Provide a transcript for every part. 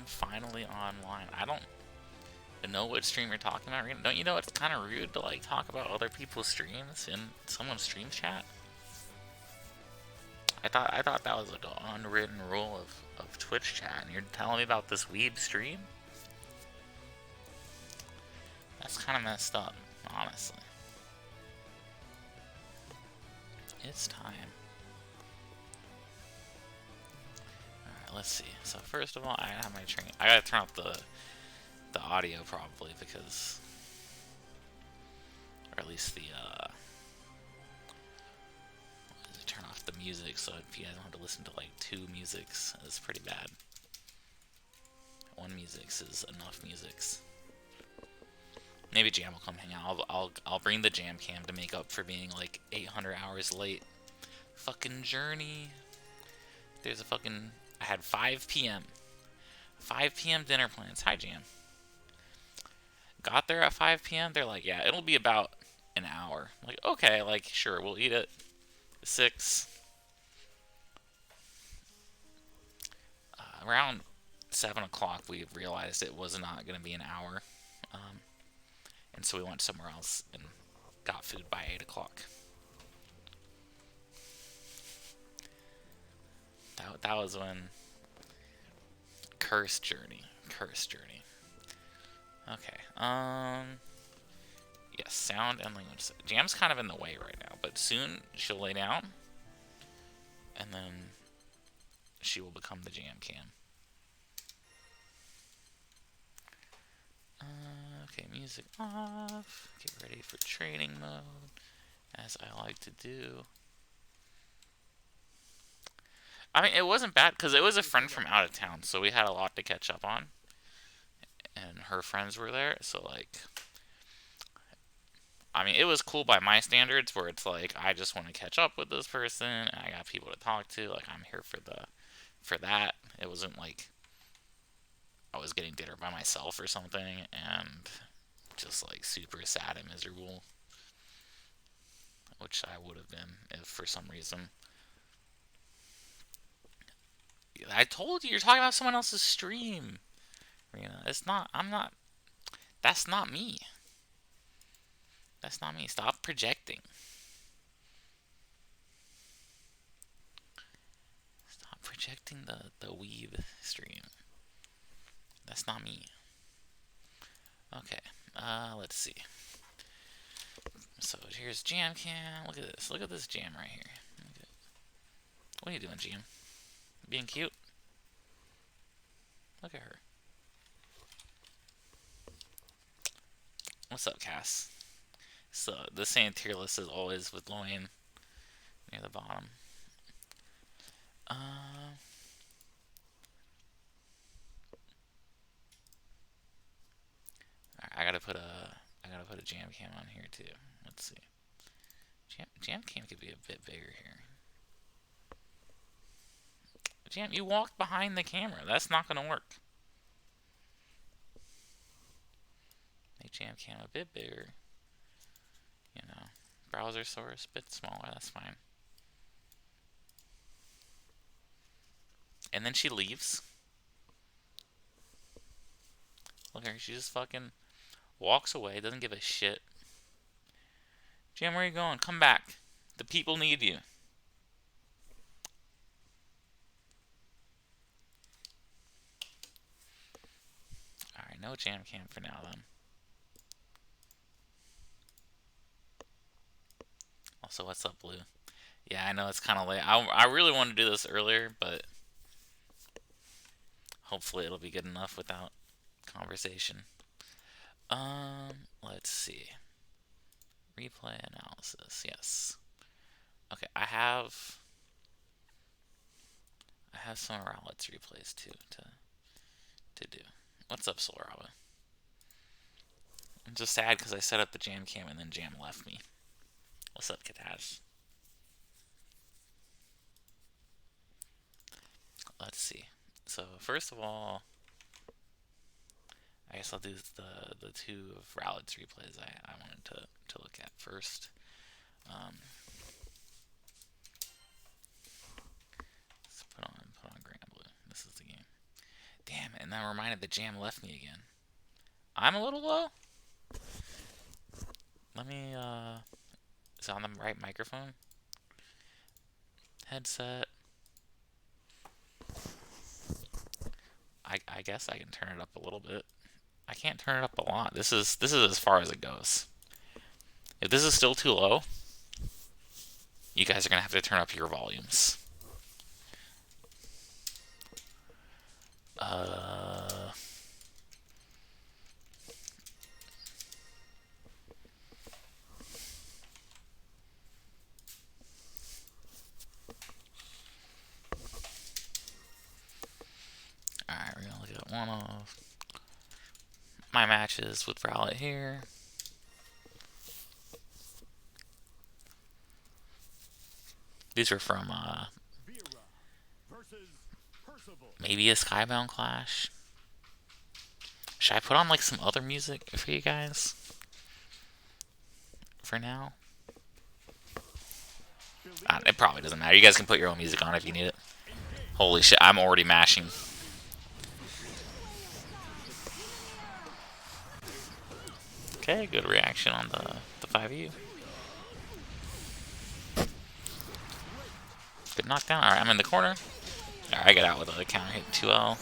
finally online. I don't know what stream you're talking about. Don't you know it's kind of rude to like talk about other people's streams in someone's stream chat? I thought that was like an unwritten rule of Twitch chat, and you're telling me about this weeb stream? That's kind of messed up, honestly. It's time. Alright, let's see. So first of all, I have my train. I gotta turn off the audio probably because, or at least the turn off the music so if you guys don't have to listen to like two musics, it's pretty bad. One music's is enough musics. Maybe Jam will come hang out. I'll bring the Jam cam to make up for being like 800 hours late. Fucking journey. There's a fucking. I had 5 p.m. 5 p.m. dinner plans. Hi, Jam. Got there at 5 p.m. They're like, yeah, it'll be about an hour. I'm like, okay, like sure, we'll eat at 6. Around 7 o'clock, we realized it was not going to be an hour. And so we went somewhere else and got food by 8 o'clock. That was when... Cursed journey. Cursed journey. Okay. Yes, sound and language. Jam's kind of in the way right now, but soon she'll lay down. And then she will become the Jam cam. Okay, music off. Get ready for training mode, as I like to do. I mean, it wasn't bad, because it was a friend from out of town, so we had a lot to catch up on. And her friends were there, so, like... I mean, it was cool by my standards, where it's like, I just want to catch up with this person, and I got people to talk to, like, I'm here for that. It wasn't like I was getting dinner by myself or something, and just, like, super sad and miserable. Which I would have been, if for some reason... I told you, you're talking about someone else's stream. Rena, it's not, I'm not, that's not me. That's not me. Stop projecting. Stop projecting the weeb stream. That's not me. Okay, let's see. So here's Jam Cam. Look at this. Look at this Jam right here. What are you doing, Jam? Being cute? Look at her. What's up, Cass? So, the same tier list as always with Loin near the bottom. I gotta put a Jam Cam on here too. Let's see. Jam Cam could be a bit bigger here. Jam, you walked behind the camera. That's not gonna work. Make Jam Cam a bit bigger. You know, browser source a bit smaller. That's fine. And then she leaves. Look at her. She just fucking walks away. Doesn't give a shit. Jam, where are you going? Come back. The people need you. Alright, no Jam Cam for now then. Also, what's up, Blue? Yeah, I know it's kind of late. I really wanted to do this earlier, but hopefully it'll be good enough without conversation. Let's see. Replay analysis, yes. Okay, I have some Rowlets replays too to do. What's up, Solaraba? I'm just sad because I set up the Jam Cam and then Jam left me. What's up, Katash? Let's see. So first of all, I guess I'll do the two of Rowlets replays I wanted to look at first. Let's put on Grand Blue. This is the game. Damn, and then reminded the jam left me again. I'm a little low. Let me, is it on the right microphone? Headset. I guess I can turn it up a little bit. I can't turn it up a lot. This is as far as it goes. If this is still too low, you guys are gonna have to turn up your volumes. Alright, we're gonna look at one of my matches with Rowlet here. These are from maybe a Skybound Clash. Should I put on like some other music for you guys? For now? It probably doesn't matter. You guys can put your own music on if you need it. Holy shit, I'm already mashing. Okay, good reaction on the 5U. Good knockdown. Alright, I'm in the corner. Alright, I get out with a counter hit 2L.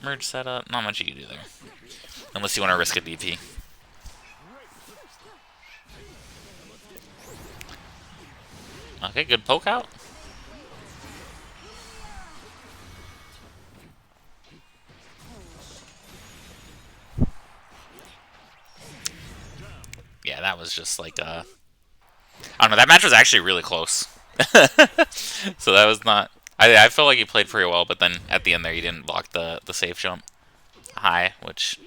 Merge setup. Not much you can do there. Unless you want to risk a DP. Okay, good poke out. Yeah, that was just like, I don't know, that match was actually really close. So that was not... I felt like he played pretty well, but then at the end there, he didn't block the safe jump high, which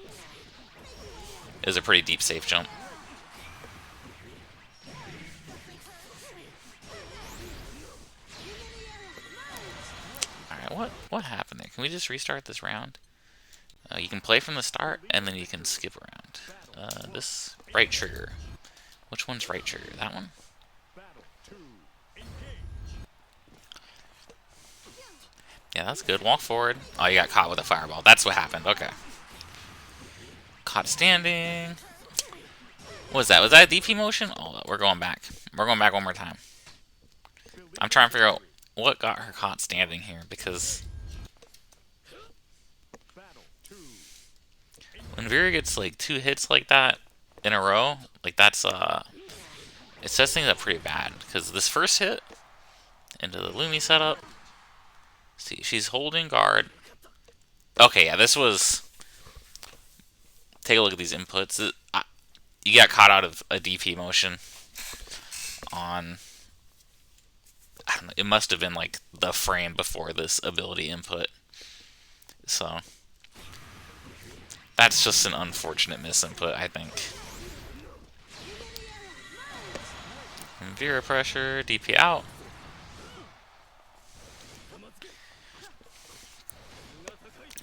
is a pretty deep safe jump. Alright, what happened there? Can we just restart this round? You can play from the start, and then you can skip around. This right trigger. Which one's right trigger? That one? Yeah, that's good. Walk forward. Oh, you got caught with a fireball. That's what happened. Okay. Caught standing. What was that? Was that a DP motion? Oh, we're going back. We're going back one more time. I'm trying to figure out what got her caught standing here, because when Vera gets like 2 hits like that in a row, like that's it sets things up pretty bad, because this first hit into the Lumi setup. See, she's holding guard. Okay, yeah, this was... Take a look at these inputs. You got caught out of a DP motion on... I don't know, it must have been like the frame before this ability input. So... That's just an unfortunate misinput, I think. And Vera pressure, DP out.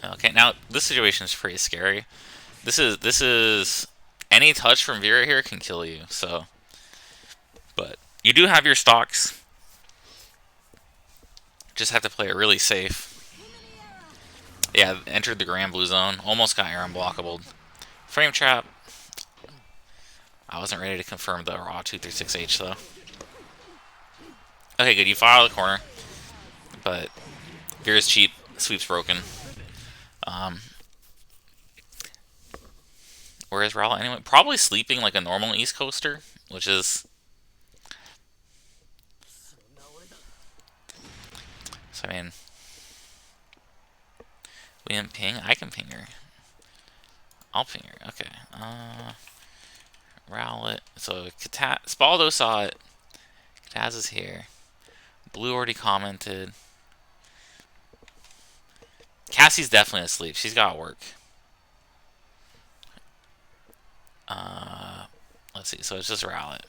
Okay, now this situation is pretty scary. This is any touch from Vera here can kill you. So, but you do have your stocks. Just have to play it really safe. Yeah, entered the Grand Blue Zone. Almost got air unblockable. Frame trap. I wasn't ready to confirm the raw 236H though. Okay, good. You fire out of the corner, but Vera's cheap. Sweep's broken. Where is Rowlet anyway? Probably sleeping like a normal East Coaster, which is... So, I mean... We didn't ping? I can ping her. I'll ping her. Okay. Rowlet. So, Spaldo saw it. Kataz is here. Blue already commented. Cassie's definitely asleep. She's got work. Let's see. So it's just Rowlet.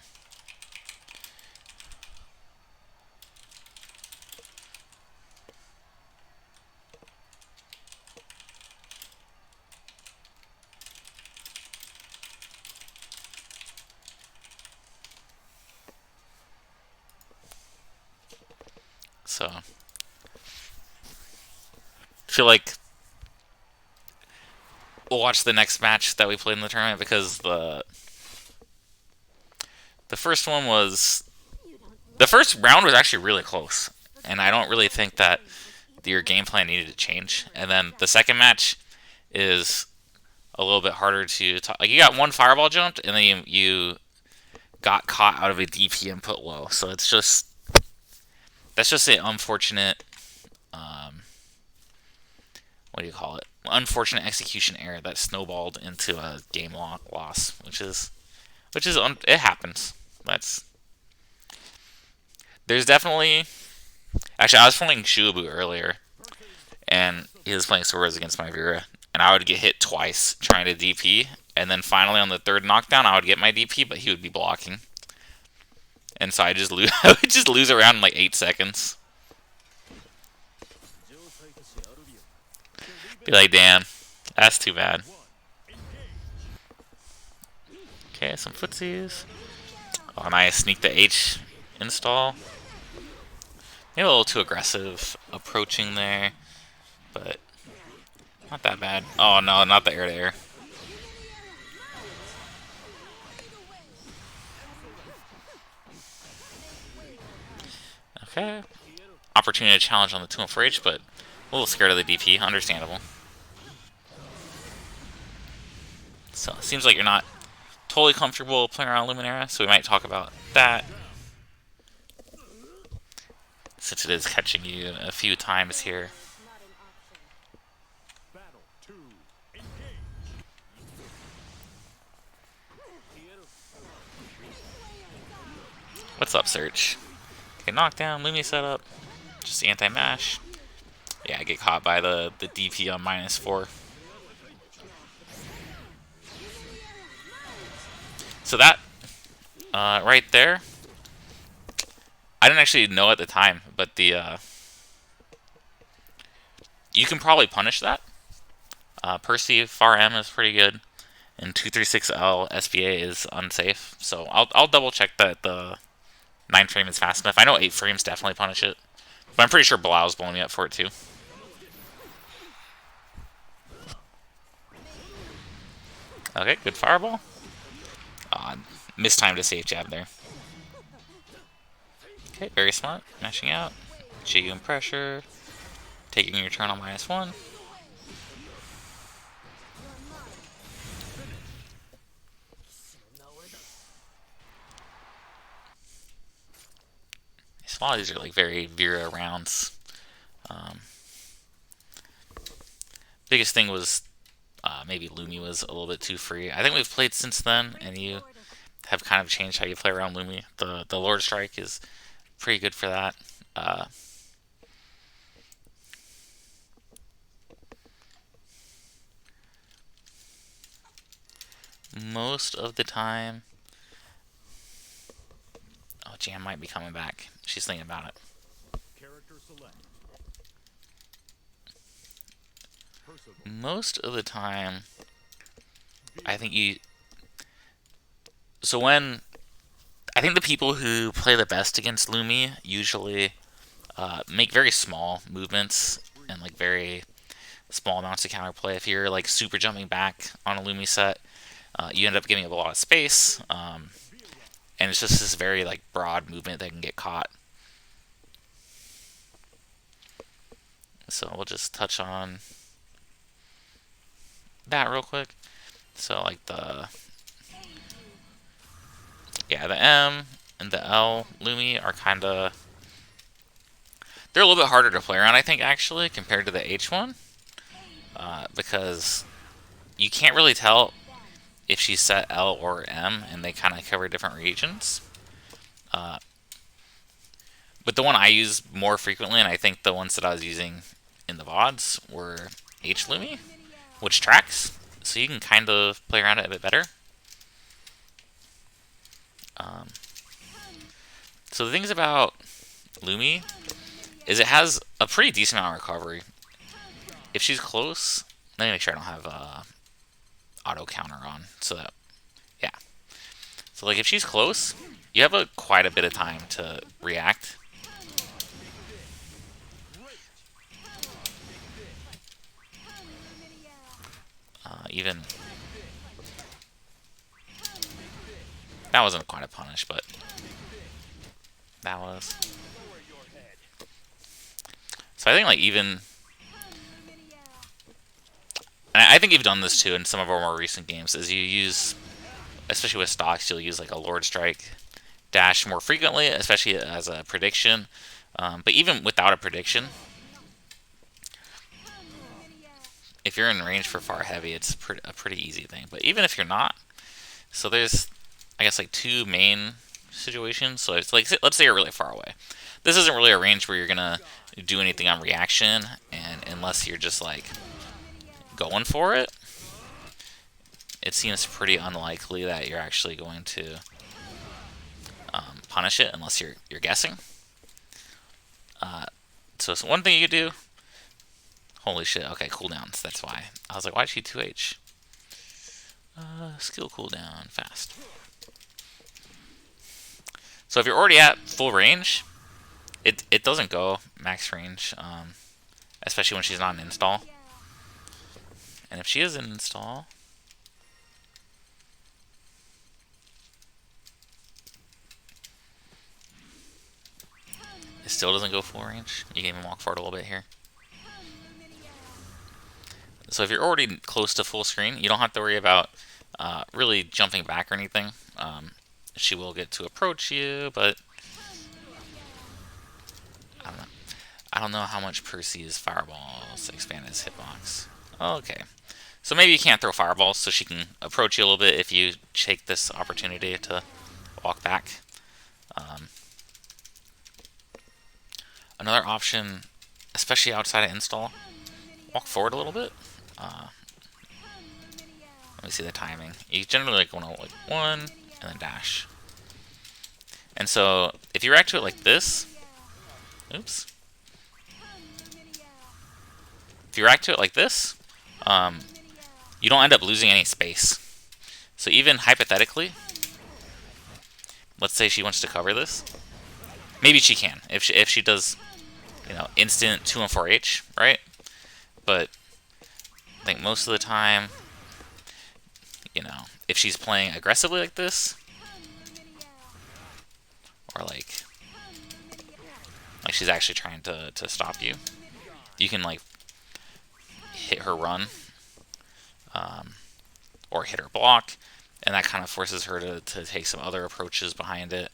So feel like we'll watch the next match that we played in the tournament because the first one was the first round was actually really close, and I don't really think that your game plan needed to change. And then the second match is a little bit harder to talk. Like you got one fireball jumped, and then you got caught out of a DP and put low. So it's just that's just an unfortunate what do you call it? Unfortunate execution error that snowballed into a game loss, which is it happens. There's definitely actually I was playing Shuabu earlier, and he was playing Swords against my Vera, and I would get hit twice trying to DP, and then finally on the third knockdown I would get my DP, but he would be blocking, and so I just lose. I would just lose around in like 8 seconds. Be like, damn, that's too bad. Okay, some footsies. Oh, nice. Sneak the H install. Maybe a little too aggressive approaching there, but not that bad. Oh no, not the air to air. Okay. Opportunity to challenge on the 2-4H, but a little scared of the DP. Understandable. So it seems like you're not totally comfortable playing around Luminera, so we might talk about that. Since it is catching you a few times here. What's up, Search? Okay, knockdown, Lumi setup. Just anti-mash. Yeah, I get caught by the DP on -4. So that, right there, I didn't actually know at the time, but the, you can probably punish that. Percy Far M is pretty good, and 236L SBA is unsafe. So I'll double check that the 9 frame is fast enough. I know 8 frames definitely punish it, but I'm pretty sure Blau's blowing me up for it too. Okay, good fireball. Mistimed a safe jab there. Okay, very smart. Mashing out. GU and pressure. Taking your turn on -1. A lot of these are like very Vera rounds. Biggest thing was maybe Lumi was a little bit too free. I think we've played since then, and you have kind of changed how you play around Lumi. The Lord Strike is pretty good for that. Most of the time... Oh, Jam might be coming back. She's thinking about it. Most of the time, I think you... So when... I think the people who play the best against Lumi usually make very small movements and like very small amounts of counterplay. If you're like super jumping back on a Lumi set, you end up giving up a lot of space, and it's just this very like broad movement that can get caught. So we'll just touch on that real quick. So like the M and the L Lumi are kind of, they're a little bit harder to play around, I think, actually, compared to the H one, because you can't really tell if she's set L or M, and they kind of cover different regions. But the one I use more frequently, and I think the ones that I was using in the VODs, were H Lumi, which tracks, so you can kind of play around it a bit better. So the things about Lumi is it has a pretty decent amount of recovery. If she's close, let me make sure I don't have auto counter on. So that, yeah. So like if she's close, you have quite a bit of time to react. even that wasn't quite a punish, but that was. So I think like even, and I think you've done this too in some of our more recent games, is you use, especially with stocks, you'll use like a Lord Strike dash more frequently, especially as a prediction. But even without a prediction, if you're in range for far heavy, it's a pretty easy thing. But even if you're not, so there's, I guess, like two main situations. So it's like, let's say you're really far away. This isn't really a range where you're gonna do anything on reaction, and unless you're just like going for it, it seems pretty unlikely that you're actually going to punish it unless you're guessing. So one thing you could do. Holy shit! Okay, cooldowns. That's why I was like, why is she 2H? Skill cooldown fast. So if you're already at full range, it doesn't go max range, especially when she's not in install. And if she is in install, it still doesn't go full range. You can even walk forward a little bit here. So if you're already close to full screen, you don't have to worry about really jumping back or anything. She will get to approach you, but I don't know. I don't know how much Percy's fireballs expand his hitbox. Okay. So maybe you can't throw fireballs, so she can approach you a little bit if you take this opportunity to walk back. Another option, especially outside of install, walk forward a little bit. Let me see the timing. You generally like want to like 1 and then dash. And so if you react to it like this, oops. If you react to it like this, you don't end up losing any space. So even hypothetically, let's say she wants to cover this. Maybe she can if she does, you know, instant 2 and 4H, right? But I think most of the time, you know, if she's playing aggressively like this, or like she's actually trying to stop you, you can like hit her run, or hit her block, and that kind of forces her to take some other approaches behind it.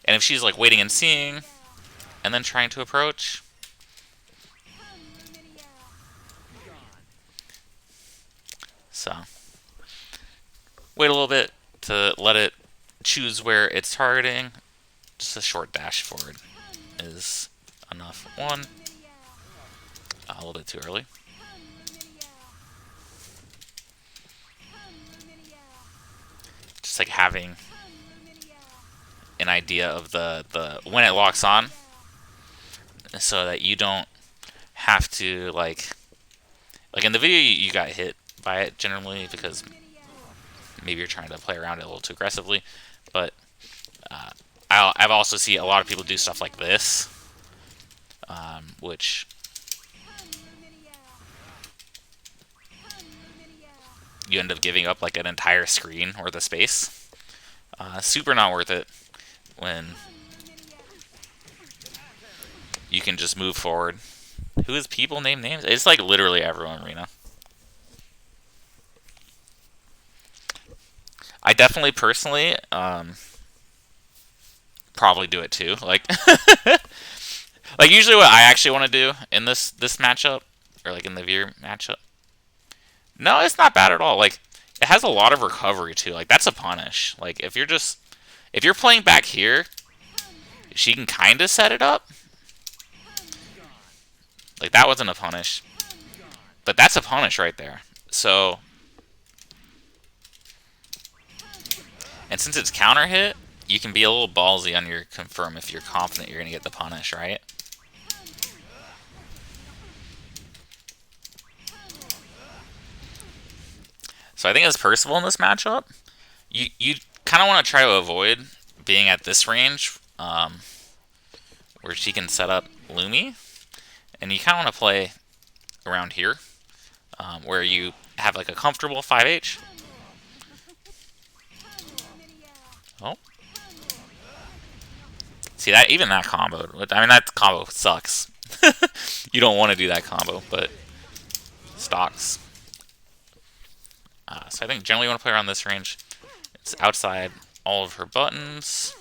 And if she's like waiting and seeing, and then trying to approach, so wait a little bit to let it choose where it's targeting. Just a short dash forward is enough. 1, a little bit too early. Just like having an idea of the when it locks on, so that you don't have to like in the video you got hit by it generally because maybe you're trying to play around it a little too aggressively. But I've also seen a lot of people do stuff like this, which you end up giving up like an entire screen worth of space. Super not worth it when you can just move forward. Who is people name names? It's like literally everyone, Rena. I definitely personally probably do it too. Like like usually what I actually want to do in this matchup, or like in the Veer matchup. No, it's not bad at all. Like it has a lot of recovery too. Like that's a punish. Like if you're playing back here, she can kind of set it up. Like that wasn't a punish, but that's a punish right there. So, and since it's counter hit, you can be a little ballsy on your confirm if you're confident you're gonna get the punish, right? So I think as Percival in this matchup, you kind of want to try to avoid being at this range, where she can set up Lumi, and you kind of want to play around here, where you have like a comfortable 5H. Oh. See, that even that combo, I mean, that combo sucks. You don't want to do that combo, but stocks. So I think generally you want to play around this range. It's outside all of her buttons.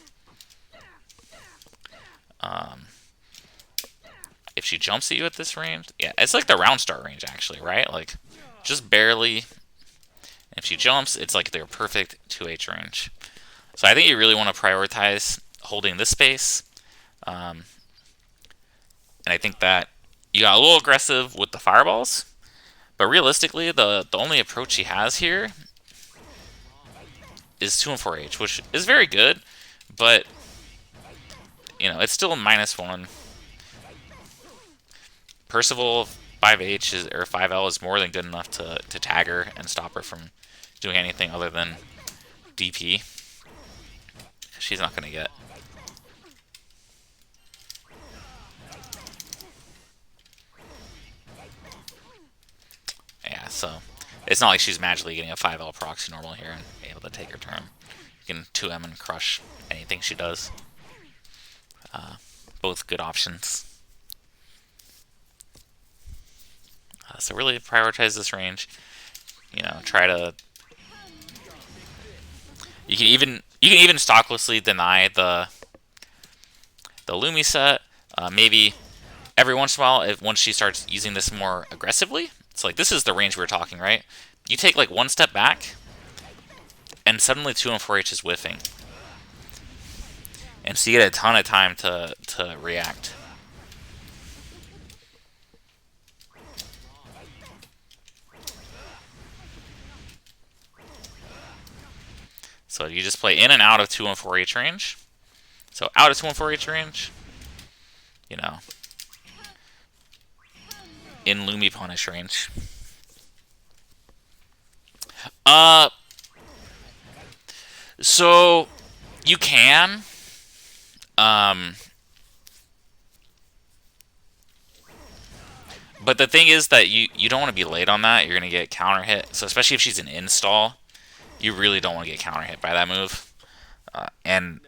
If she jumps at you at this range, yeah, it's like the round start range actually, right? Like, just barely. If she jumps, it's like their perfect 2H range. So I think you really want to prioritize holding this space. And I think that you got a little aggressive with the fireballs. But realistically, the only approach he has here is 2 and 4H, which is very good. But, you know, it's still a -1. Percival 5H is, or 5L is more than good enough to tag her and stop her from doing anything other than DP. She's not going to get. Yeah, so it's not like she's magically getting a 5L proxy normal here and be able to take her turn. You can 2M and crush anything she does. Both good options. So really prioritize this range. You know, try to. You can even stocklessly deny the Lumi set. Maybe every once in a while, once she starts using this more aggressively, it's like this is the range we were talking, right? You take like one step back, and suddenly 2 and 4H is whiffing, and so you get a ton of time to react. So you just play in and out of 2 and 4H range. So out of 2 and 4H range, you know, in Lumi punish range. So you can. But the thing is that you don't want to be late on that. You're going to get counter hit. So especially if she's an install, you really don't want to get counter hit by that move. And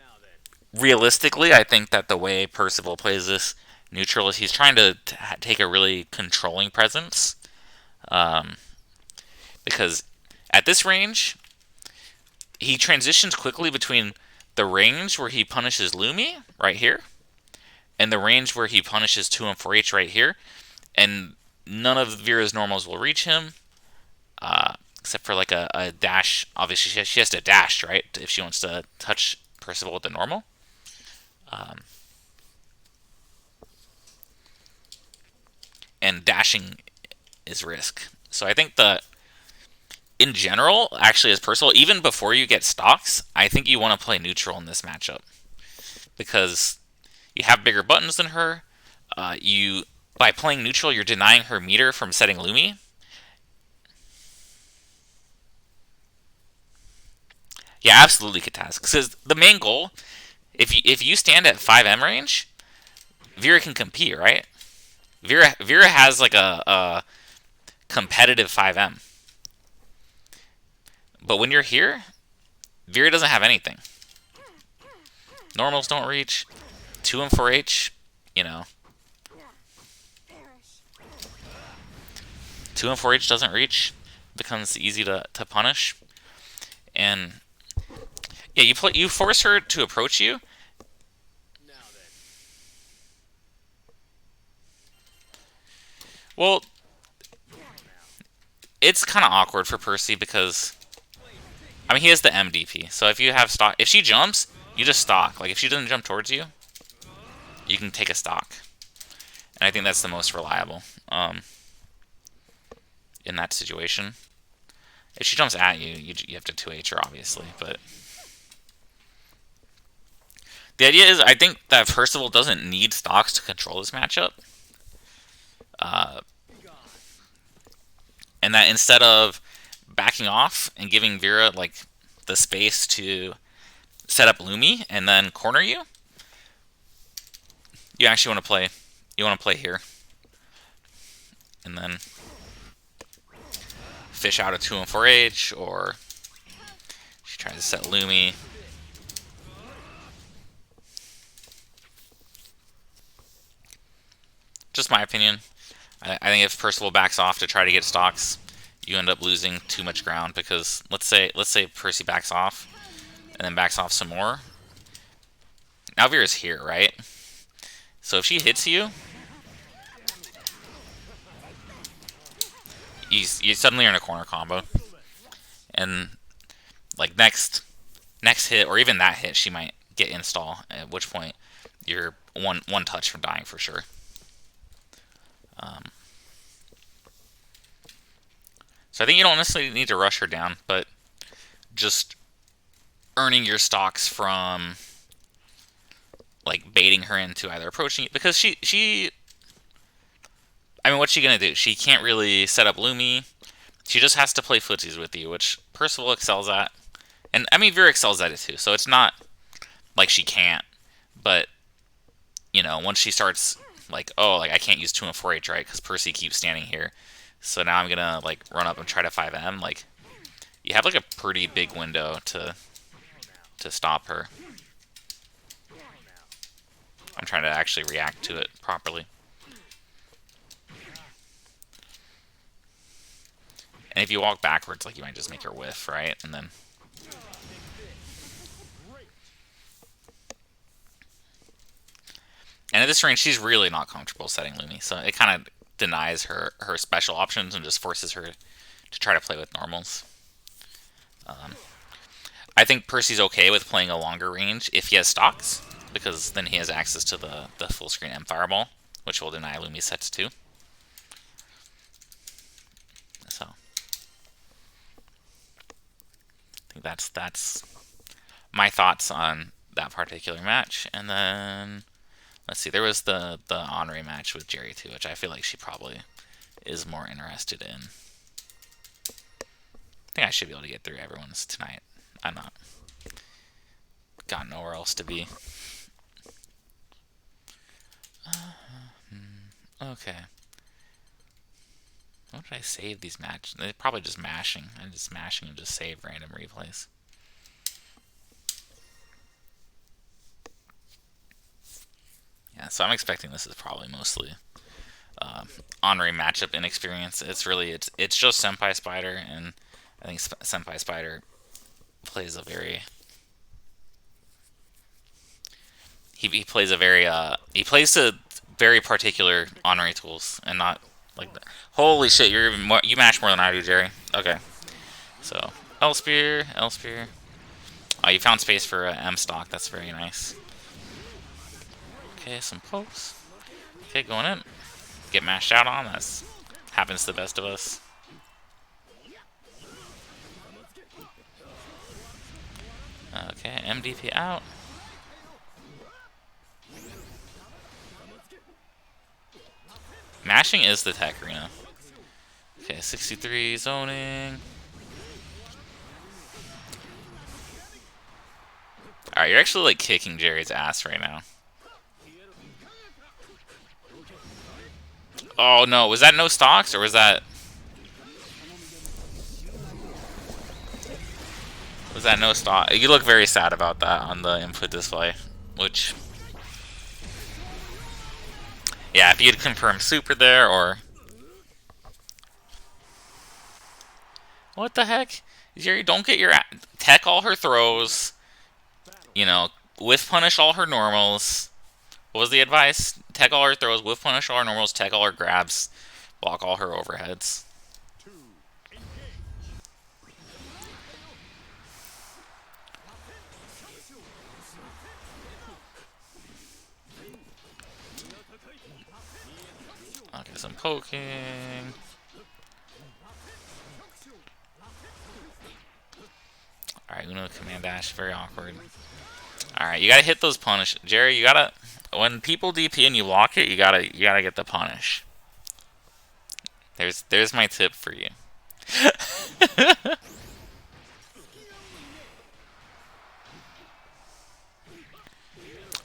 realistically, I think that the way Percival plays this neutral is he's trying to take a really controlling presence. Because at this range, he transitions quickly between the range where he punishes Lumi, right here, and the range where he punishes 2 and 4H right here. And none of Vera's normals will reach him, except for like a dash. Obviously, she has to dash, right, if she wants to touch Percival with the normal. And dashing is risk. So I think that in general, actually, as Percival, even before you get stocks, I think you want to play neutral in this matchup because you have bigger buttons than her. By playing neutral, you're denying her meter from setting Lumi. Yeah, absolutely, Kataz. Because the main goal, if you stand at 5M range, Vera can compete, right? Vera has like a competitive 5M. But when you're here, Vera doesn't have anything. Normals don't reach. 2 and 4H, you know. 2 and 4H doesn't reach. Becomes easy to punish. And yeah, you force her to approach you. Well, it's kind of awkward for Percy because I mean he has the MDP. So if you have stock, if she jumps, you just stock. Like if she doesn't jump towards you, you can take a stock. And I think that's the most reliable in that situation. If she jumps at you, you have to 2H her, obviously. But the idea is, I think that Percival doesn't need stocks to control this matchup. And that instead of backing off and giving Vera like the space to set up Lumi and then corner you, you actually want to play. You want to play here, and then fish out a 2 and 4H, or she tries to set Lumi. Just my opinion. I think if Percival backs off to try to get stocks, you end up losing too much ground, because let's say Percy backs off and then backs off some more. Now Vera's here, right? So if she hits you, you suddenly are in a corner combo, and like next hit, or even that hit, she might get install. At which point you're one touch from dying for sure. So I think you don't necessarily need to rush her down, but just earning your stocks from like baiting her into either approaching it, because she I mean, what's she gonna do? She can't really set up Lumi. She just has to play footsies with you, which Percival excels at. And I mean, Vera excels at it too, so it's not like she can't. But, you know, once she starts like, oh, like I can't use 2 and 4H, right? Because Percy keeps standing here. So now I'm gonna like run up and try to 5M. Like, you have like a pretty big window to stop her. I'm trying to actually react to it properly. And if you walk backwards, like, you might just make her whiff, right? And then... And at this range, she's really not comfortable setting Lumi, so it kind of denies her special options and just forces her to try to play with normals. I think Percy's okay with playing a longer range if he has stocks, because then he has access to the full screen M Fireball, which will deny Lumi sets too. So I think that's my thoughts on that particular match. And then let's see, there was the Henri match with Jerry too, which I feel like she probably is more interested in. I think I should be able to get through everyone's tonight. I'm not. Got nowhere else to be. Okay. What did I save these matches? They're probably just mashing. I'm just mashing and just save random replays. Yeah, so I'm expecting this is probably mostly Henri matchup inexperience. It's really, it's just Senpai Spider, and I think Senpai Spider plays a very... He plays a very, he plays to very particular Henri tools, and not like that. Holy shit, you're even more, you mash more than I do, Jerry. Okay. So, L Spear. Oh, you found space for M stock. That's very nice. Okay, some pokes. Okay, going in. Get mashed out on. That happens to the best of us. Okay, MDP out. Mashing is the tech arena. Okay, 63 zoning. Alright, you're actually like kicking Jerry's ass right now. Oh no, was that no stocks, or was that... Was that no stock? You look very sad about that on the input display, which... Yeah, if you'd confirm super there, or... What the heck? Jerry, don't get your... Tech all her throws. You know, whiff punish all her normals. What was the advice? Tech all her throws, whiff punish all her normals, tech all her grabs, block all her overheads. Okay, some poking. Alright, Uno command dash, very awkward. Alright, you gotta hit those punish. Jerry, you gotta... When people DP and you block it, you gotta get the punish. There's my tip for you.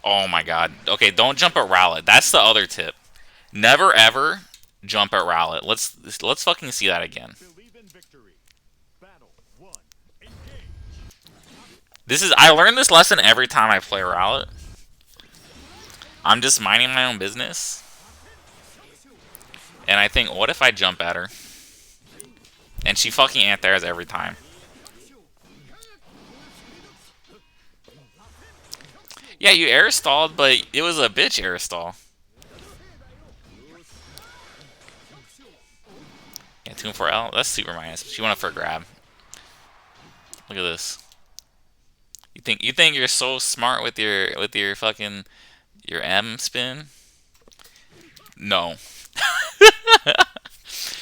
Oh my god. Okay, don't jump at Rowlet. That's the other tip. Never ever jump at Rowlet. Let's fucking see that again. I learned this lesson every time I play Rowlet. I'm just minding my own business. And I think, what if I jump at her? And she fucking anthers every time. Yeah, you air stalled, but it was a bitch air stall. Yeah, 2 and 4L. That's super minus. She went up for a grab. Look at this. You think you're so smart with your fucking your M spin? No.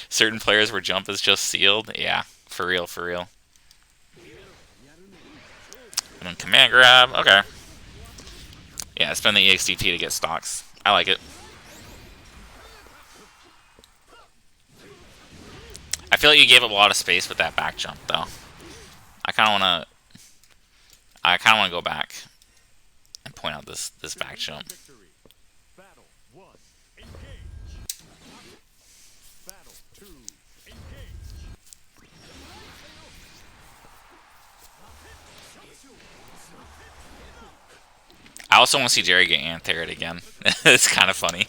Certain players where jump is just sealed. Yeah, for real, for real. And then command grab. Okay. Yeah, spend the EXDP to get stocks. I like it. I feel like you gave up a lot of space with that back jump, though. I kind of want to go back and point out this back jump. I also want to see Jerry get anthered again. It's kind of funny.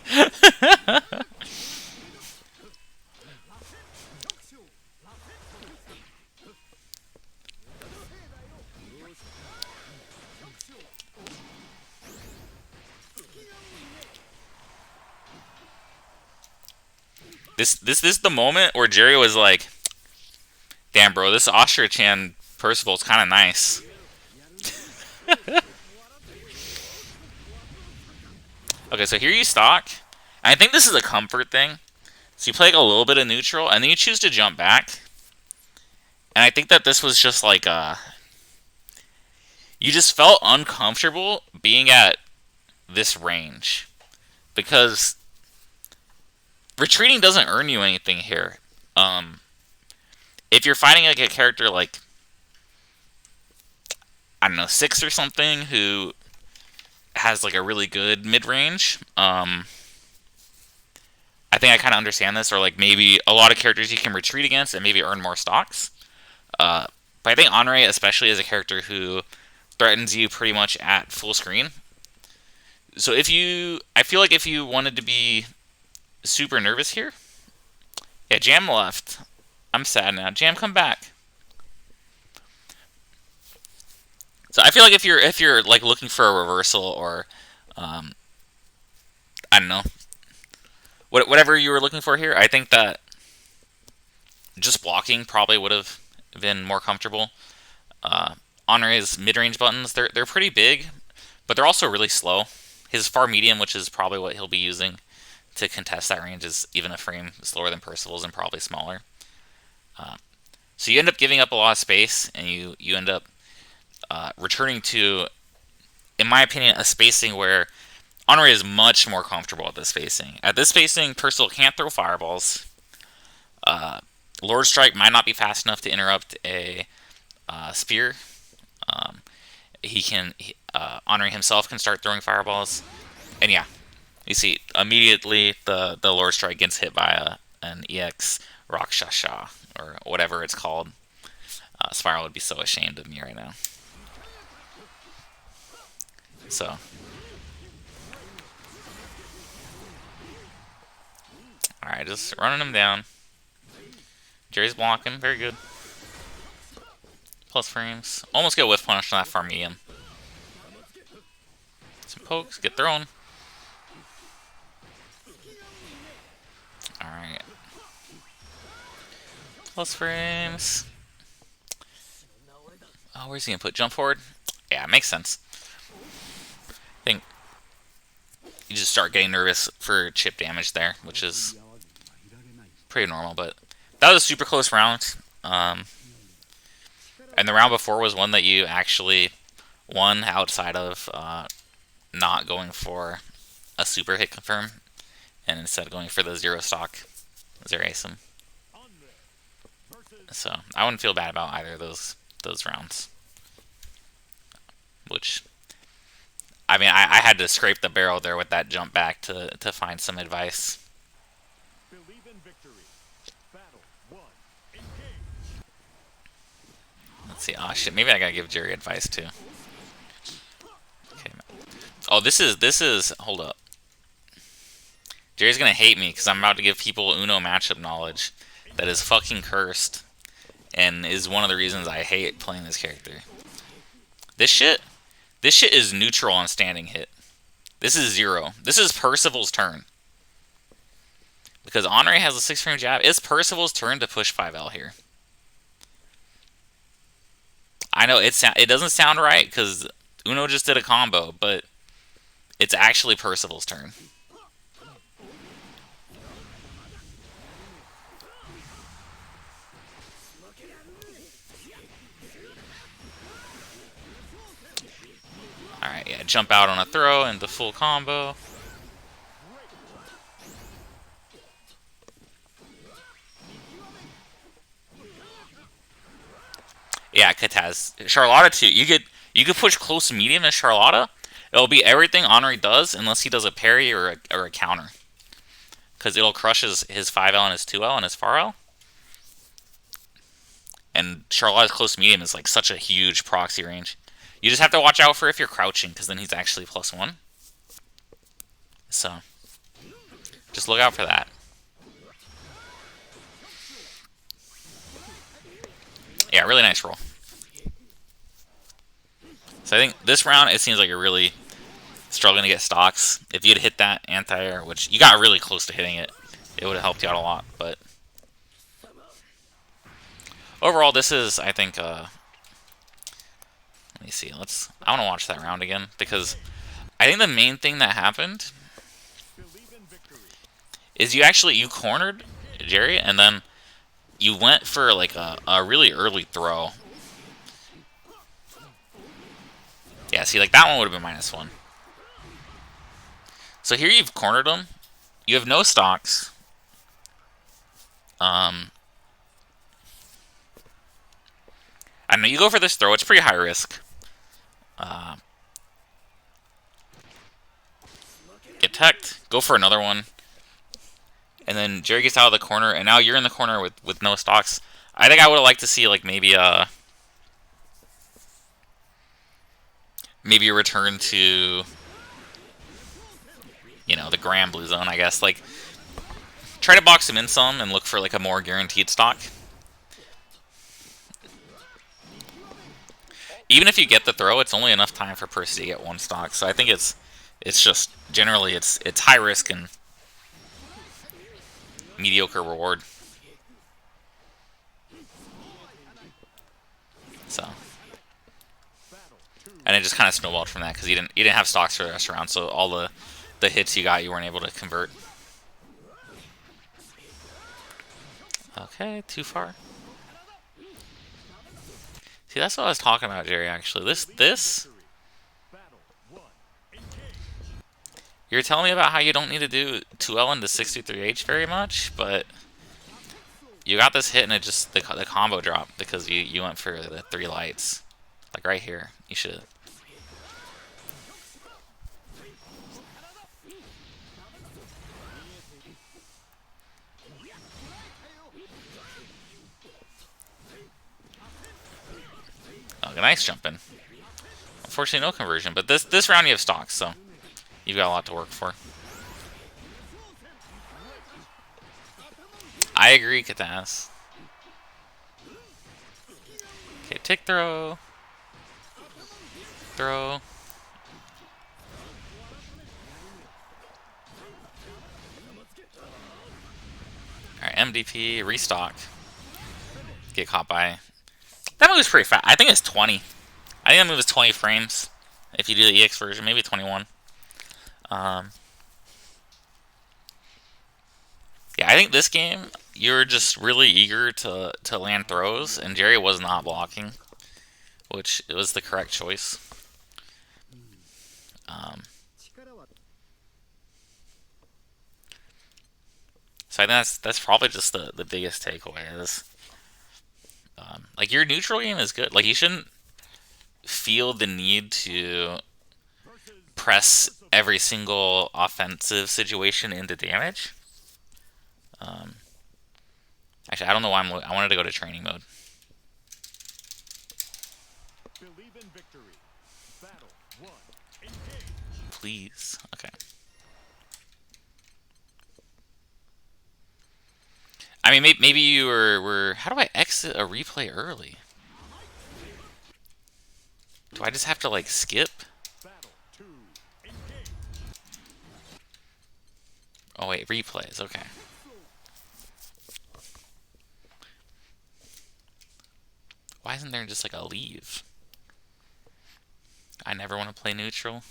This is the moment where Jerry was like, "Damn, bro, this Ostrich-chan Percival's kind of nice." Okay, so here you stock. And I think this is a comfort thing. So you play like a little bit of neutral, and then you choose to jump back. And I think that this was just like you just felt uncomfortable being at this range because retreating doesn't earn you anything here. If you're fighting like a character like, I don't know, 6 or something who has like a really good mid-range, I think I kind of understand this, or like maybe a lot of characters you can retreat against and maybe earn more stocks. But I think Honore, especially, is a character who threatens you pretty much at full screen. So I feel like if you wanted to be super nervous here, yeah, Jam left. I'm sad now. Jam, come back. So I feel like if you're like looking for a reversal or, I don't know, whatever you were looking for here, I think that just blocking probably would have been more comfortable. Honore's mid-range buttons, they're pretty big, but they're also really slow. His far medium, which is probably what he'll be using to contest that range, is even a frame slower than Percival's and probably smaller. So you end up giving up a lot of space, and you end up returning to, in my opinion, a spacing where Honore is much more comfortable at this spacing. At this spacing, Percival can't throw fireballs. Lord Strike might not be fast enough to interrupt a spear. Honore himself can start throwing fireballs. And yeah, you see, immediately the Lord Strike gets hit by an EX Rakshasha, or whatever it's called. Spiral would be so ashamed of me right now. So. Alright, just running him down. Jerry's blocking, very good. Plus frames. Almost get whiff punish on that far medium. Some pokes, get thrown. Alright. Plus frames. Oh, where's he gonna put? Jump forward? Yeah, it makes sense. I think you just start getting nervous for chip damage there, which is pretty normal, but that was a super close round. And the round before was one that you actually won outside of not going for a super hit confirm, and instead going for the 0 stock, 0 ASIM. So I wouldn't feel bad about either of those rounds. Which, I mean, I had to scrape the barrel there with that jump back to find some advice. Let's see. Oh shit, maybe I gotta give Jerry advice too. Oh, this is. Hold up. Jerry's gonna hate me because I'm about to give people Uno matchup knowledge that is fucking cursed, and is one of the reasons I hate playing this character. This shit is neutral on standing hit. This is 0. This is Percival's turn. Because Honore has a 6-frame jab, it's Percival's turn to push 5L here. I know it doesn't sound right because Uno just did a combo, but it's actually Percival's turn. Alright, yeah, jump out on a throw and the full combo. Yeah, Kataz. Charlotta too. You could push close medium as Charlotta. It'll be everything Honore does unless he does a parry or a counter. Because it'll crush his 5L and his 2L and his 4L. And Charlotta's close medium is like such a huge proxy range. You just have to watch out for if you're crouching, because then he's actually +1. So, just look out for that. Yeah, really nice roll. So I think this round, it seems like you're really struggling to get stocks. If you'd hit that anti-air, which you got really close to hitting it, it would have helped you out a lot. But overall, this is, I think, let me see. I want to watch that round again, because I think the main thing that happened is you cornered Jerry, and then you went for like a really early throw. Yeah, see, like that one would have been -1. So here you've cornered him. You have no stocks. I know you go for this throw. It's pretty high risk. Get teched. Go for another one. And then Jerry gets out of the corner, and now you're in the corner with no stocks. I think I would have liked to see like maybe a return to, you know, the Grand Blue Zone, I guess. Like, try to box him in some and look for like a more guaranteed stock. Even if you get the throw, it's only enough time for Percy to get 1 stock. So I think it's just generally it's high risk and mediocre reward. So, and it just kind of snowballed from that because you didn't have stocks for the rest of the round. So all the hits you got, you weren't able to convert. Okay, too far. See, that's what I was talking about, Jerry, actually. This... You're telling me about how you don't need to do 2L into 63H very much, but you got this hit and it just, the combo dropped because you went for the 3 lights. Like right here. You should... Oh, nice jumping. Unfortunately, no conversion, but this round you have stocks, so you've got a lot to work for. I agree, Kataz. Okay, tick throw. Throw. Alright, MDP, restock. Get caught by... That move is pretty fast. I think it's 20. I think that move is 20 frames. If you do the EX version, maybe 21. Yeah, I think this game, you're just really eager to land throws, and Jerry was not blocking, which was the correct choice. So I think that's probably just the biggest takeaway is, like, your neutral game is good. Like, you shouldn't feel the need to press every single offensive situation into damage. Actually, I don't know why I wanted to go to training mode. please. Okay. I mean, maybe you were. How do I exit a replay early? Do I just have to, like, skip? Oh, wait, replays. Okay. Why isn't there just, like, a leave? I never want to play neutral.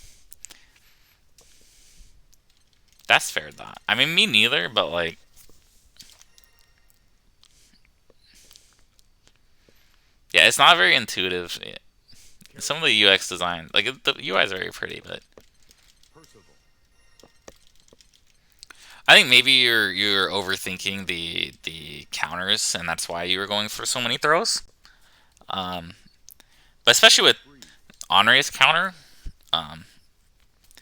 That's fair, though. I mean, me neither, but, like... Yeah, it's not very intuitive. Some of the UX design... Like, the UI is very pretty, but... I think maybe you're overthinking the counters, and that's why you were going for so many throws. But especially with Henri's counter,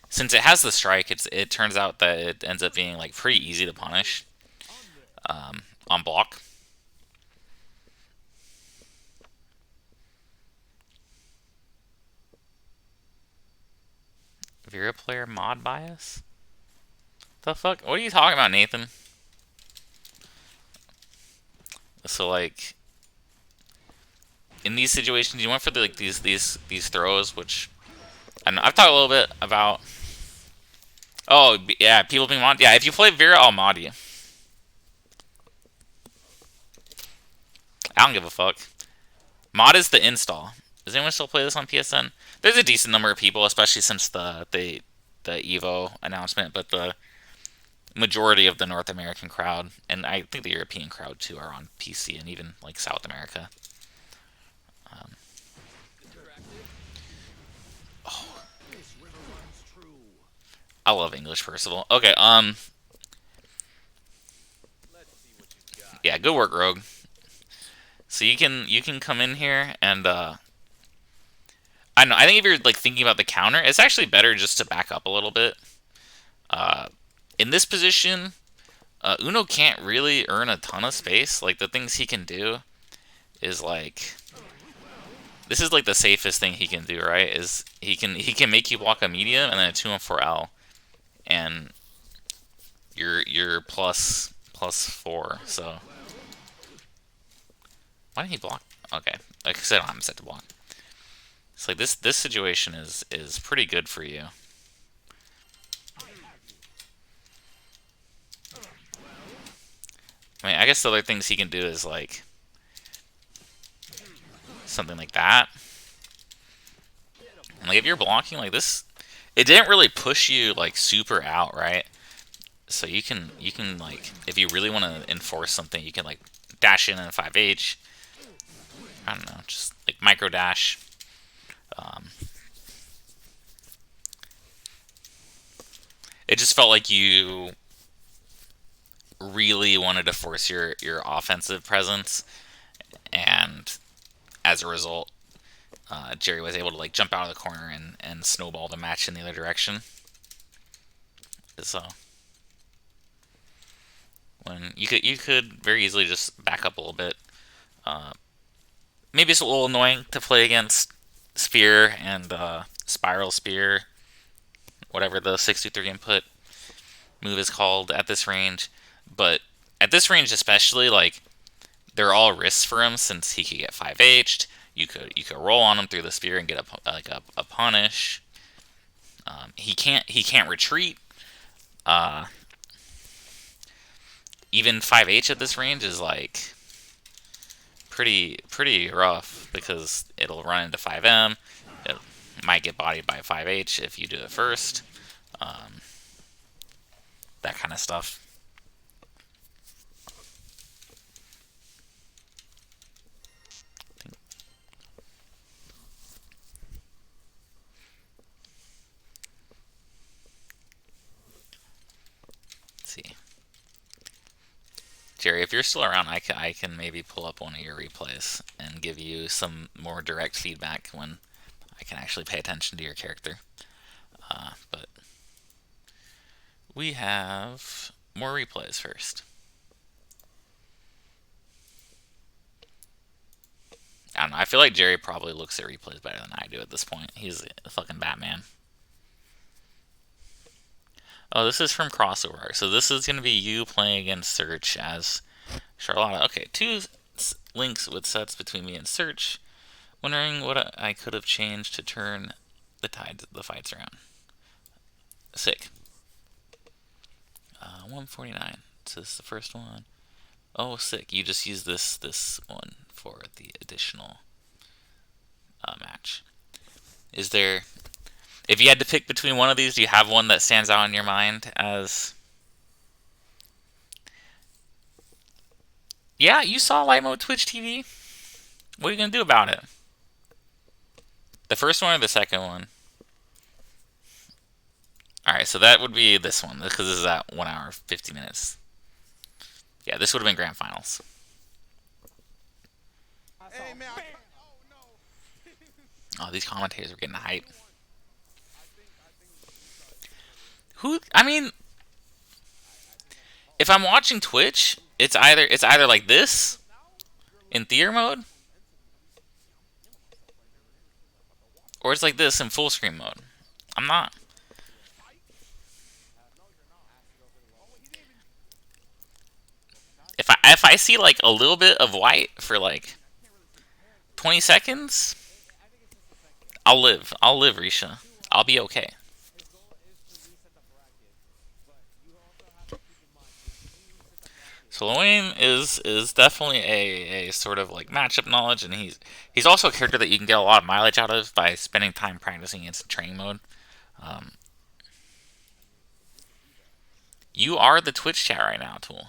since it has the strike, it turns out that it ends up being like pretty easy to punish on block. Vera player mod bias? The fuck? What are you talking about, Nathan? So like, in these situations, you went for these throws, which I don't know, I've talked a little bit about. Oh yeah, people being mod. Yeah, if you play Vera, I'll mod you. I don't give a fuck. Mod is the install. Does anyone still play this on PSN? There's a decent number of people, especially since the Evo announcement, but the majority of the North American crowd, and I think the European crowd too, are on PC, and even like South America. Oh. I love English Percival. Okay, yeah, good work, Rogue. So you can come in here and I don't know. I think if you're like thinking about the counter, it's actually better just to back up a little bit. In this position, Uno can't really earn a ton of space. Like, the things he can do is like, this is like the safest thing he can do, right? Is he can make you block a medium and then a 2-4L, and you're plus 4. So why didn't he block? Okay, like I said, I don't have him set to block. It's like this situation is pretty good for you. I mean, I guess the other things he can do is like something like that. And like if you're blocking like this, it didn't really push you like super out, right? So you can like, if you really want to enforce something, you can like dash in 5H. I don't know, just like micro dash. It just felt like you really wanted to force your offensive presence, and as a result, Jerry was able to like jump out of the corner and snowball the match in the other direction. So when you could very easily just back up a little bit. Maybe it's a little annoying to play against Spear and Spiral Spear, whatever the 623 input move is called at this range. But at this range especially, like, they're all risks for him since he could get 5H'd. You could roll on him through the spear and get a punish. He can't retreat. Even 5H at this range is like pretty rough because it'll run into 5M. It might get bodied by 5H if you do it first. That kind of stuff. Let's see. Jerry, if you're still around, I can maybe pull up one of your replays and give you some more direct feedback when I can actually pay attention to your character. But we have more replays first. I don't know. I feel like Jerry probably looks at replays better than I do at this point. He's a fucking Batman. Oh, this is from Crossover. So this is going to be you playing against Search as Charlotta. Okay, two links with sets between me and Search. Wondering what I could have changed to turn the fights around. Sick. 149. So this is the first one. Oh, sick. You just use this one for the additional match. Is there... If you had to pick between one of these, do you have one that stands out in your mind as... Yeah, you saw Light Mode Twitch TV? What are you going to do about it? The first one or the second one? Alright, so that would be this one, because this is at 1 hour, 50 minutes. Yeah, this would have been grand finals. Oh, these commentators are getting hype. I mean, if I'm watching Twitch, it's either like this in theater mode, or it's like this in full screen mode. I'm not. If I see like a little bit of white for like 20 seconds, I'll live. I'll live, Risha. I'll be okay. So Lorraine is definitely a sort of like matchup knowledge, and he's also a character that you can get a lot of mileage out of by spending time practicing against training mode. You are the Twitch chat right now, Tool.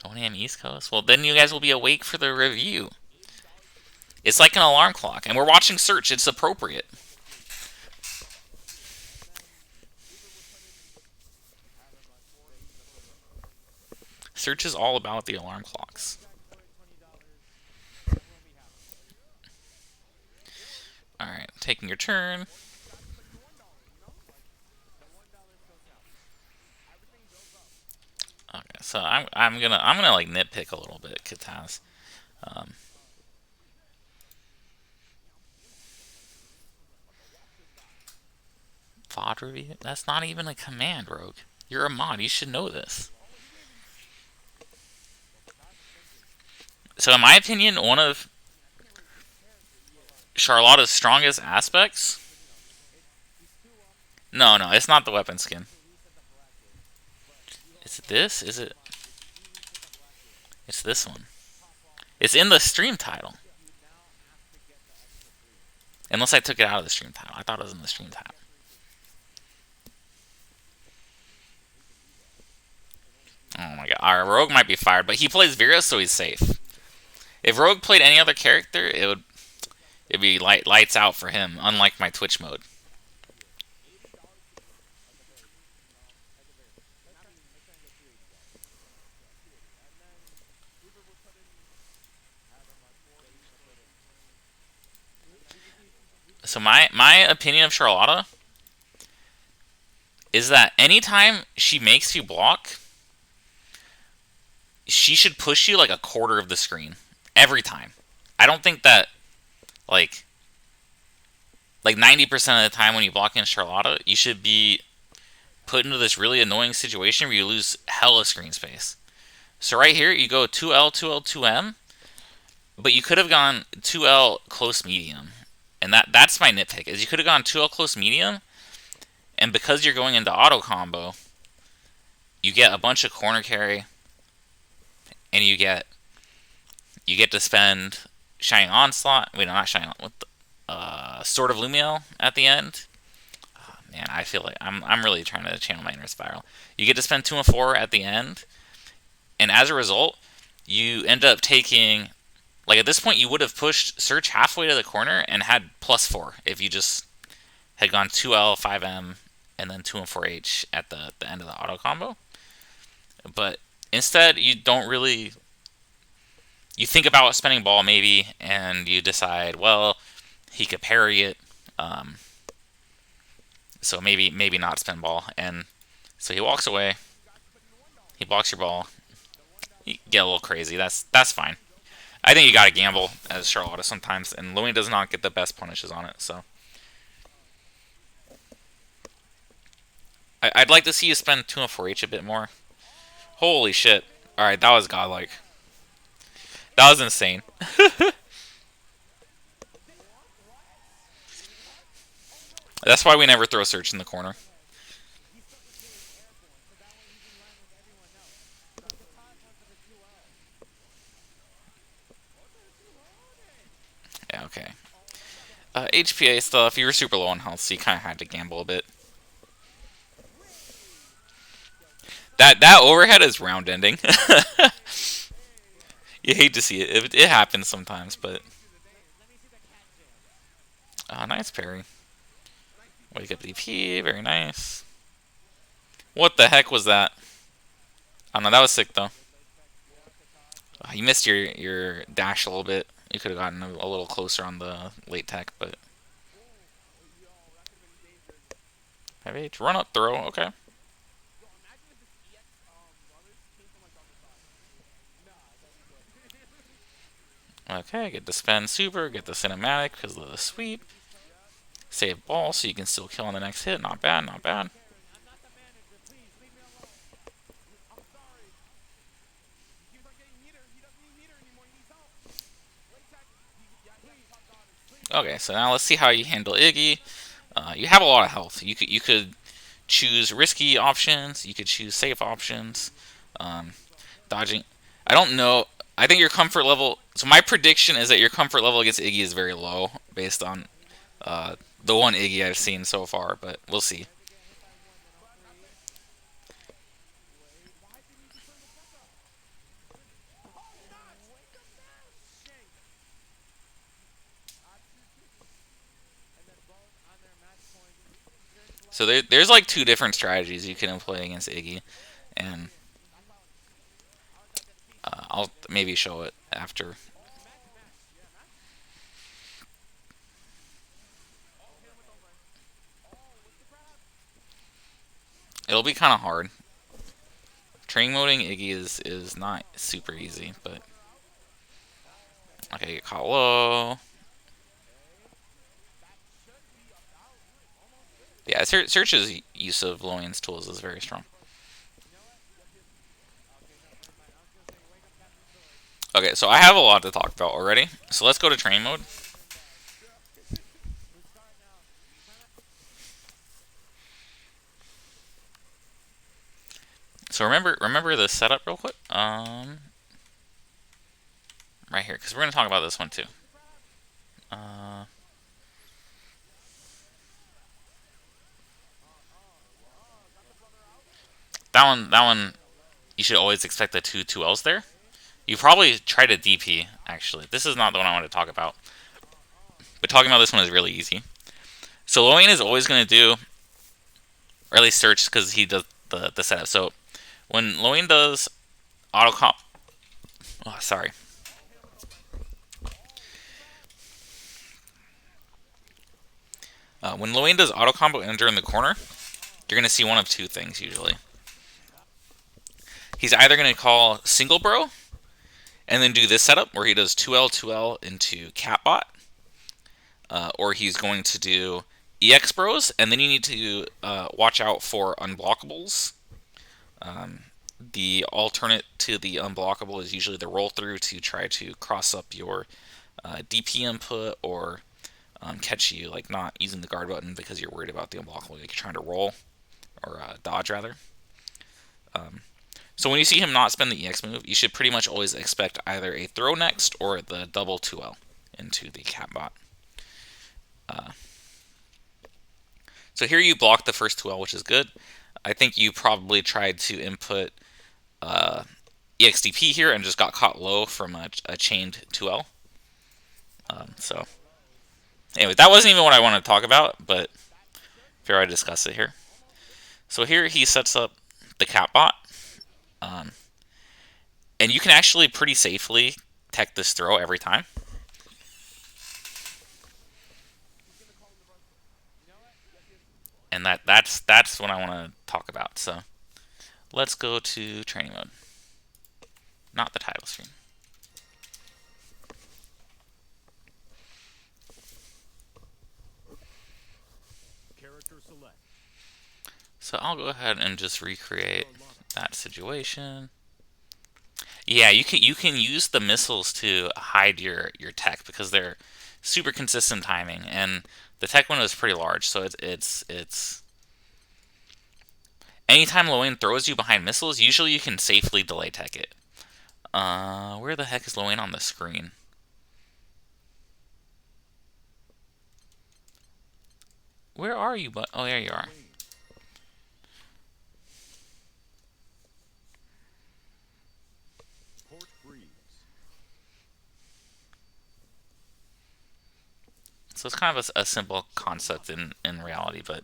1 a.m. East Coast? Well, then you guys will be awake for the review. It's like an alarm clock, and we're watching Search. It's appropriate. Search is all about the alarm clocks. Alright, taking your turn. Okay, so I'm gonna like nitpick a little bit, Kataz. VOD review? That's not even a command, Rogue. You're a mod. You should know this. So in my opinion, one of Charlotta's strongest aspects... No, it's not the weapon skin. Is it this? Is it... It's this one. It's in the stream title. Unless I took it out of the stream title. I thought it was in the stream title. Oh my god. Our Rogue might be fired, but he plays Vera, so he's safe. If Rogue played any other character, it'd be lights out for him, unlike my Twitch mode. So my opinion of Charlotta is that anytime she makes you block, she should push you like a quarter of the screen. Every time. I don't think that, like 90% of the time when you block in Charlotta, you should be put into this really annoying situation where you lose hella screen space. So right here, you go 2L, 2L, 2M, but you could have gone 2L close medium. And that's my nitpick, is you could have gone 2L close medium, and because you're going into auto combo, you get a bunch of corner carry, and you get to spend Shining Onslaught. Wait, no, not Shining Onslaught. Sword of Lumiel at the end. Oh, man, I feel like I'm really trying to channel my inner spiral. You get to spend 2 and 4 at the end, and as a result, you end up taking... Like, at this point, you would have pushed Search halfway to the corner and had +4 if you just had gone 2L, 5M, and then 2 and 4H at the end of the auto combo. But instead, you don't really... You think about spending ball, maybe, and you decide, well, he could parry it, so maybe not spend ball. And so he walks away, he blocks your ball, you get a little crazy, that's fine. I think you gotta gamble as Charlotta sometimes, and Louis does not get the best punishes on it, so. I'd like to see you spend Tuna 4H a bit more. Holy shit. Alright, that was godlike. That was insane. That's why we never throw Search in the corner. Yeah, okay. HPA stuff, you were super low on health, so you kind of had to gamble a bit. That overhead is round ending. You hate to see it. It happens sometimes, but... Nice parry. Wake up DP, very nice. What the heck was that? I don't know, that was sick though. You missed your dash a little bit. You could have gotten a little closer on the late tech, but... Run up throw, okay. Okay, get the spin super, get the cinematic because of the sweep. Save ball so you can still kill on the next hit. Not bad, not bad. Okay, so now let's see how you handle Iggy. You have a lot of health. You could choose risky options. You could choose safe options. Dodging. I don't know. I think your comfort level. So my prediction is that your comfort level against Iggy is very low based on the one Iggy I've seen so far. But we'll see. So there's like two different strategies you can employ against Iggy, and I'll maybe show it after. It'll be kind of hard. Training moding Iggy is not super easy, but okay, get caught low. Yeah, Search's use of Loin's tools is very strong. Okay, so I have a lot to talk about already. So let's go to train mode. So remember the setup real quick. Right here, because we're gonna talk about this one too. Uh, that one, you should always expect the two Ls there. You probably try to DP actually. This is not the one I want to talk about, but talking about this one is really easy. So Loin is always gonna do, or at least Search because he does the setup. So when Loin does auto comp, oh sorry. When Loin does auto combo enter in the corner, you're going to see one of two things usually. He's either going to call single bro and then do this setup where he does 2L 2L into catbot, or he's going to do EX bros, and then you need to watch out for unblockables. The alternate to the unblockable is usually the roll through to try to cross up your DP input or catch you like not using the guard button because you're worried about the unblockable, like you're trying to roll or dodge rather. So when you see him not spend the EX move, you should pretty much always expect either a throw next or the double 2L into the catbot. So here you block the first 2L, which is good. I think you probably tried to input EXDP here and just got caught low from a chained 2L. So anyway, that wasn't even what I wanted to talk about, but fair I discuss it here. So here he sets up the catbot. And you can actually pretty safely tech this throw every time. And that's what I want to talk about. So let's go to training mode. Not the title screen. So I'll go ahead and just recreate that situation. Yeah, you can use the missiles to hide your tech because they're super consistent timing, and the tech window is pretty large, so it's anytime Lowain throws you behind missiles, usually you can safely delay tech it. Where the heck is Lowain on the screen? Where are you? But oh, there you are. So it's kind of a simple concept in reality, but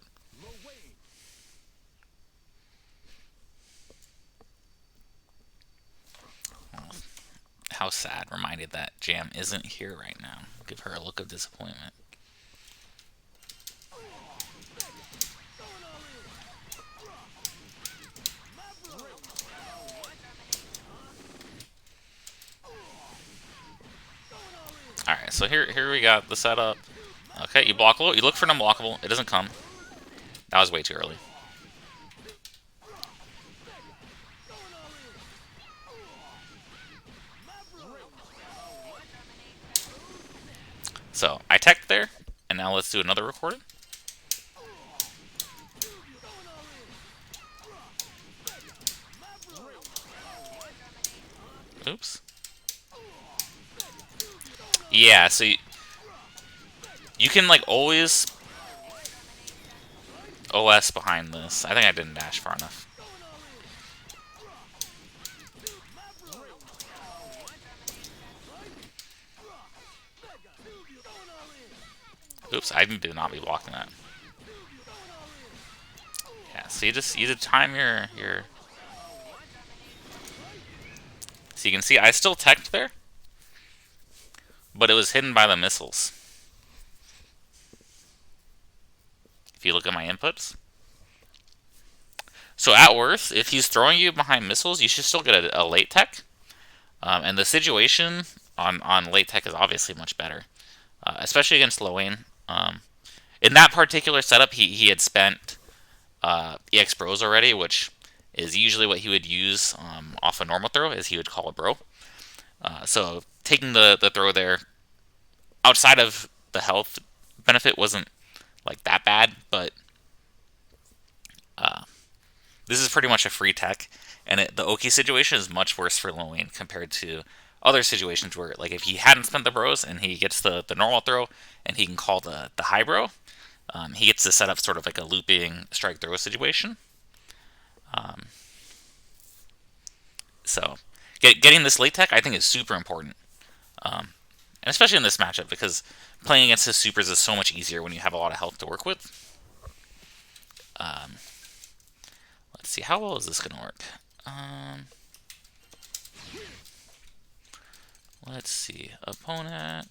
how sad. Reminded that Jam isn't here right now. Give her a look of disappointment. Alright, so here we got the setup. Okay, you block low. You look for an unblockable. It doesn't come. That was way too early. So I teched there, and now let's do another recording. Oops. Yeah, so you can like always OS behind this. I think I didn't dash far enough. Oops, I did not be blocking that. Yeah, so you time your. So you can see I still teched there, but it was hidden by the missiles. If you look at my inputs. So at worst, if he's throwing you behind missiles, you should still get a late tech. And the situation on late tech is obviously much better, especially against Lowain. In that particular setup, he had spent EX Bros already, which is usually what he would use off a normal throw, is he would call a bro. So taking the throw there, outside of the health benefit, wasn't like that bad, but this is pretty much a free tech, and the Oki situation is much worse for Lowain compared to other situations where, like, if he hadn't spent the bros and he gets the normal throw and he can call the high bro, he gets to set up sort of like a looping strike throw situation. So getting this late tech, I think, is super important, and especially in this matchup because playing against his supers is so much easier when you have a lot of health to work with. Let's see, how well is this gonna work? Let's see, opponent.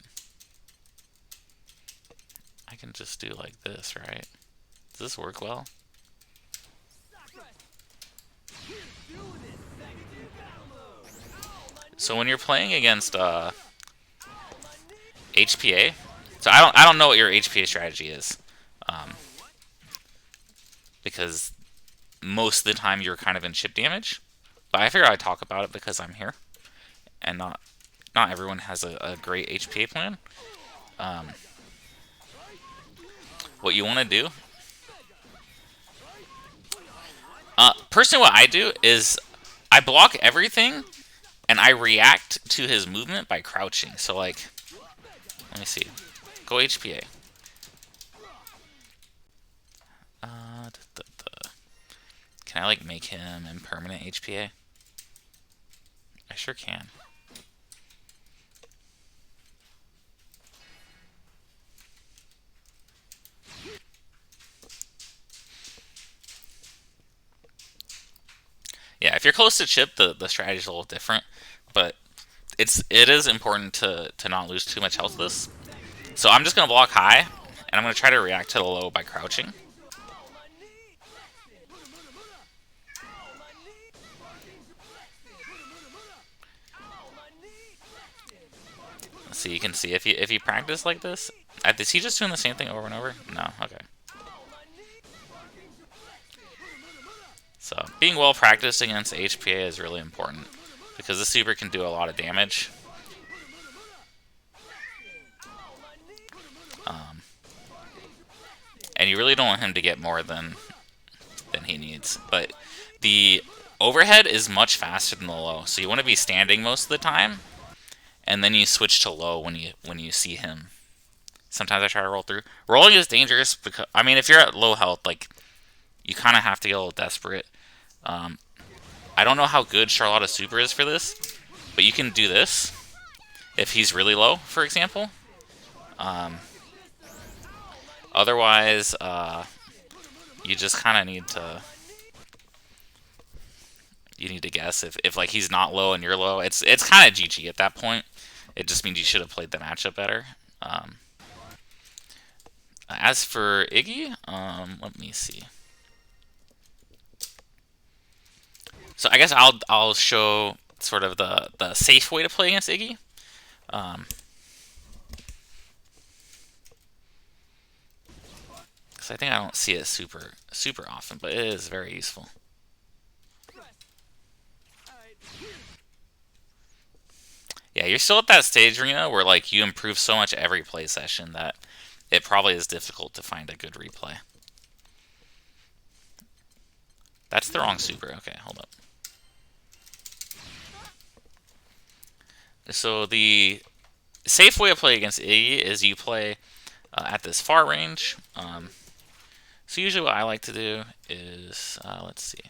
I can just do like this, right? Does this work well? So when you're playing against HPA, so I don't know what your HPA strategy is, because most of the time you're kind of in chip damage. But I figure I'd talk about it because I'm here, and not everyone has a great HPA plan. What you want to do, personally, what I do is I block everything, and I react to his movement by crouching. So like, let me see, go HPA. Can I like make him impermanent HPA? I sure can. Yeah, if you're close to chip, the strategy is a little different, but it is important to not lose too much health with this. So I'm just gonna block high, and I'm gonna try to react to the low by crouching. So you can see if you practice like this, is he just doing the same thing over and over? No, okay. being well practiced against HPA is really important because the super can do a lot of damage. And you really don't want him to get more than he needs. But the overhead is much faster than the low, so you want to be standing most of the time, and then you switch to low when you see him. Sometimes I try to roll through. Rolling is dangerous because, I mean, if you're at low health, like, you kind of have to get a little desperate. I don't know how good Charlotta's super is for this, but you can do this if he's really low, for example. Otherwise, you just kind of need to... You need to guess if like he's not low and you're low. It's kind of GG at that point. It just means you should have played the matchup better. As for Iggy, let me see. So I guess I'll show sort of the safe way to play against Iggy. Because I think I don't see it super often, but it is very useful. Yeah, you're still at that stage, Rena, where like you improve so much every play session that it probably is difficult to find a good replay. That's the wrong super. Okay, hold up. So the safe way to play against Iggy is you play at this far range. So usually what I like to do is, let's see.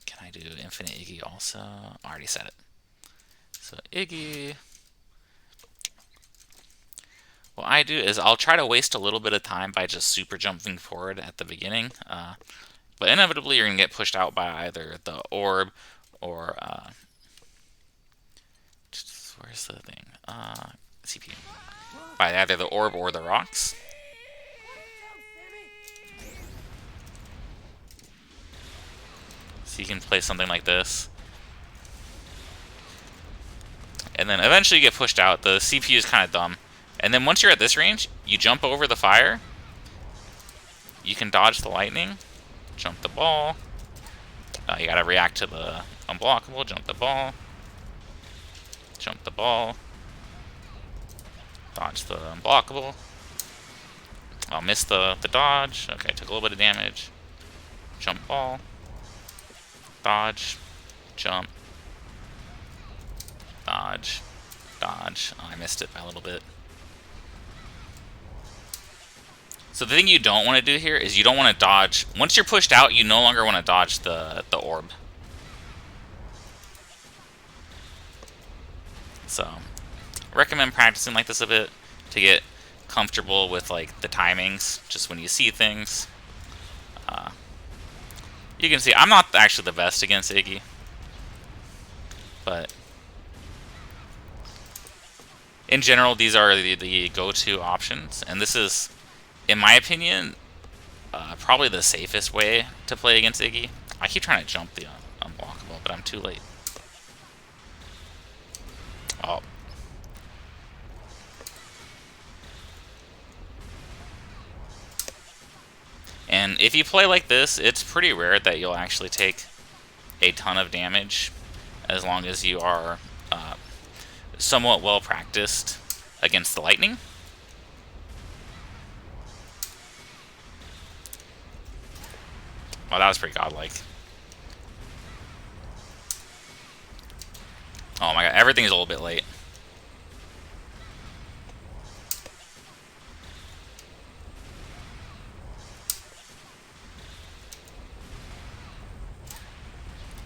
Can I do Infinite Iggy also? I already said it. So Iggy. What I do is I'll try to waste a little bit of time by just super jumping forward at the beginning. But inevitably you're going to get pushed out by either the orb or... where's the thing? CPU. By either the orb or the rocks. So you can play something like this. And then eventually you get pushed out. The CPU is kind of dumb. And then once you're at this range, you jump over the fire. You can dodge the lightning. Jump the ball. You gotta react to the unblockable. Jump the ball. Jump the ball. Dodge the unblockable. I'll miss the dodge. Okay, took a little bit of damage. Jump ball. Dodge. Jump. Dodge. Dodge. Oh, I missed it by a little bit. So the thing you don't want to do here is you don't want to dodge. Once you're pushed out, you no longer want to dodge the orb. So, I recommend practicing like this a bit to get comfortable with like the timings, just when you see things. You can see I'm not actually the best against Iggy, but in general, these are the go-to options, and this is, in my opinion, probably the safest way to play against Iggy. I keep trying to jump the unblockable, but I'm too late. Oh. And if you play like this, it's pretty rare that you'll actually take a ton of damage, as long as you are somewhat well practiced against the lightning. Well, that was pretty godlike. Oh my god, everything's a little bit late.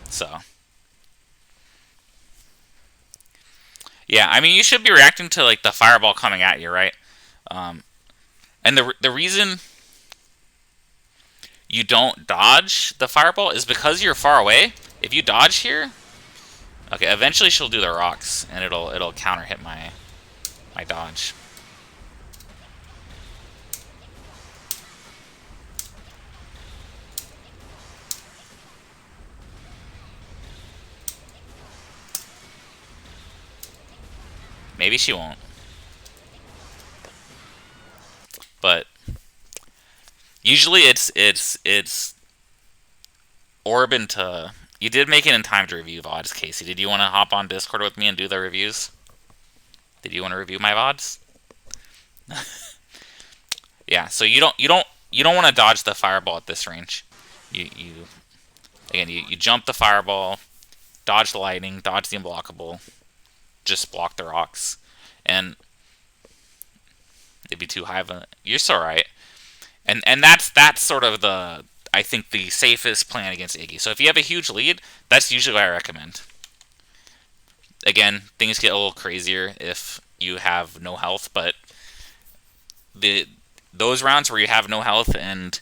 So, yeah, I mean, you should be reacting to like the fireball coming at you, right? And the reason you don't dodge the fireball is because you're far away. If you dodge here, okay, eventually she'll do the rocks, and it'll counter hit my dodge. Maybe she won't. But usually it's orb into... You did make it in time to review VODs, Casey. Did you want to hop on Discord with me and do the reviews? Did you want to review my VODs? Yeah, so you don't want to dodge the fireball at this range. You jump the fireball, dodge the lightning, dodge the unblockable, just block the rocks, and it'd be too high of a... You're so right. And that's sort of the... I think the safest plan against Iggy. So if you have a huge lead, that's usually what I recommend. Again, things get a little crazier if you have no health, but those rounds where you have no health and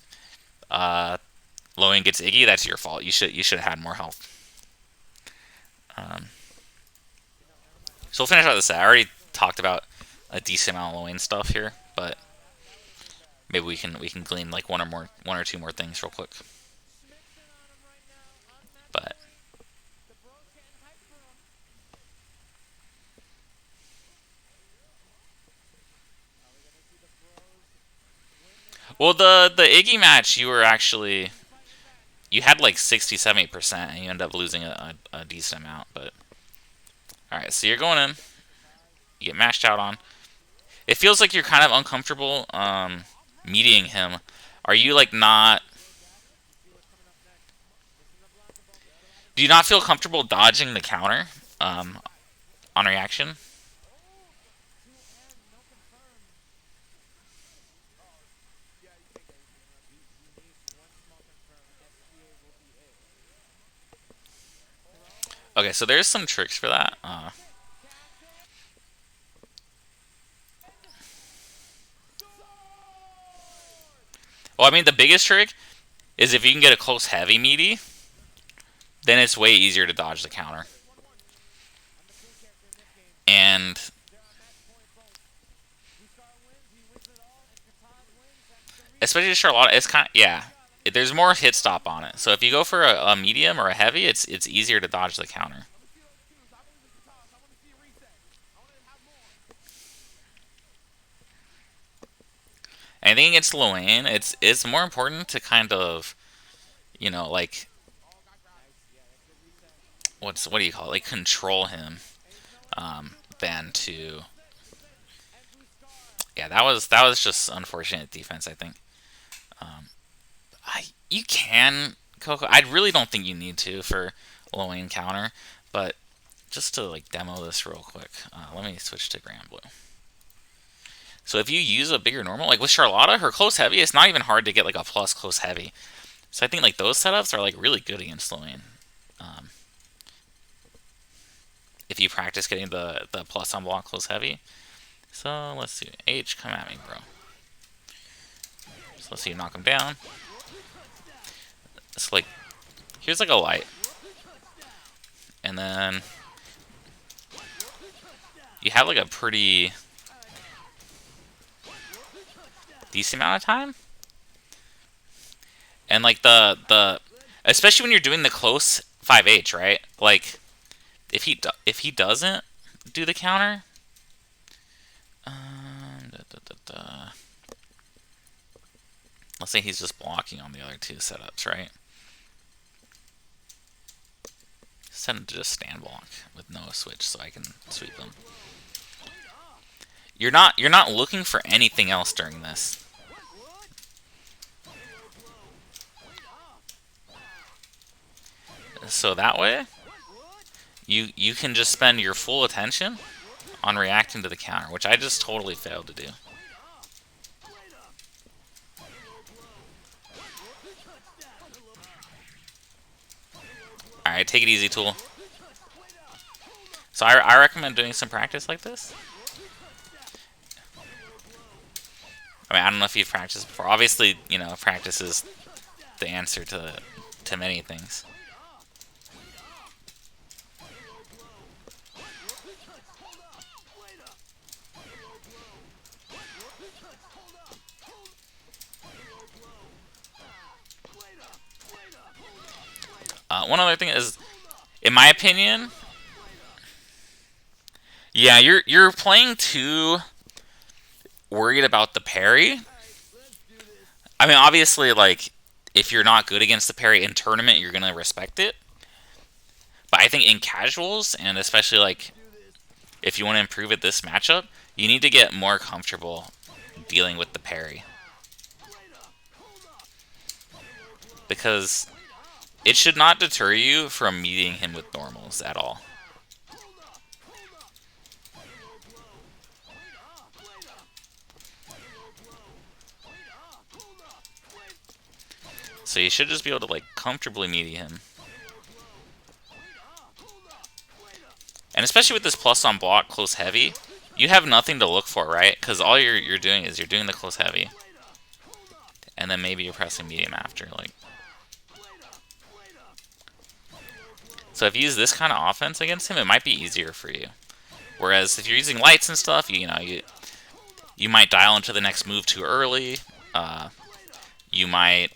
Lowen gets Iggy, that's your fault. You should have had more health. So we'll finish out the set. I already talked about a decent amount of Lowen stuff here, but maybe we can glean like one or two more things real quick. But well, the Iggy match, you were actually... You had like 60-70%, and you end up losing a decent amount. But alright, so you're going in. You get mashed out on. It feels like you're kind of uncomfortable meeting him. Are you like not... Do you not feel comfortable dodging the counter on reaction? Okay, so there's some tricks for that. Well, I mean, the biggest trick is if you can get a close heavy meaty, then it's way easier to dodge the counter. And especially Charlotta, it's kind of... Yeah, there's more hit stop on it. So if you go for a medium or a heavy, it's easier to dodge the counter. I think against Lowen, it's more important to kind of, you know, like, what do you call it? Like, control him, than to... Yeah, that was just unfortunate defense, I think. You can Coco. I really don't think you need to for Lowen counter, but just to like demo this real quick, let me switch to Grand Blue. So if you use a bigger normal, like with Charlotta, her close heavy, it's not even hard to get like a plus close heavy. So I think like those setups are like really good against Lowen. If you practice getting the plus on block close heavy. So let's see. H, come at me, bro. So let's see you knock him down. It's like, here's like a light. And then you have like a pretty decent amount of time. And like the especially when you're doing the close 5H, right? Like if he doesn't do the counter, let's say he's just blocking on the other two setups, right? Send him to just stand block with no switch so I can sweep them. You're not looking for anything else during this. So that way, you can just spend your full attention on reacting to the counter, which I just totally failed to do. Alright, take it easy, Tool. So I recommend doing some practice like this. I mean, I don't know if you've practiced before. Obviously, you know, practice is the answer to many things. One other thing is, in my opinion, yeah, you're playing too worried about the parry. I mean, obviously, like, if you're not good against the parry in tournament, you're gonna respect it. But I think in casuals, and especially like if you want to improve at this matchup, you need to get more comfortable dealing with the parry. Because it should not deter you from meeting him with normals at all. So you should just be able to like comfortably meet him. And especially with this plus on block close heavy, you have nothing to look for, right? Because all you're doing is you're doing the close heavy. And then maybe you're pressing medium after, like. So if you use this kind of offense against him, it might be easier for you. Whereas if you're using lights and stuff, you might dial into the next move too early. You might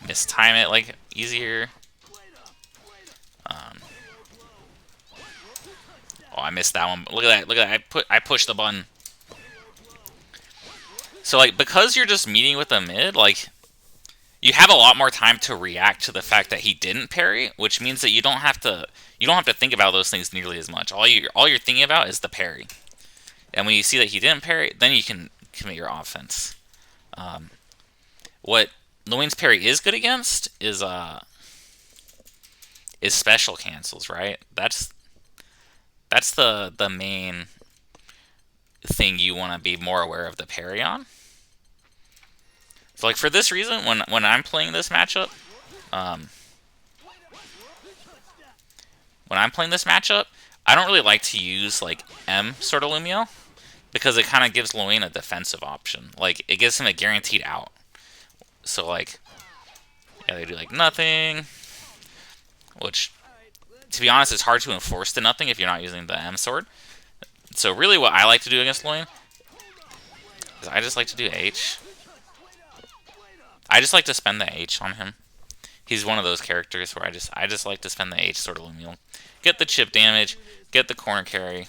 mistime it like easier. Oh, I missed that one. Look at that! Look at that! I pushed the button. So like because you're just meeting with a mid, like you have a lot more time to react to the fact that he didn't parry, which means that you don't have to think about those things nearly as much. All you're thinking about is the parry. And when you see that he didn't parry, then you can commit your offense. What Luane's parry is good against is special cancels, right? That's the main thing you want to be more aware of the parry on. So like for this reason, when I'm playing this matchup, I don't really like to use like M sort of Lumio because it kind of gives Luane a defensive option. Like it gives him a guaranteed out. So like, yeah, they do like nothing, which to be honest, it's hard to enforce the nothing if you're not using the M sword. So really what I like to do against Luane is I just like to do H. I just like to spend the H on him. He's one of those characters where I just like to spend the H sort of Lumiel. Get the chip damage, get the corner carry.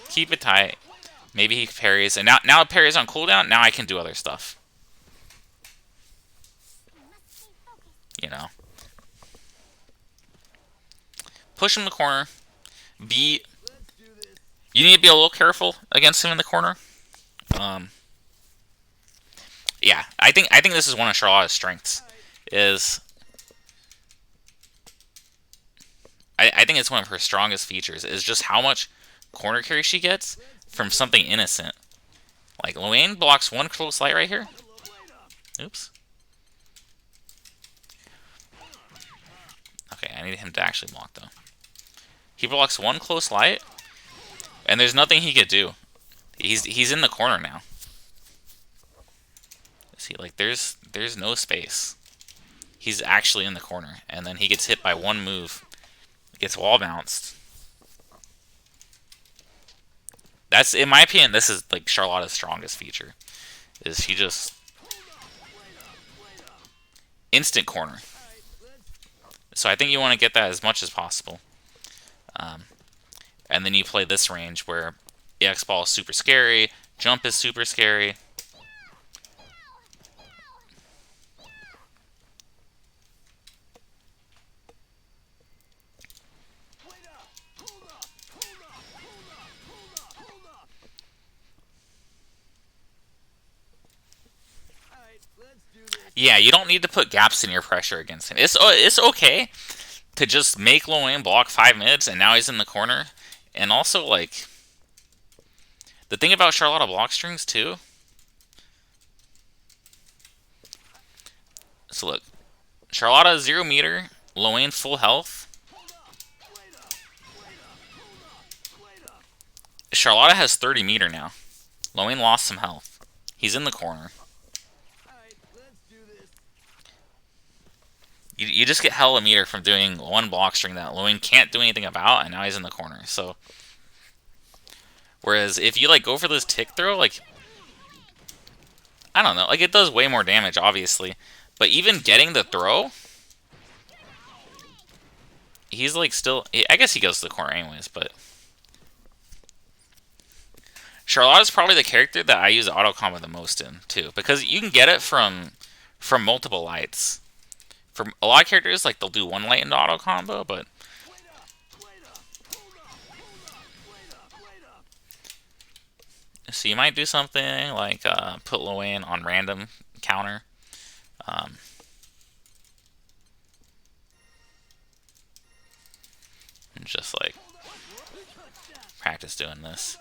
Keep it tight. Maybe he parries, and now it parries on cooldown, now I can do other stuff. You know. Push him in the corner. You need to be a little careful against him in the corner. Yeah, I think this is one of Charlotta's strengths. I think it's one of her strongest features is just how much corner carry she gets from something innocent. Like Luane blocks one close light right here. Oops. Okay, I need him to actually block though. He blocks one close light, and there's nothing he could do. He's in the corner now. See, like there's no space. He's actually in the corner, and then he gets hit by one move. Gets wall bounced. That's, in my opinion, this is like Charlotta's strongest feature. Is she just instant corner. So I think you want to get that as much as possible. And then you play this range where EX ball is super scary, jump is super scary. Yeah, you don't need to put gaps in your pressure against him. It's okay to just make Luane block 5 mids, and now he's in the corner. And also, like, the thing about Charlotta block strings, too. So, look. Charlotta 0 meter, Luane full health. Charlotta has 30 meter now. Luane lost some health. He's in the corner. You just get hella meter from doing one block string that Luane can't do anything about, and now he's in the corner. So, whereas if you like go for this tick throw, like I don't know, like it does way more damage, obviously, but even getting the throw, he's like still. I guess he goes to the corner anyways, but Charlotte is probably the character that I use auto combo the most in too, because you can get it from multiple lights. For a lot of characters, like they'll do one light into auto combo, but so you might do something like put Luane on random counter. Um, and just like practice doing this.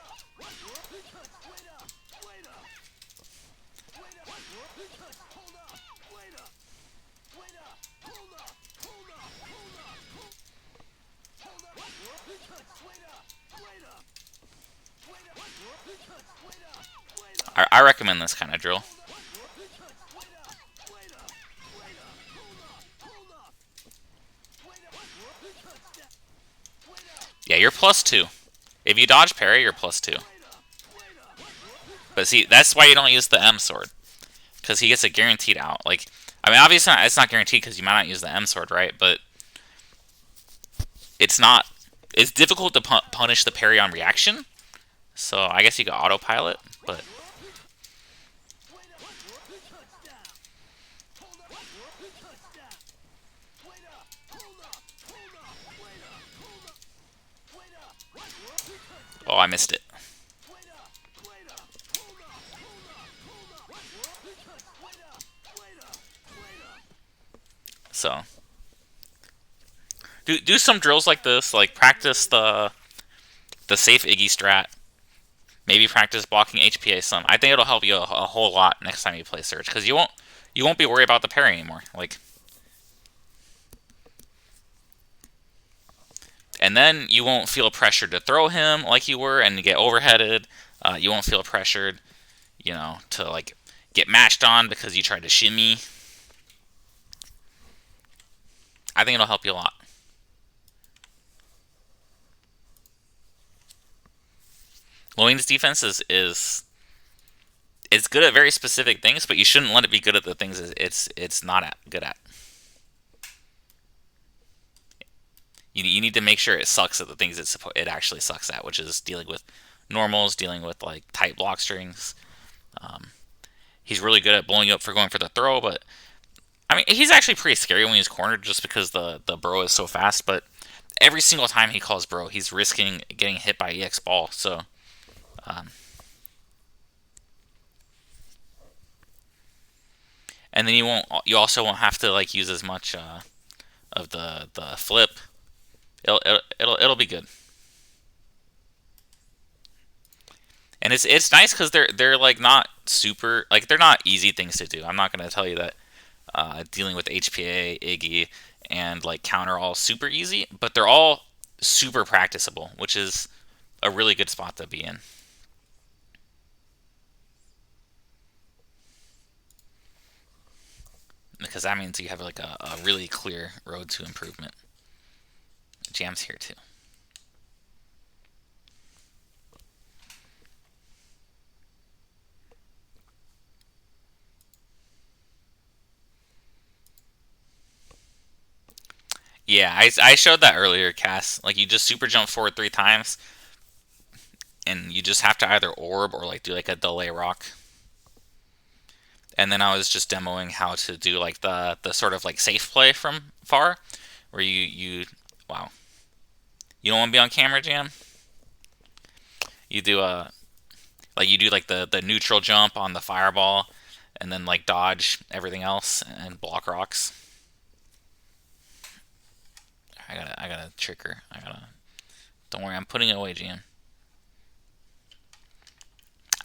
I recommend this kind of drill. Yeah, you're +2. If you dodge parry, you're +2. But see, that's why you don't use the M sword. Because he gets a guaranteed out. Like, I mean, obviously it's not guaranteed because you might not use the M sword, right? But it's not... It's difficult to punish the parry on reaction. So I guess you could autopilot, but... Oh, I missed it. So... Do some drills like this, like practice the safe Iggy strat. Maybe practice blocking HPA some. I think it'll help you a whole lot next time you play Surge, because you won't be worried about the parry anymore. Like, and then you won't feel pressured to throw him like you were and get overheaded. You won't feel pressured, you know, to like get matched on because you tried to shimmy. I think it'll help you a lot. Luane's defense is it's good at very specific things, but you shouldn't let it be good at the things it's not good at. You need to make sure it sucks at the things it actually sucks at, which is dealing with normals, dealing with like tight block strings. He's really good at blowing you up for going for the throw, but I mean he's actually pretty scary when he's cornered just because the bro is so fast. But every single time he calls bro, he's risking getting hit by EX ball. So. And then you also won't have to like use as much of the flip. It'll be good. And it's nice because they're like not super, like they're not easy things to do. I'm not gonna tell you that dealing with HPA, Iggy, and like counter all super easy, but they're all super practicable, which is a really good spot to be in. Because that means you have like a really clear road to improvement. Jam's here too. Yeah, I showed that earlier, Cass. Like you just super jump forward 3 times, and you just have to either orb or like do like a delay rock. And then I was just demoing how to do like the sort of like safe play from far, where you wow, you don't want to be on camera, Jam. You do you do like the neutral jump on the fireball, and then like dodge everything else and block rocks. I gotta trick her. Don't worry, I'm putting it away, Jam.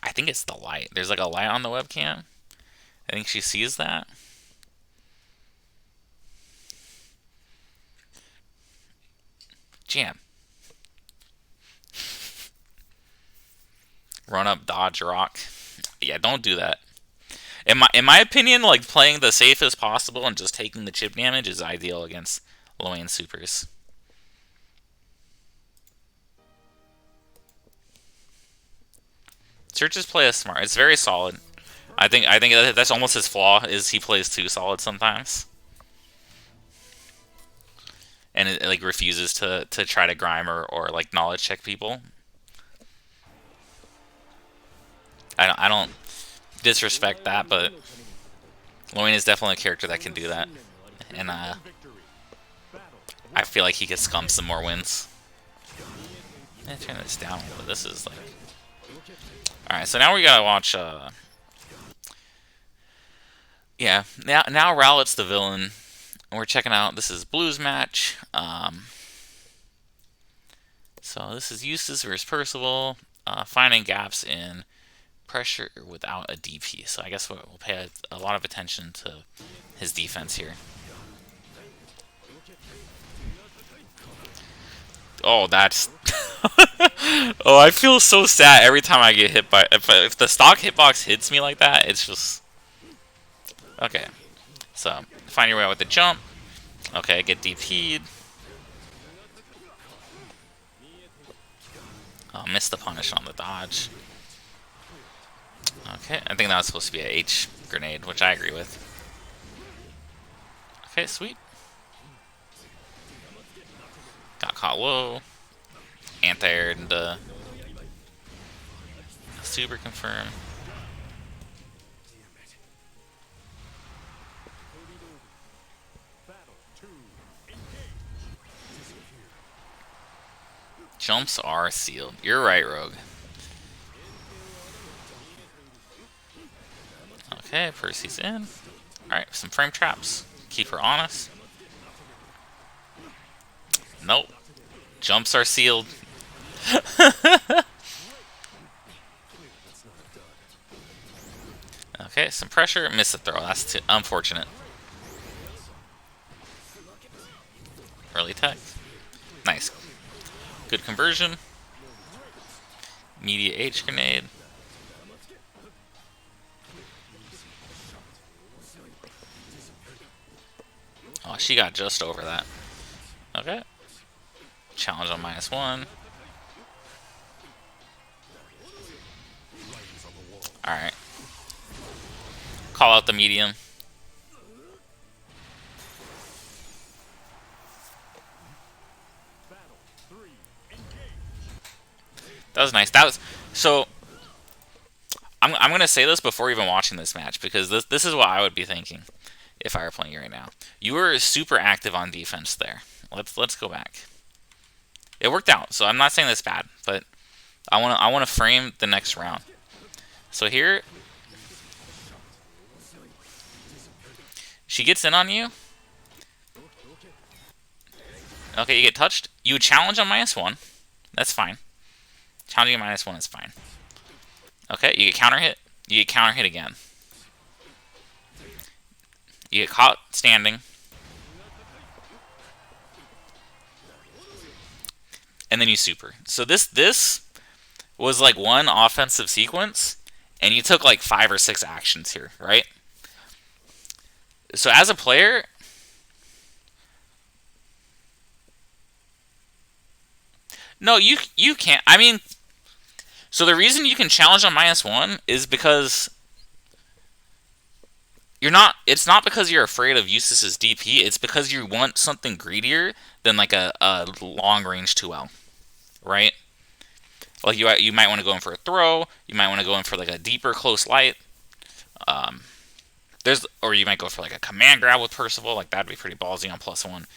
I think it's the light. There's like a light on the webcam. I think she sees that. Jam. Run up, dodge, rock. Yeah, don't do that. In my opinion, like playing the safest possible and just taking the chip damage is ideal against low-end supers. Searches play is smart. It's very solid. I think that's almost his flaw is he plays too solid sometimes, and it like refuses to try to grime or like knowledge check people. I don't disrespect that, but Loin is definitely a character that can do that. And I feel like he could scum some more wins. Let me turn this down a little bit. This is like... Alright, so now we gotta watch... Yeah, now Rowlett's the villain. And we're checking out... This is Blues match. So this is Eustace versus Percival. Finding gaps in pressure without a DP. So I guess we'll pay a lot of attention to his defense here. Oh, that's... Oh, I feel so sad every time I get hit by... If the stock hitbox hits me like that, it's just... Okay. So, find your way out with the jump. Okay, get DP'd. Oh, missed the punish on the dodge. Okay, I think that was supposed to be a H grenade, which I agree with. Okay, sweet. Got caught low. Anti-aired into super confirm. Jumps are sealed. You're right, Rogue. Okay, Percy's in. Alright, some frame traps. Keep her honest. Nope. Jumps are sealed. Okay, some pressure. Miss the throw. That's too unfortunate. Early tech. Nice. Good conversion. Media H grenade. Oh, she got just over that. Okay. Challenge on -1. Alright. Call out the medium. That was nice. That was... So... I'm going to say this before even watching this match, because this is what I would be thinking if I were playing you right now. You were super active on defense there. Let's go back. It worked out, so I'm not saying that's bad, but I want to frame the next round. So here, she gets in on you. Okay, you get touched. You challenge on -1. That's fine. Challenging on -1 is fine. Okay, you get counter hit. You get counter hit again. You get caught standing. And then you super. So this was like one offensive sequence, and you took like 5 or 6 actions here, right? So as a player, no, you can't. I mean, so the reason you can challenge on -1 is because you're not. It's not because you're afraid of Eustace's DP. It's because you want something greedier than like a long range 2L, right? Like you might want to go in for a throw. You might want to go in for like a deeper close light. Or you might go for like a command grab with Percival. Like that'd be pretty ballsy on +1.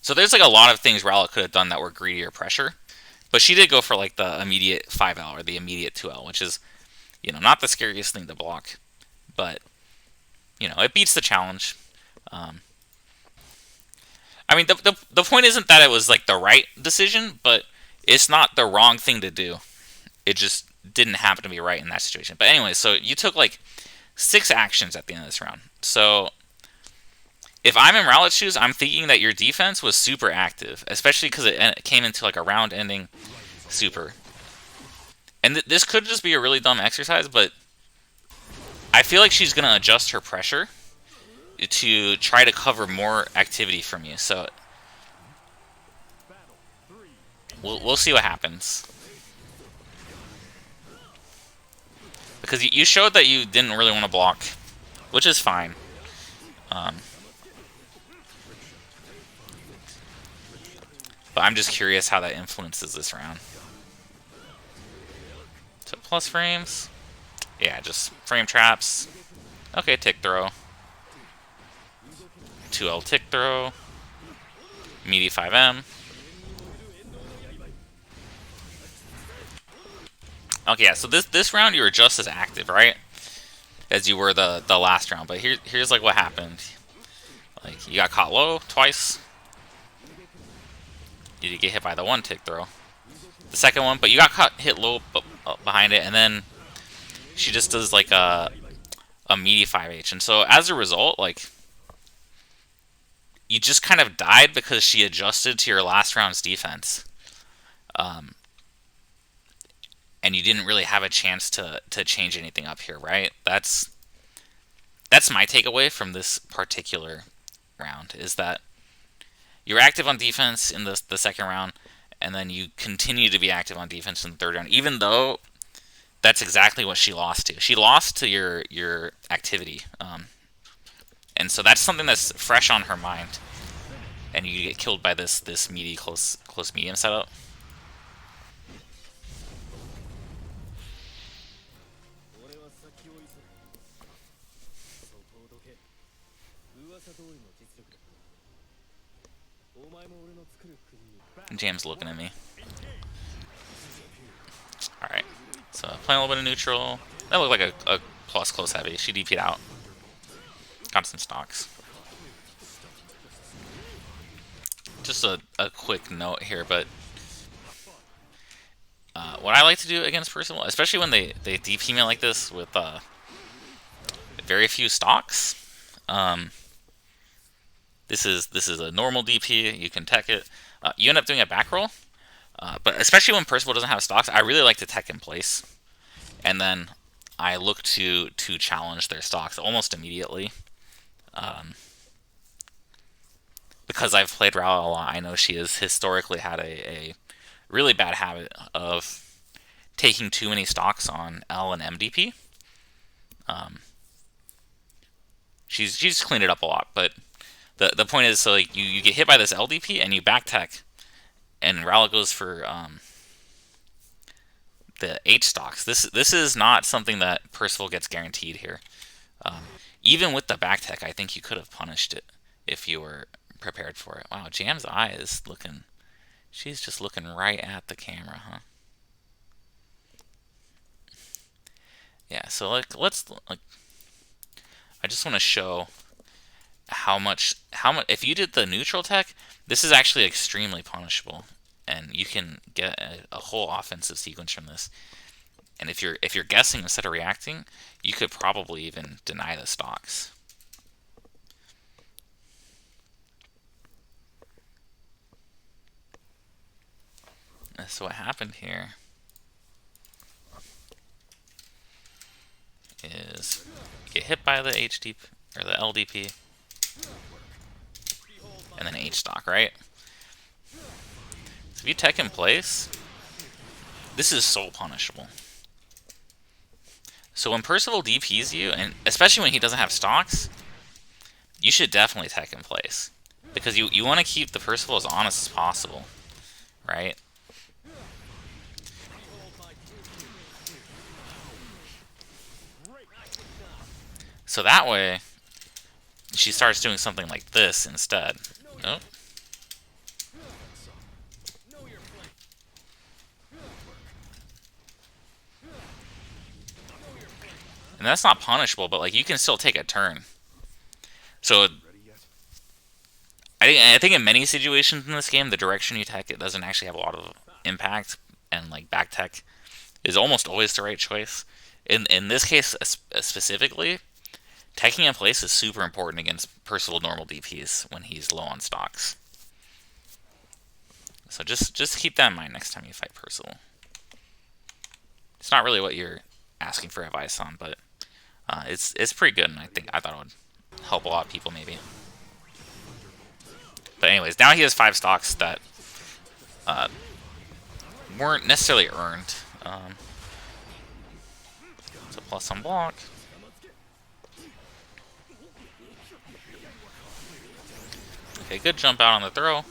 So there's like a lot of things Rowlett could have done that were greedier pressure, but she did go for like the immediate 5L or the immediate 2L, which is, you know, not the scariest thing to block, but you know, it beats the challenge. I mean, the point isn't that it was like the right decision, but it's not the wrong thing to do. It just didn't happen to be right in that situation. But anyway, so you took like 6 actions at the end of this round. So if I'm in Rowlett's shoes, I'm thinking that your defense was super active, especially because it came into like a round-ending super. And this could just be a really dumb exercise, but I feel like she's going to adjust her pressure to try to cover more activity from you. So we'll see what happens. Because you showed that you didn't really want to block, which is fine. But I'm just curious how that influences this round. plus frames. Yeah, just frame traps. Okay, tick throw. 2L tick throw. Meaty 5M. Okay, yeah, so this round you were just as active, right? As you were the last round. But here's like what happened. Like, you got caught low twice. You did get hit by the one tick throw. The second one, but you got caught hit low behind it, and then she just does like a meaty 5H. And so as a result, like, you just kind of died because she adjusted to your last round's defense. And you didn't really have a chance to change anything up here, right? That's my takeaway from this particular round, is that you're active on defense in the second round, and then you continue to be active on defense in the third round, even though that's exactly what she lost to. She lost to your activity. And so that's something that's fresh on her mind. And you get killed by this meaty close medium setup. Jam's looking at me. Alright. So playing a little bit of neutral. That looked like a plus close heavy. She DP'd out. Got some stocks. Just a quick note here, but what I like to do against Percival, especially when they DP me like this with very few stocks. This is a normal DP. You can tech it. You end up doing a back roll, but especially when Percival doesn't have stocks, I really like to tech in place, and then I look to challenge their stocks almost immediately. Because I've played Rao a lot, I know she has historically had a really bad habit of taking too many stocks on L and MDP. She's cleaned it up a lot, but the point is, so like you get hit by this LDP and you back tech, and Rao goes for the H stocks. This is not something that Percival gets guaranteed here. Even with the back tech, I think you could have punished it if you were prepared for it. Wow, Jam's eye is looking... She's just looking right at the camera, huh? Yeah, so like I just want to show how much if you did the neutral tech, this is actually extremely punishable, and you can get a whole offensive sequence from this. And if you're guessing instead of reacting, you could probably even deny the stocks. So what happened here is you get hit by the HDP or the LDP, and then H stock, right? So if you tech in place, this is so punishable. So when Percival DPs you, and especially when he doesn't have stocks, you should definitely tech in place, because you want to keep the Percival as honest as possible, right? So that way, she starts doing something like this instead. Oh. And that's not punishable, but like you can still take a turn. So I think in many situations in this game, the direction you tech it doesn't actually have a lot of impact, and like back tech is almost always the right choice. In this case specifically, teching in place is super important against Percival normal DPs when he's low on stocks. So just keep that in mind next time you fight Percival. It's not really what you're asking for advice on, but it's pretty good, and I thought it would help a lot of people maybe. But anyways, now he has 5 stocks that weren't necessarily earned. So plus on block. Okay, good jump out on the throw.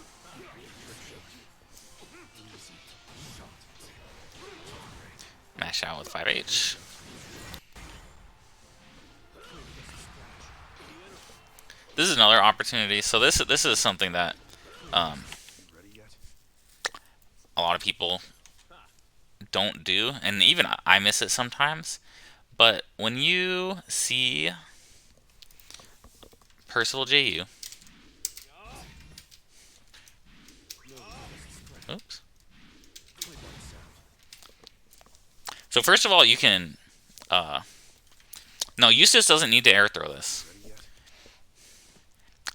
Dash out with 5H. This is another opportunity. So this is something that a lot of people don't do, and even I miss it sometimes. But when you see Percival JU, oops. So first of all, you can no, Eustace doesn't need to air throw this.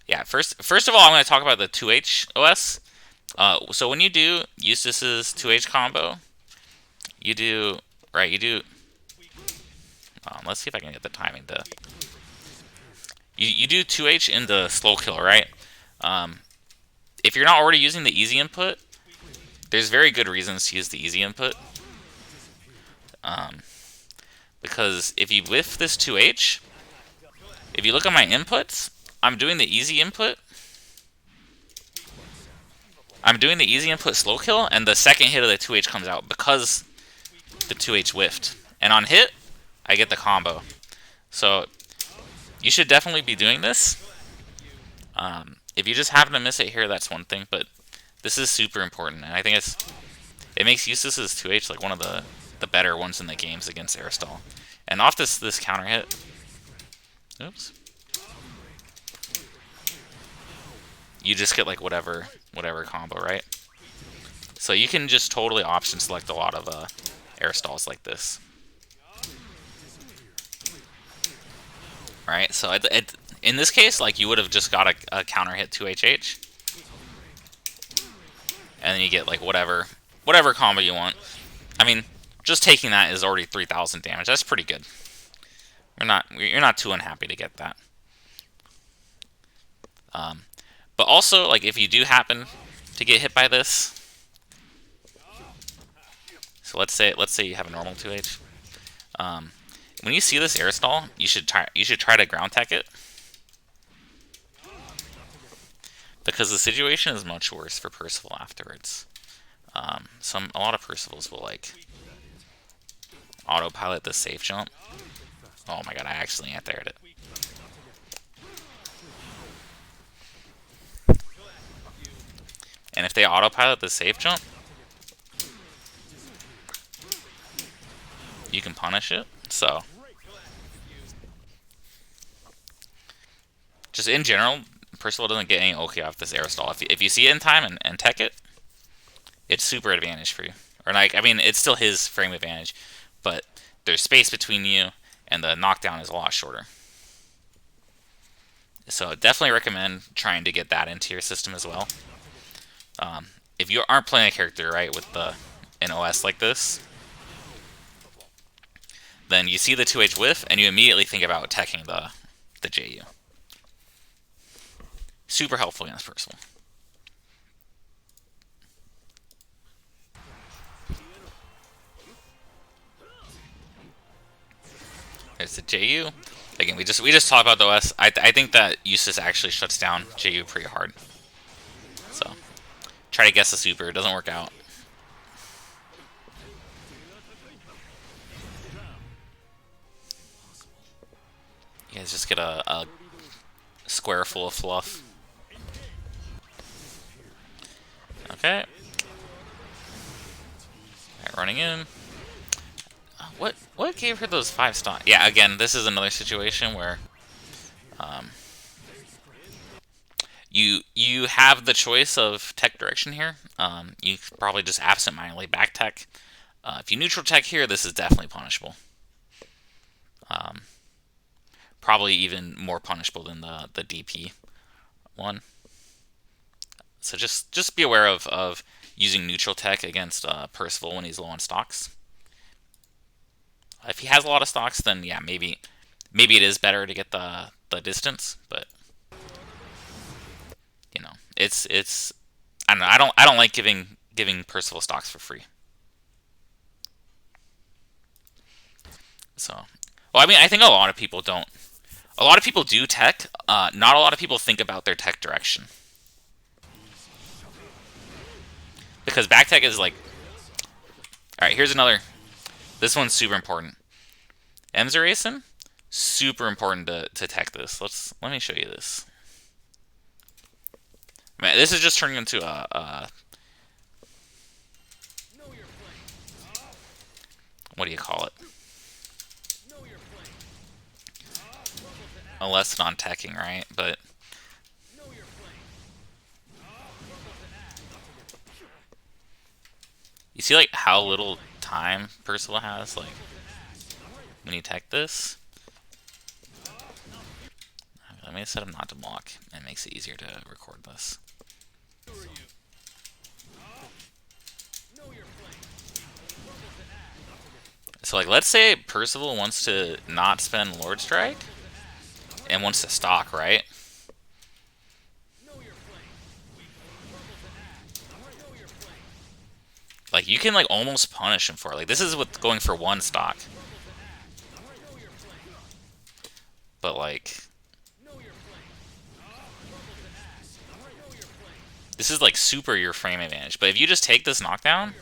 Yeah, first of all, I'm going to talk about the 2H OS. So when you do Eustace's 2H combo, you do let's see if I can get the timing to. You do 2H into slow kill, right? If you're not already using the easy input, there's very good reasons to use the easy input. Because if you whiff this 2H, if you look at my inputs, I'm doing the easy input. I'm doing the easy input slow kill, and the second hit of the 2H comes out because the 2H whiffed. And on hit, I get the combo. So you should definitely be doing this. If you just happen to miss it here, that's one thing, but this is super important, and I think it makes Eustace's 2H like one of the better ones in the games against Airstall. And off this counter hit, oops, you just get like whatever combo, right? So you can just totally option select a lot of Airstalls like this. Right, so in this case, like you would have just got a counter hit 2HH, and then you get like whatever combo you want. I mean, just taking that is already 3,000 damage. That's pretty good. You're not too unhappy to get that. But also, like if you do happen to get hit by this, so let's say you have a normal 2H. When you see this Airstall, you should try to ground tech it, because the situation is much worse for Percival afterwards. A lot of Percivals will like autopilot the safe jump. Oh my god, I actually anti-aired it. And if they autopilot the safe jump, you can punish it. So just in general, Percival doesn't get any OK off this Airstall. If you see it in time and tech it, it's super advantage for you. Or like, I mean, it's still his frame advantage, but there's space between you, and the knockdown is a lot shorter. So definitely recommend trying to get that into your system as well. If you aren't playing a character right with an OS like this, then you see the 2H whiff, and you immediately think about teching the JU. Super helpful against Percival. There's the JU. Again, we just talked about the OS. I think that Eustace actually shuts down JU pretty hard. So try to guess the super. It doesn't work out. You guys just get a square full of fluff. Okay. Alright, running in. What gave her those 5 stock? Yeah, again, this is another situation where you have the choice of tech direction here. You probably just absent-mindedly back tech. If you neutral tech here, this is definitely punishable. Probably even more punishable than the DP one. So just be aware of using neutral tech against Percival when he's low on stocks. If he has a lot of stocks, then yeah, maybe it is better to get the distance, but you know, it's I don't know, I don't like giving Percival stocks for free. So, well, I mean, I think a lot of people don't. A lot of people do tech. Not a lot of people think about their tech direction, because back tech is like, all right, here's another. This one's super important. Emzeracin, super important to tech this. Let me show you this. Man, this is just turning into a what do you call it? A lesson on teching, right? But you see like how little time Percival has, like when you tech this. Let me set him not to block. It makes it easier to record this. So like, let's say Percival wants to not spend Lord Strike and wants to stock, right? Like, you can like almost punish him for it. Like, this is with going for one stock. But like, this is like super your frame advantage. But if you just take this knockdown,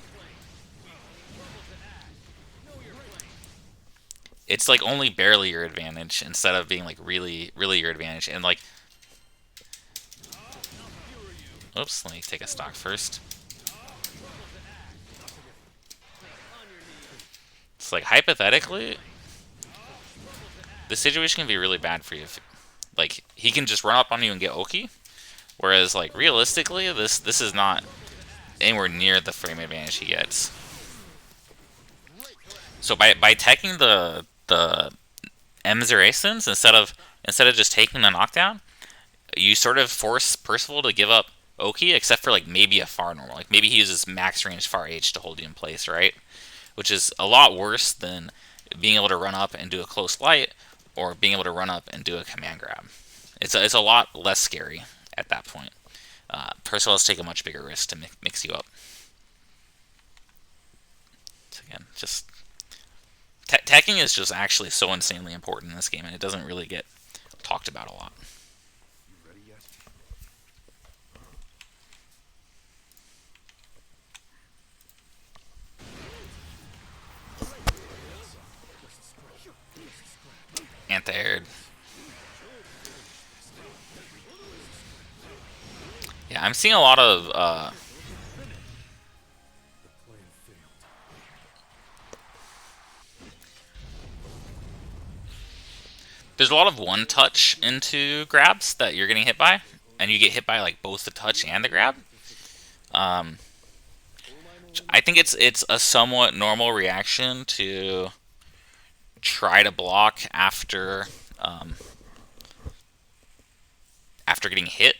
it's like only barely your advantage instead of being like really, really your advantage. And like, oops, let me take a stock first. It's like, hypothetically, the situation can be really bad for you. If, like, he can just run up on you and get Oki. Whereas, like, realistically, this is not anywhere near the frame advantage he gets. So by teching the Emzeracins instead of just taking the knockdown, you sort of force Percival to give up Oki, except for like maybe a far normal. Like maybe he uses max range far H to hold you in place, right? Which is a lot worse than being able to run up and do a close light, or being able to run up and do a command grab. It's a lot less scary at that point. Percival has to take a much bigger risk to mix you up. So again, just teching is just actually so insanely important in this game, and it doesn't really get talked about a lot. Anti-aired. Yeah, I'm seeing a lot of there's a lot of one touch into grabs that you're getting hit by, and you get hit by like both the touch and the grab. I think it's a somewhat normal reaction to try to block after after getting hit.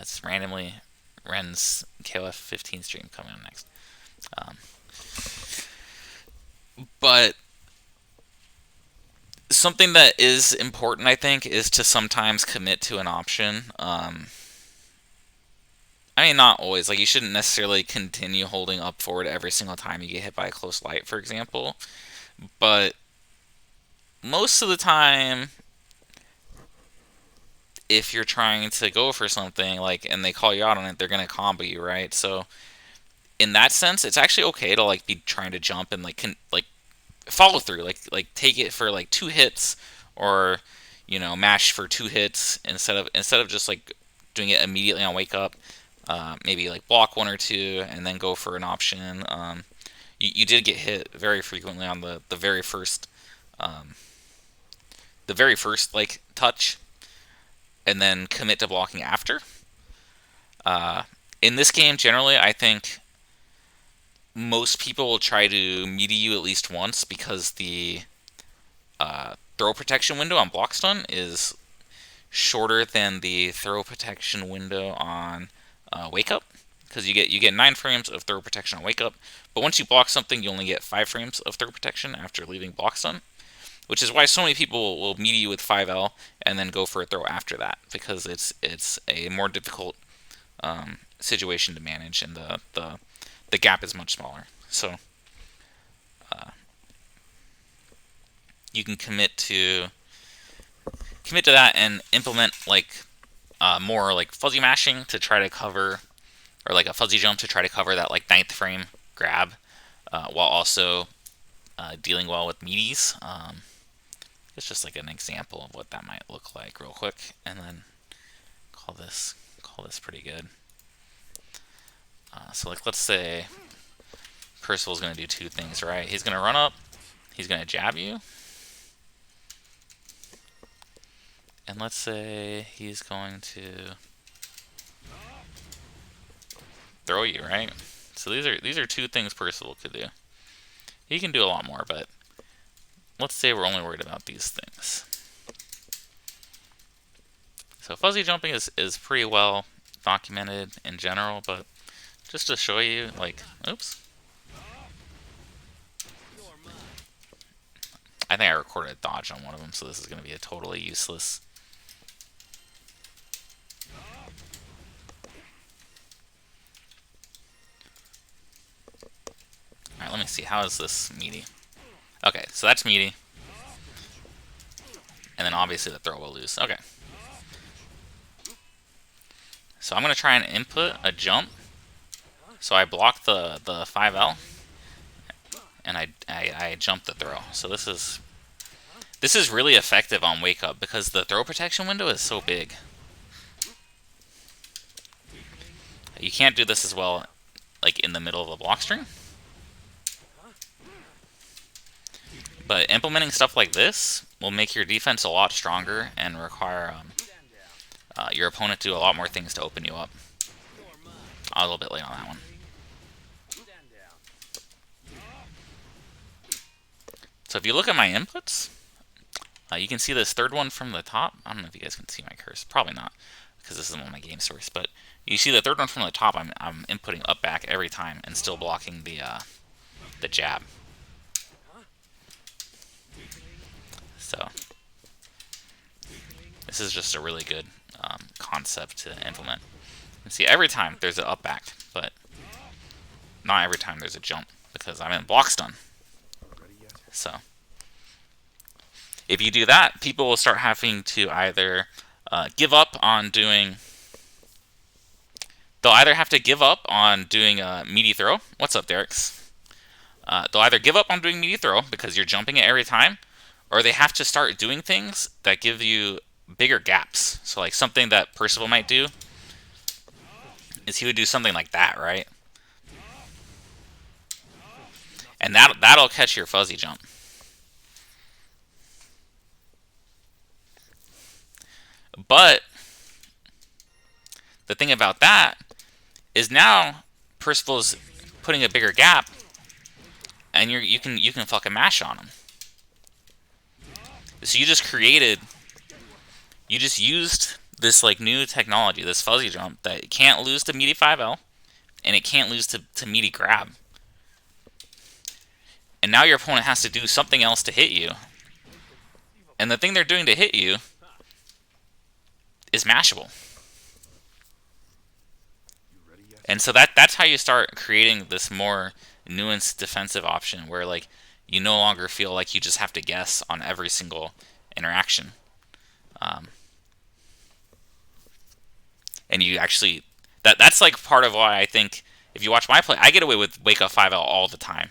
It's randomly Ren's KOF 15 stream coming on next. But something that is important, I think, is to sometimes commit to an option. I mean, not always. Like, you shouldn't necessarily continue holding up forward every single time you get hit by a close light, for example. But most of the time, if you're trying to go for something, like, and they call you out on it, they're going to combo you, right? So, in that sense, it's actually okay to, like, be trying to jump and, like, follow through. Like, take it for, like, 2 hits, or, you know, mash for 2 hits instead of just, like, doing it immediately on wake up. Maybe, like, block 1 or 2 and then go for an option. You did get hit very frequently on the very first like touch, and then commit to blocking after. In this game, generally, I think most people will try to melee you at least once, because the throw protection window on block stun is shorter than the throw protection window on wake up, because you get 9 frames of throw protection on wake up, but once you block something, you only get 5 frames of throw protection after leaving block stun, which is why so many people will melee you with 5L and then go for a throw after that, because it's a more difficult situation to manage, and the gap is much smaller. So you can commit to that and implement like more like fuzzy mashing to try to cover, or like a fuzzy jump to try to cover that like 9th frame grab, while also dealing well with meaties. It's just like an example of what that might look like real quick, and then call this pretty good. So like let's say Percival's going to do two things, right? He's going to run up, he's going to jab you, and let's say he's going to throw you, right? So these are two things Percival could do. He can do a lot more, but let's say we're only worried about these things. So fuzzy jumping is pretty well documented in general, but just to show you, like, oops. I think I recorded a dodge on one of them, so this is going to be a totally useless. Alright, let me see. How is this meaty? Okay, so that's meaty. And then obviously the throw will lose. Okay. So I'm going to try and input a jump. So I block the 5L. And I jump the throw. So this is really effective on wake up because the throw protection window is so big. You can't do this as well like in the middle of a block string. But implementing stuff like this will make your defense a lot stronger and require your opponent to do a lot more things to open you up. A little bit late on that one. So if you look at my inputs, you can see this third one from the top. I don't know if you guys can see my cursor. Probably not, because this isn't on my game source. But you see the third one from the top. I'm inputting up back every time and still blocking the jab. So this is just a really good concept to implement. You see every time there's an up back, but not every time there's a jump because I'm in block stun. So if you do that, people will start having to either give up on doing. They'll either have to give up on doing a meaty throw. What's up, Derek's? They'll either give up on doing meaty throw because you're jumping it every time, or they have to start doing things that give you bigger gaps. So like something that Percival might do is he would do something like that, right? And that'll catch your fuzzy jump. But the thing about that is now Percival's putting a bigger gap, and you can fucking mash on him. So you just used this like new technology, this fuzzy jump that can't lose to meaty 5L, and it can't lose to meaty grab. And now your opponent has to do something else to hit you. And the thing they're doing to hit you is mashable. And so that's how you start creating this more nuanced defensive option where like you no longer feel like you just have to guess on every single interaction. And you actually that's like part of why I think if you watch my play, I get away with wake up 5L all the time.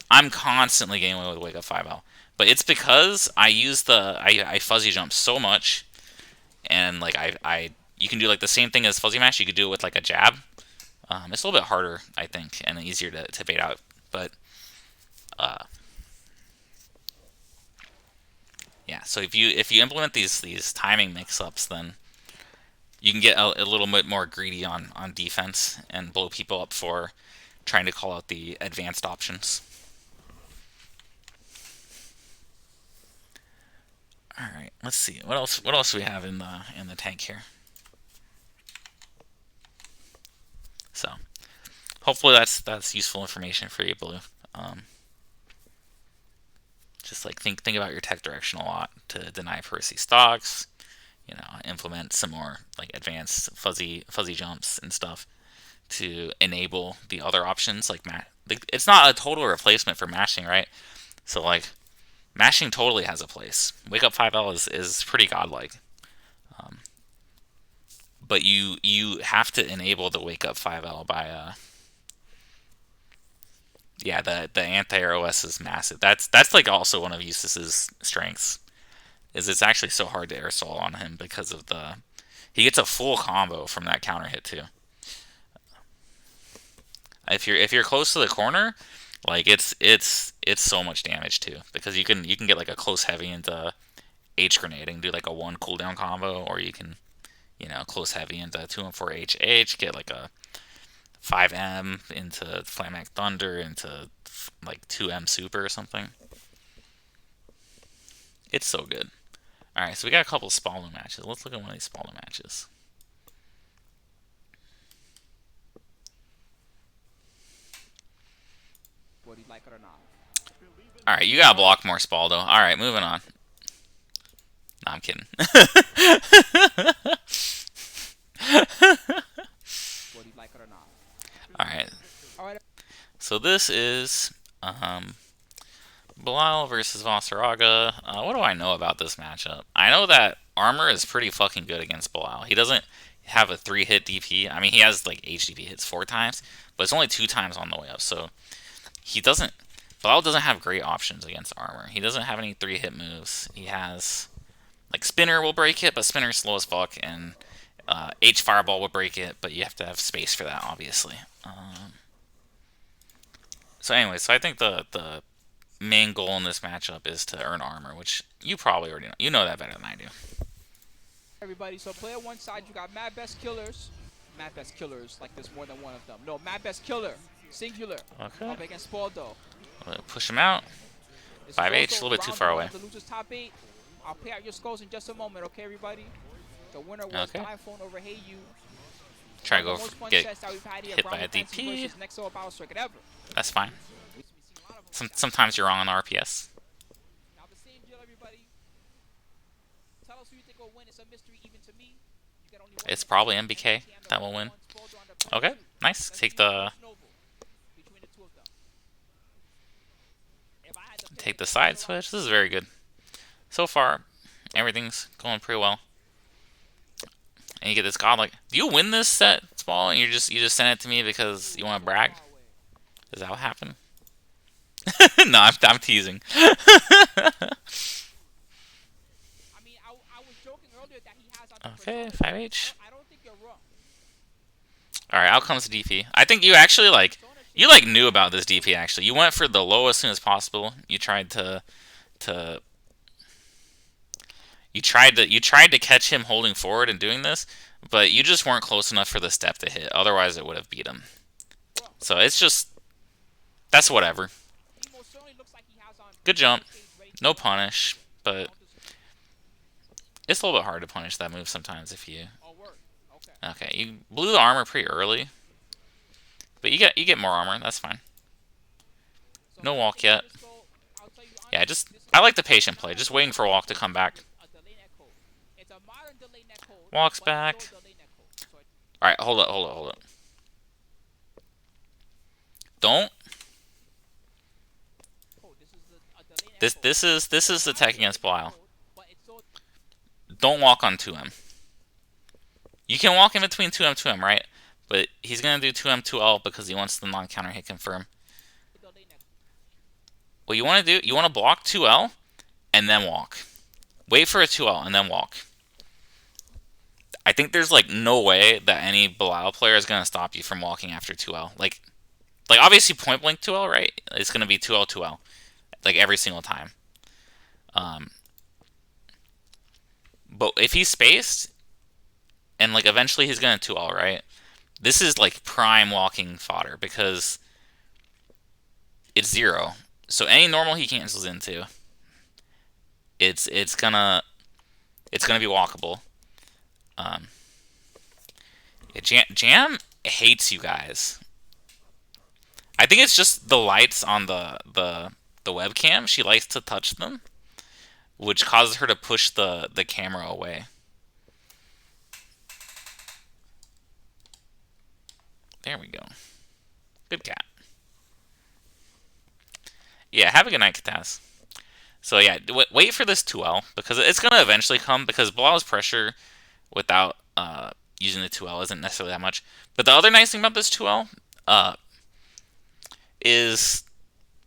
I'm constantly getting away with wake up 5L. But it's because I use I fuzzy jump so much, and like you can do like the same thing as fuzzy mash. You could do it with like a jab. It's a little bit harder, I think, and easier to bait out. But yeah, so if you implement these timing mix-ups, then you can get a little bit more greedy on defense and blow people up for trying to call out the advanced options. All right, let's see what else do we have in the tank here. So hopefully that's useful information for you, Blue. Just like think about your tech direction a lot to deny Percy stocks. Implement some more like advanced fuzzy jumps and stuff to enable the other options like it's not a total replacement for mashing, right? So like mashing totally has a place. Wake up 5L is pretty godlike. But you have to enable the wake up 5L by Yeah, the anti-air OS is massive. That's like also one of Eustace's strengths. Is it's actually so hard to air stall on him because of the he gets a full combo from that counter hit too. If you're close to the corner, like it's so much damage too because you can get like a close heavy into H grenade and do like a 1 cooldown combo, or you can close heavy into 2 and 4 HH, get like a 5M into Flamac Thunder into like 2M Super or something. It's so good. Alright, so we got a couple of Spaldo matches. Let's look at one of these Spaldo matches. Alright, you gotta block more Spaldo. Alright, moving on. No, I'm kidding. Alright. So this is Bilal versus Vasaraga. What do I know about this matchup? I know that Armor is pretty fucking good against Bilal. He doesn't have a 3-hit DP. I mean, he has like HDP hits 4 times, but it's only 2 times on the way up. So he doesn't. Bilal doesn't have great options against Armor. He doesn't have any 3-hit moves. He has like Spinner will break it, but Spinner's slow as fuck, and H Fireball will break it, but you have to have space for that, obviously. So anyway, so I think the main goal in this matchup is to earn armor, which you probably already know. You know that better than I do. Everybody, so player one side, you got Mad Best Killers. Mad Best Killers, like there's more than one of them. No, Mad Best Killer, singular. Okay. Up against Spaldo. Push him out. 5H, a little bit too far away. The loser's top 8. I'll pay out your skulls in just a moment, okay, everybody? The winner was iPhone over Hey You. Try to go get hit by a DP. That's fine. Sometimes you're wrong on the RPS. It's probably MBK that will win. Okay, nice. Take the side switch. This is very good. So far, everything's going pretty well. And you get this godlike. Do you win this set, Small, and you just send it to me because you want to brag? Is that what happened? No, I'm teasing. Okay, 5H. Alright, out comes DP. I think you actually knew about this DP actually. You went for the low as soon as possible. You tried to catch him holding forward and doing this, but you just weren't close enough for the step to hit. Otherwise, it would have beat him. So it's just that's whatever. Good jump. No punish, but it's a little bit hard to punish that move sometimes if you... Okay, you blew the armor pretty early. But you get more armor, that's fine. No walk yet. Yeah, I like the patient play, just waiting for walk to come back. Walks back. Alright, hold up. Don't. This is the tech against Belial. Don't walk on 2M. You can walk in between 2M, 2M, right? But he's going to do 2M, 2L because he wants the non-counter hit confirm. What you want to do, you want to block 2L and then walk. Wait for a 2L and then walk. I think there's like no way that any Belial player is going to stop you from walking after 2L. Like obviously point blank 2L, right? It's going to be 2L, 2L. Like every single time. But if he's spaced, and like eventually he's gonna 2L, right? This is like prime walking fodder because it's 0. So any normal he cancels into, it's gonna be walkable. Yeah, Jam hates you guys. I think it's just the lights on the webcam. She likes to touch them, which causes her to push the camera away. There we go. Good cat. Yeah, have a good night, Kataz. So yeah, wait for this 2L, because it's going to eventually come, because Bilal's pressure without using the 2L isn't necessarily that much. But the other nice thing about this 2L is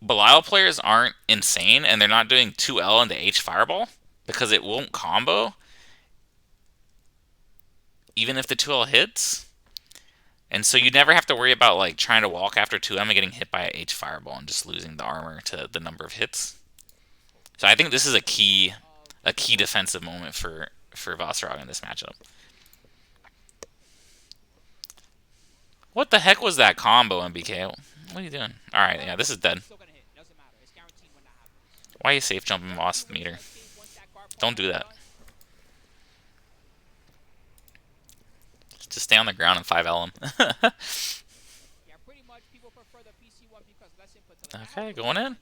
Belial players aren't insane, and they're not doing 2L into H Fireball because it won't combo even if the 2L hits. And so you never have to worry about like trying to walk after 2M and getting hit by a H Fireball and just losing the armor to the number of hits. So I think this is a key defensive moment for Vassarog in this matchup. What the heck was that combo, MBK? What are you doing? Alright, yeah, this is dead. Why are you safe jumping Moss meter? Don't do that. Just stay on the ground and 5L him. Okay, going in.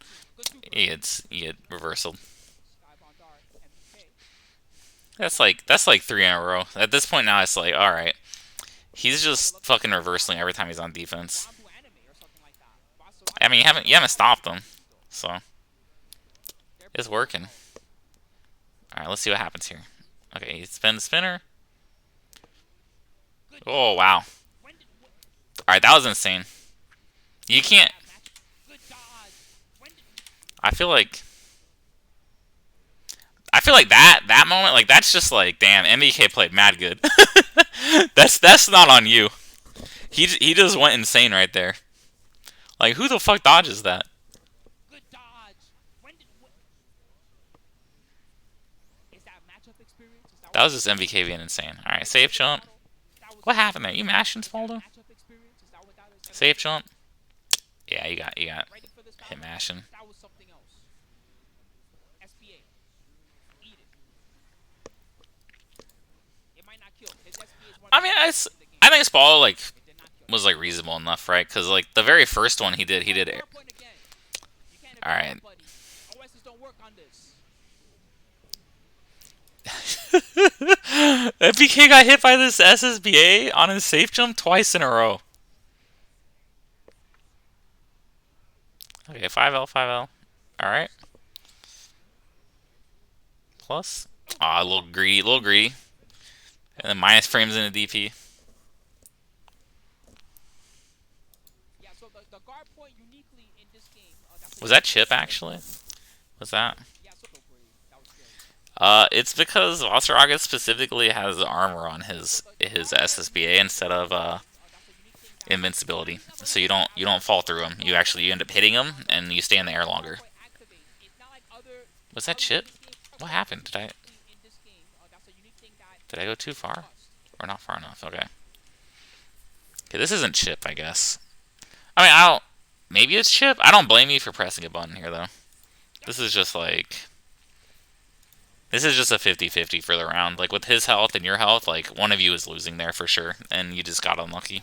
He had reversal. That's like 3 in a row. At this point now, it's like, all right, he's just fucking reversing every time he's on defense. I mean, you haven't stopped him, so it's working. All right, let's see what happens here. Okay, he spins the spinner. Oh wow! All right, that was insane. You can't. I feel like that moment, like that's just like, damn, MBK played mad good. That's not on you. He just went insane right there. Like, who the fuck dodges that? That was just MVK being insane. Alright, safe jump. What happened there? You mashing, Spaldo? Safe jump. Yeah, you got hit mashing. I mean, I think Spaldo like was like reasonable enough, right? Because like the very first one he did it. All right. FBK got hit by this SSBA on his safe jump twice in a row. Okay, 5L, 5L. Alright. Plus. Ah, a little greedy, And then minus frames in a DP. Was that chip, actually? Was that? It's because Vassaraga specifically has armor on his SSBA instead of invincibility, so you don't fall through him. You end up hitting him and you stay in the air longer. Was that chip? What happened? Did I go too far or not far enough? Okay. Okay, this isn't chip, I guess. I mean, I don't. Maybe it's chip. I don't blame you for pressing a button here though. This is just like. This is just a 50-50 for the round. Like, with his health and your health, like, one of you is losing there for sure, and you just got unlucky.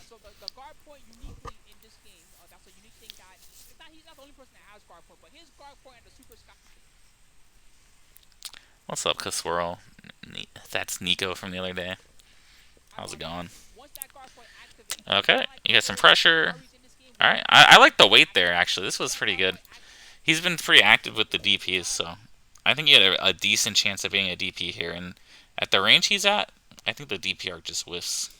What's up, Caswirl? That's Nico from the other day. How's it going? Okay, you got some pressure. Alright, I like the weight there, actually. This was pretty good. He's been pretty active with the DPs, so I think he had a decent chance of being a DP here, and at the range he's at, I think the DP arc just whiffs.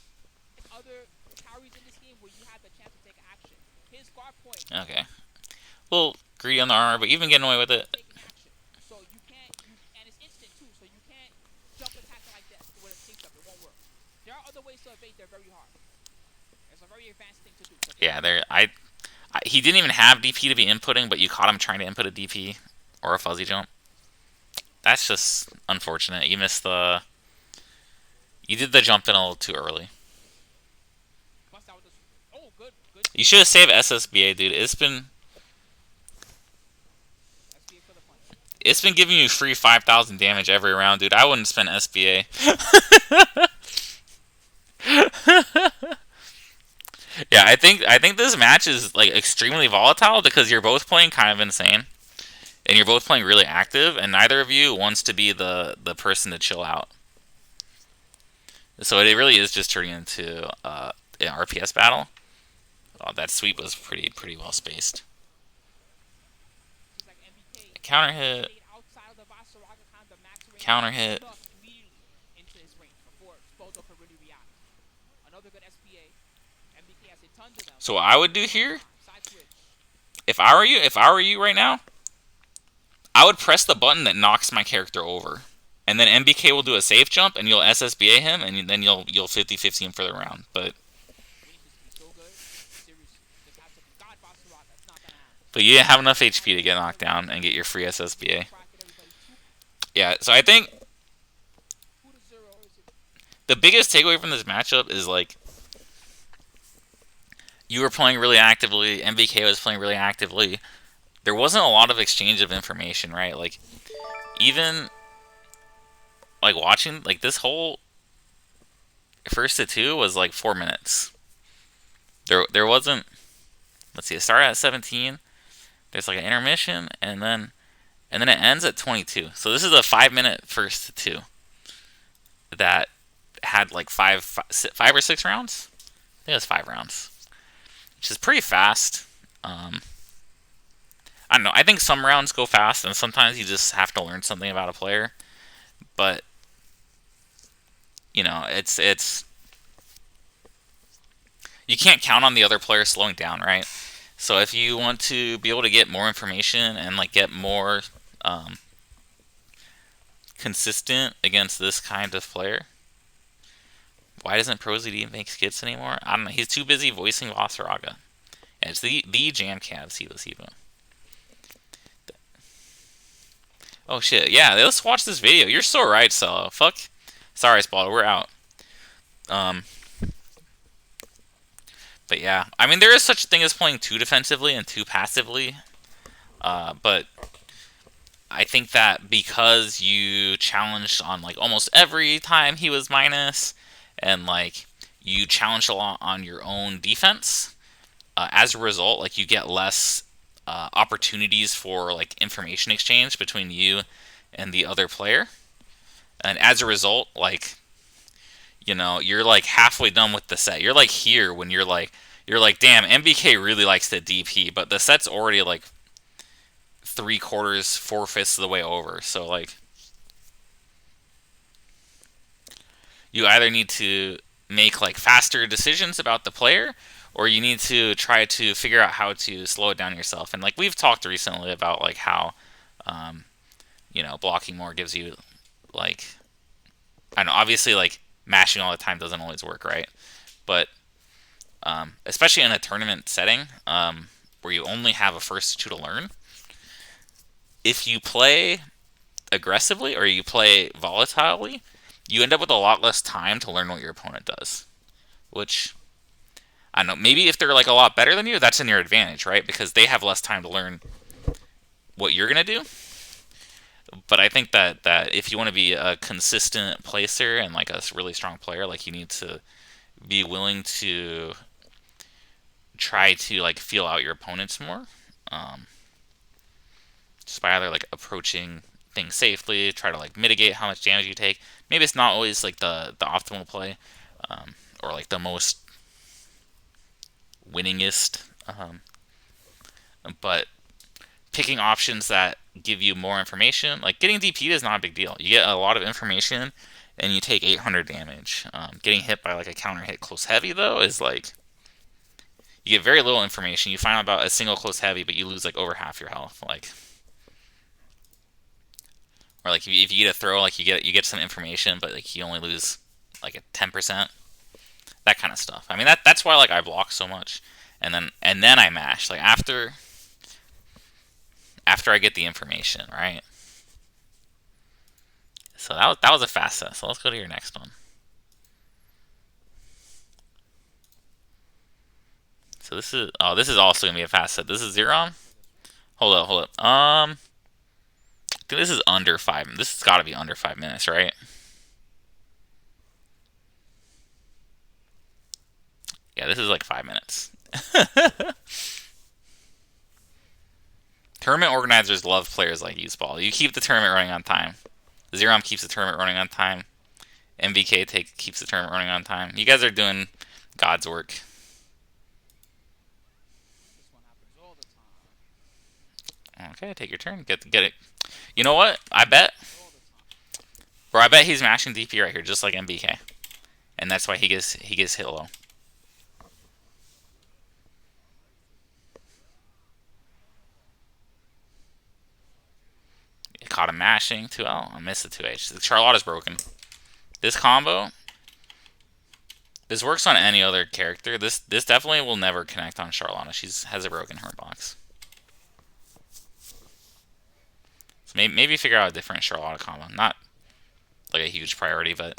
Okay. A little greedy on the armor, but you've been getting away with it. Yeah, he didn't even have DP to be inputting, but you caught him trying to input a DP or a fuzzy jump. That's just unfortunate. You missed the... You did the jump in a little too early. You should have saved SSBA, dude. It's been giving you free 5,000 damage every round, dude. I wouldn't spend SBA. Yeah, I think this match is like extremely volatile because you're both playing kind of insane, and you're both playing really active, and neither of you wants to be the person to chill out. So it really is just turning into an RPS battle. Oh, that sweep was pretty well spaced. Counter hit. Counter hit. So what I would do here, if I were you right now, I would press the button that knocks my character over. And then MBK will do a safe jump, and you'll SSBA him, and then you'll 50-50 him for the round. But you didn't have enough HP to get knocked down and get your free SSBA. Yeah, so I think the biggest takeaway from this matchup is, like, you were playing really actively, MBK was playing really actively. There wasn't a lot of exchange of information, right? Like, even, like, watching, like, this whole first to 2 was, like, 4 minutes. There wasn't, let's see, it started at 17, there's, like, an intermission, and then it ends at 22. So this is a 5-minute first to 2 that had, like, five or six rounds? I think it was 5 rounds. Which is pretty fast. I don't know. I think some rounds go fast, and sometimes you just have to learn something about a player. But, you know, it's you can't count on the other player slowing down, right? So if you want to be able to get more information and, like, get more consistent against this kind of player, why doesn't ProZD make skits anymore? I don't know. He's too busy voicing Vasaraga. Yeah, it's the Jamcab Siva. Oh shit, yeah, let's watch this video. You're so right, Solo. Fuck. Sorry, Spalter, we're out. But yeah, I mean, there is such a thing as playing too defensively and too passively. But I think that because you challenged on, like, almost every time he was minus, and, like, you challenged a lot on your own defense, as a result, like, you get less opportunities for, like, information exchange between you and the other player. And as a result, like, you know, you're, like, halfway done with the set. You're, like, here when you're like, damn, MBK really likes the DP, but the set's already, like, 3/4, 4/5 of the way over. So, like, you either need to make, like, faster decisions about the player, or you need to try to figure out how to slow it down yourself. And, like, we've talked recently about, like, how, you know, blocking more gives you, like, I know, obviously, like, mashing all the time doesn't always work, right? But especially in a tournament setting, where you only have a first 2 to learn, if you play aggressively or you play volatilely, you end up with a lot less time to learn what your opponent does. Which, I don't know, maybe if they're, like, a lot better than you, that's in your advantage, right? Because they have less time to learn what you're going to do. But I think that if you want to be a consistent placer and, like, a really strong player, like, you need to be willing to try to, like, feel out your opponents more. Just by either, like, approaching things safely, try to, like, mitigate how much damage you take. Maybe it's not always, like, the optimal play, or, like, the most winningest, but picking options that give you more information, like, getting DP'd is not a big deal. You get a lot of information and you take 800 damage. Getting hit by, like, a counter hit close heavy, though, is, like, you get very little information. You find out about a single close heavy, but you lose, like, over half your health. Like, or, like, if you get a throw, like, you get some information, but, like, you only lose, like, a 10%. That kind of stuff. I mean, that's why, like, I block so much, and then I mash, like, after I get the information, right? So that was a fast set. So let's go to your next one. So this is also gonna be a fast set. This is Zeron. Hold up. I think this is under 5. This has got to be under 5 minutes, right? Yeah, this is like 5 minutes. Tournament organizers love players like you, Spall. You keep the tournament running on time. Zerom keeps the tournament running on time. MVK keeps the tournament running on time. You guys are doing God's work. Okay, take your turn. Get it. You know what? I bet he's mashing DP right here, just like MBK, and that's why he gets hit low. I'm mashing 2L. I missed the 2H. The Charlotta's broken. This combo, this works on any other character. This definitely will never connect on Charlotta. She has a broken hurt box. So maybe figure out a different Charlotta combo. Not like a huge priority, but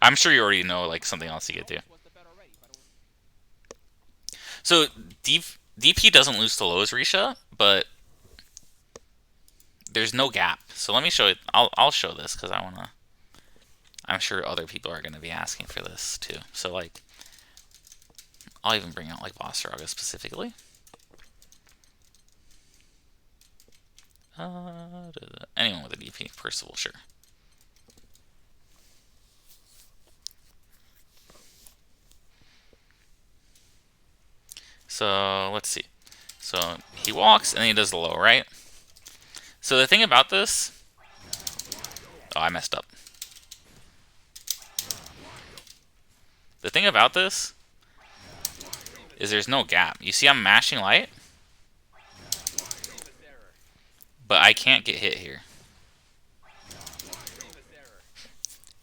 I'm sure you already know like something else you could do. So DP doesn't lose to lows, Risha, but there's no gap. So let me show it. I'll show this because I wanna. I'm sure other people are gonna be asking for this too. So like, I'll even bring out like Vostraga specifically. Anyone with a DP, Percival, sure. So let's see. So he walks and then he does the low, right? So the thing about this, oh, I messed up. The thing about this is there's no gap. You see I'm mashing light, but I can't get hit here.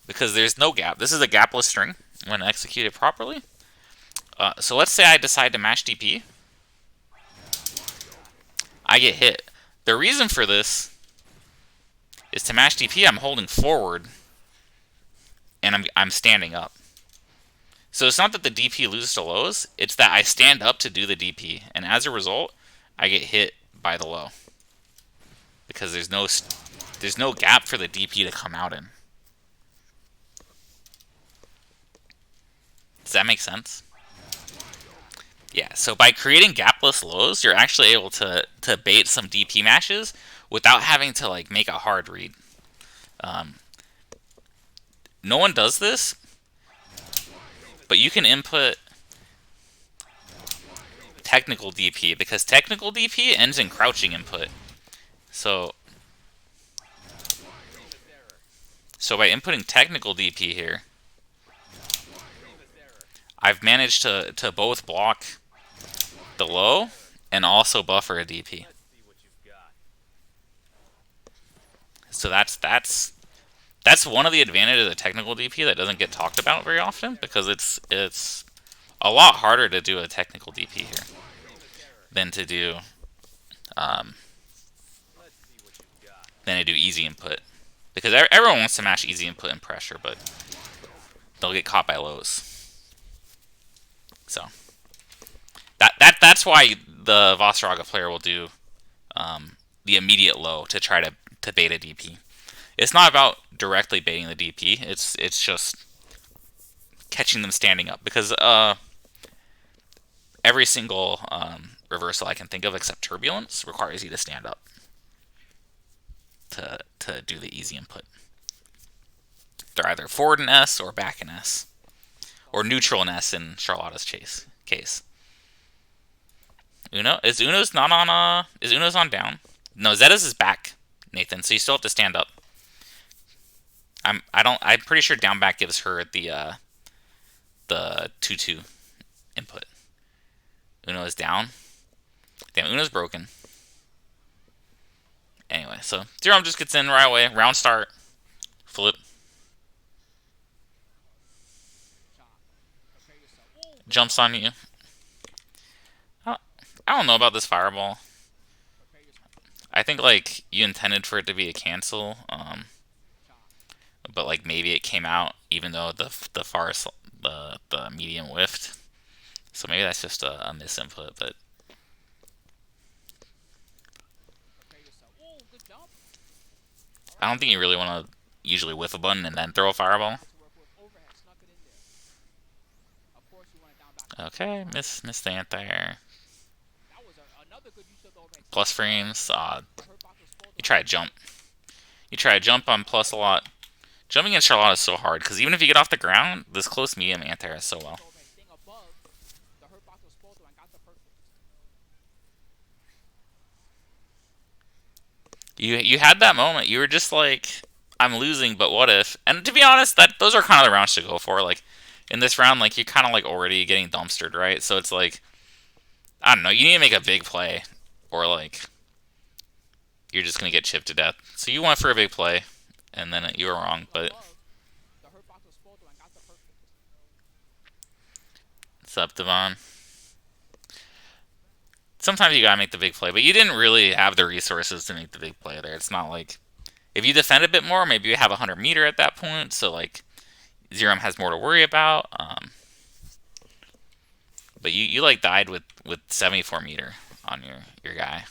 Because there's no gap. This is a gapless string when executed properly. So let's say I decide to mash DP. I get hit. The reason for this is to mash DP, I'm holding forward and I'm standing up. So it's not that the DP loses to lows, it's that I stand up to do the DP, and as a result, I get hit by the low. Because there's no gap for the DP to come out in. Does that make sense? Yeah, so by creating gapless lows, you're actually able to bait some DP mashes without having to like make a hard read. No one does this, but you can input technical DP because technical DP ends in crouching input. So by inputting technical DP here, I've managed to both block the low and also buffer a DP. So that's one of the advantages of technical DP that doesn't get talked about very often because it's a lot harder to do a technical DP here than to do easy input, because everyone wants to mash easy input and pressure, but they'll get caught by lows. So that's why the Vostraga player will do the immediate low to try to bait a DP. It's not about directly baiting the DP. It's just catching them standing up, because every single reversal I can think of except Turbulence requires you to stand up to do the easy input. They're either forward in S or back in S, or neutral in S in Charlotta's case. Uno's not on is Uno's on down? No, Zeta's is back, Nathan. So you still have to stand up. I'm pretty sure down back gives her the 2-2 input. Uno is down. Damn, Uno's broken. Anyway, so Zero just gets in right away. Round start. Flip. Jumps on you. I don't know about this fireball. I think like you intended for it to be a cancel, but like maybe it came out even though the medium whiffed. So maybe that's just a misinput, but I don't think you really want to usually whiff a button and then throw a fireball. Okay, miss the anti-air. Plus frames. You try to jump. You try to jump on plus a lot. Jumping in Charlotte is so hard, because even if you get off the ground, this close medium anti-air is so well. You had that moment. You were just like, I'm losing, but what if? And to be honest, those are kind of the rounds to go for. Like, in this round, like, you're kind of like already getting dumpstered, right? So it's like, I don't know. You need to make a big play, or like you're just gonna get chipped to death. So you went for a big play, and then you were wrong. But it's up, Devon. Sometimes you gotta make the big play, but you didn't really have the resources to make the big play there. It's not like if you defend a bit more, maybe you have a 100-meter at that point, so like Zerum has more to worry about. But you like died with 74-meter on your guy.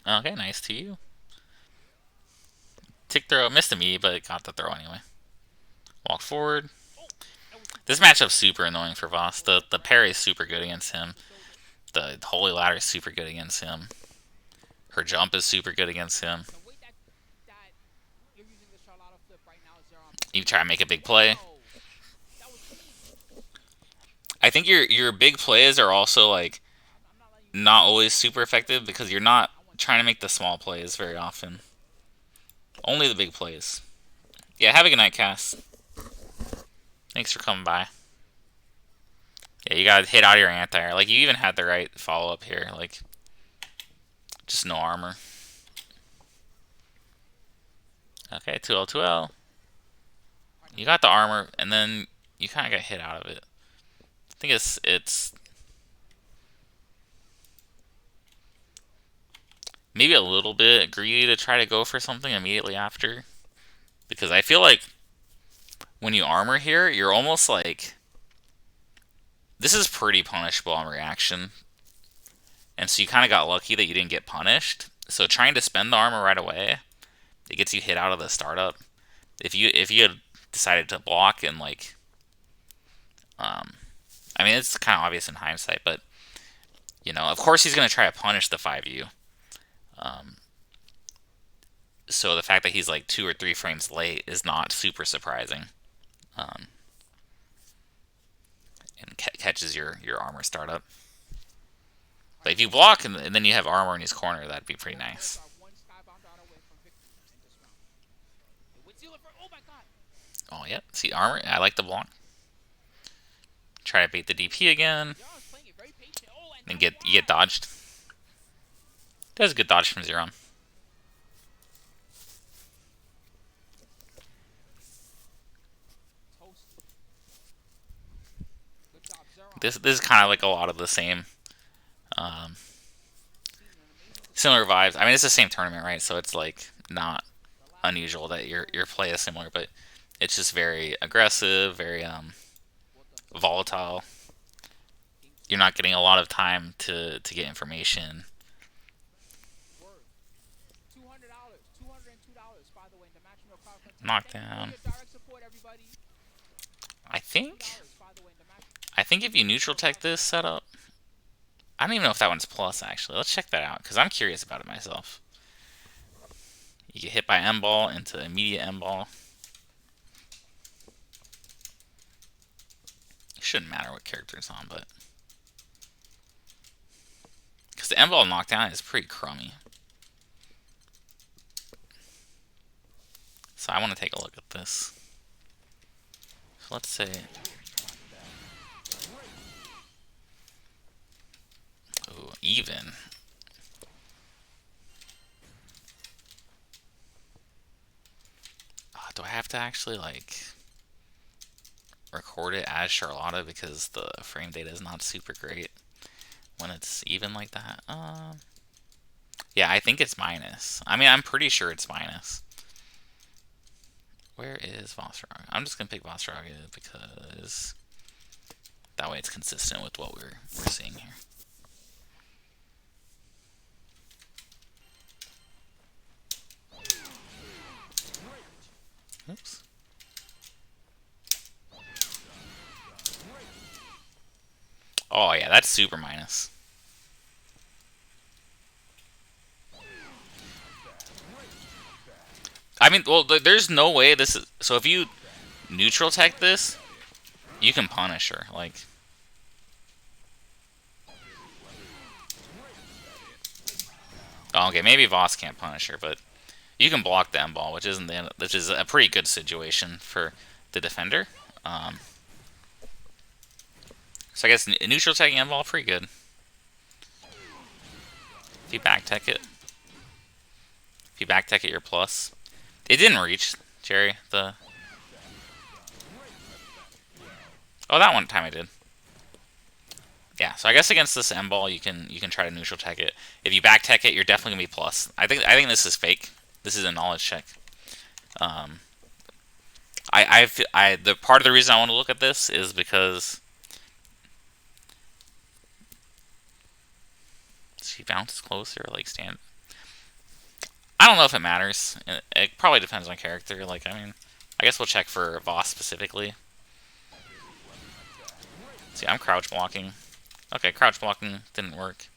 Okay, nice to you. Tick throw, missed a me, but got the throw anyway. Walk forward. This matchup's super annoying for Voss. The parry is super good against him. The Holy Ladder is super good against him. Her jump is super good against him. You try to make a big play. I think your big plays are also like not always super effective because you're not trying to make the small plays very often. Only the big plays. Yeah, have a good night, Cass. Thanks for coming by. Yeah, you gotta hit out of your anti-air. Like, you even had the right follow-up here. Like, just no armor. Okay, 2L, 2L. You got the armor, and then you kind of got hit out of it. I think it's maybe a little bit greedy to try to go for something immediately after. Because I feel like when you armor here, you're almost like... This is pretty punishable on reaction. And so you kind of got lucky that you didn't get punished. So trying to spend the armor right away, it gets you hit out of the startup. If you had decided to block and like... I mean, it's kind of obvious in hindsight, but... You know, of course he's going to try to punish the 5U. So the fact that he's like 2 or 3 frames late is not super surprising. And catches your armor startup. But if you block and then you have armor in his corner, that'd be pretty nice. Oh, yeah. See, armor. I like the block. Try to bait the DP again. And you get dodged. That was a good dodge from Zeron. This is kind of like a lot of the same, similar vibes. I mean, it's the same tournament, right? So it's like not unusual that your play is similar, but it's just very aggressive, very volatile. You're not getting a lot of time to get information. Knockdown. I think if you neutral tech this setup, I don't even know if that one's plus actually. Let's check that out because I'm curious about it myself. You get hit by M-ball into immediate M-ball. It shouldn't matter what character it's on, but because the M-ball knockdown is pretty crummy. So I want to take a look at this. So let's say... Ooh, even. Do I have to actually, like, record it as Charlotta because the frame data is not super great when it's even like that? Yeah, I think it's minus. I mean, I'm pretty sure it's minus. Where is Vossrog? I'm just going to pick Vossrog because that way it's consistent with what we're seeing here. Oops. Oh, yeah, that's super minus. I mean, well, there's no way this is... So if you neutral tech this, you can punish her. Like... Oh, okay, maybe Voss can't punish her, but You can block the M ball, which is a pretty good situation for the defender. Um, so I guess neutral taking M ball pretty good. If you back tech it, you're plus. It didn't reach, Jerry. Oh, that one time I did. Yeah, so I guess against this M ball, you can try to neutral tech it. If you back tech it, you're definitely gonna be plus. I think this is fake. This is a knowledge check. The part of the reason I want to look at this is because she bounces closer, like stand. I don't know if it matters. It probably depends on character. Like, I mean, I guess we'll check for Voss specifically. See, I'm crouch blocking. Okay, crouch blocking didn't work.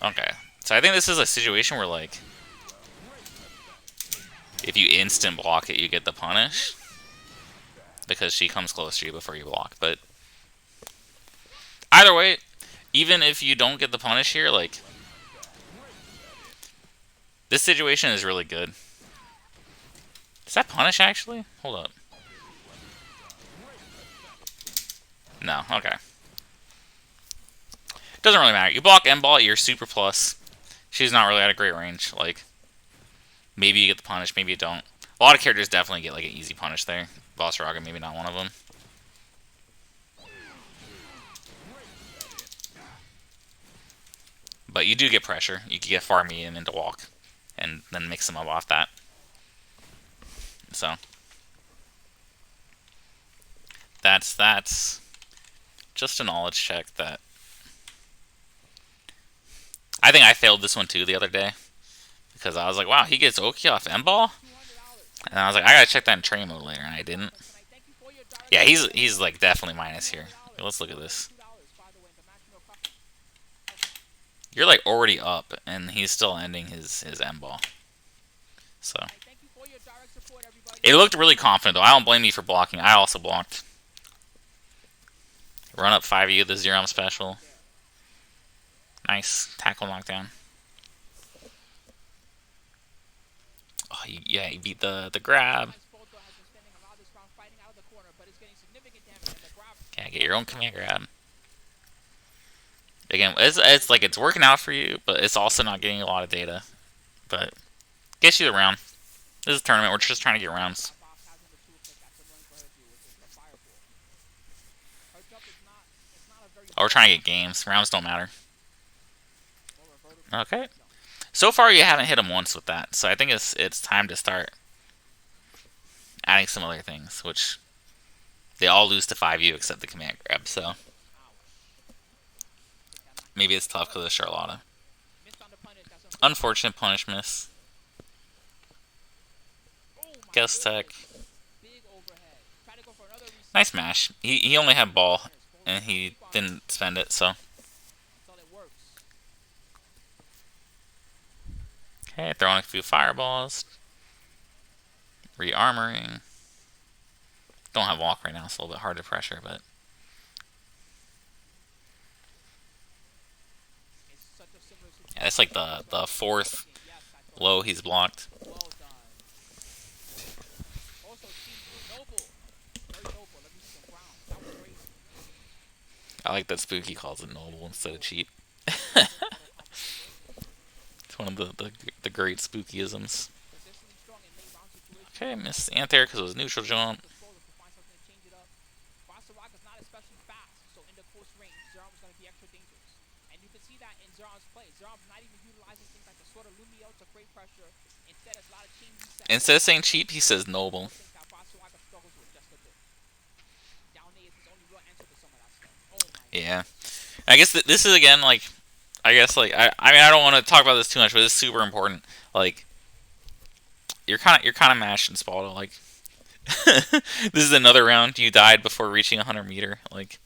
Okay, so I think this is a situation where, like, if you instant block it, you get the punish. Because she comes close to you before you block. But either way, even if you don't get the punish here, like, this situation is really good. Does that punish, actually? Hold up. No, okay. Doesn't really matter. You block M-Ball, you're super plus. She's not really at a great range. Like, maybe you get the punish, maybe you don't. A lot of characters definitely get, like, an easy punish there. Boss Raga, maybe not one of them. But you do get pressure. You can get far medium into walk. And then mix them up off that. So. That's just a knowledge check that... I think I failed this one too the other day. Because I was like, wow, he gets Oki off M-Ball? And I was like, I gotta check that in training mode later, and I didn't. Yeah, he's like definitely minus here. Let's look at this. You're like already up, and he's still ending his M-Ball. So. It looked really confident, though. I don't blame you for blocking. I also blocked. Run up 5U, the Zerom special. Nice. Tackle knockdown. Oh, yeah, he beat the grab. Yeah, get your own command grab. Again, it's like it's working out for you, but it's also not getting a lot of data. But gets you the round. This is a tournament. We're just trying to get rounds. Oh, we're trying to get games. Rounds don't matter. Okay. So far, you haven't hit him once with that, so I think it's time to start adding some other things, which they all lose to 5U except the command grab, so maybe it's tough because of Charlotta. Unfortunate punish miss. Guess tech. Nice mash. He only had ball, and he didn't spend it, so. Okay, throwing a few fireballs. Re-armoring. Don't have walk right now, so it's a little bit hard to pressure, but. Yeah, it's like the fourth low he's blocked. I like that Spooky calls it noble instead of cheap. It's one of the great Spookyisms. Okay, missed the Anth there because it was neutral jump. Instead of saying cheap, he says noble. Yeah. I guess this is again like, I guess like I mean I don't want to talk about this too much, but it's super important. Like, you're kind of mashed in Spaldo. Like, this is another round you died before reaching 100 meter. Like,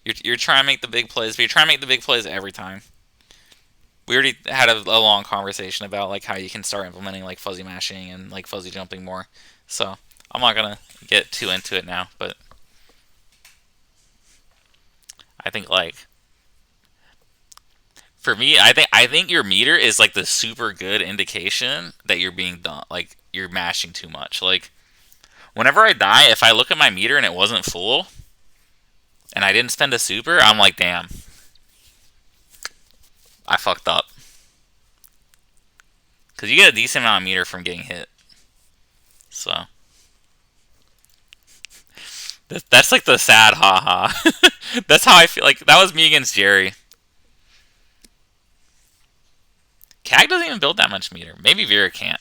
you're trying to make the big plays, but you're trying to make the big plays every time. We already had a long conversation about like how you can start implementing like fuzzy mashing and like fuzzy jumping more. So I'm not gonna get too into it now, but I think like for me, I think your meter is like the super good indication that you're being done, like you're mashing too much. Like whenever I die, if I look at my meter and it wasn't full and I didn't spend a super, I'm like, damn, I fucked up. Because you get a decent amount of meter from getting hit. So that's like the sad haha. That's how I feel. Like that was me against Jerry. Cag doesn't even build that much meter. Maybe Vera can't.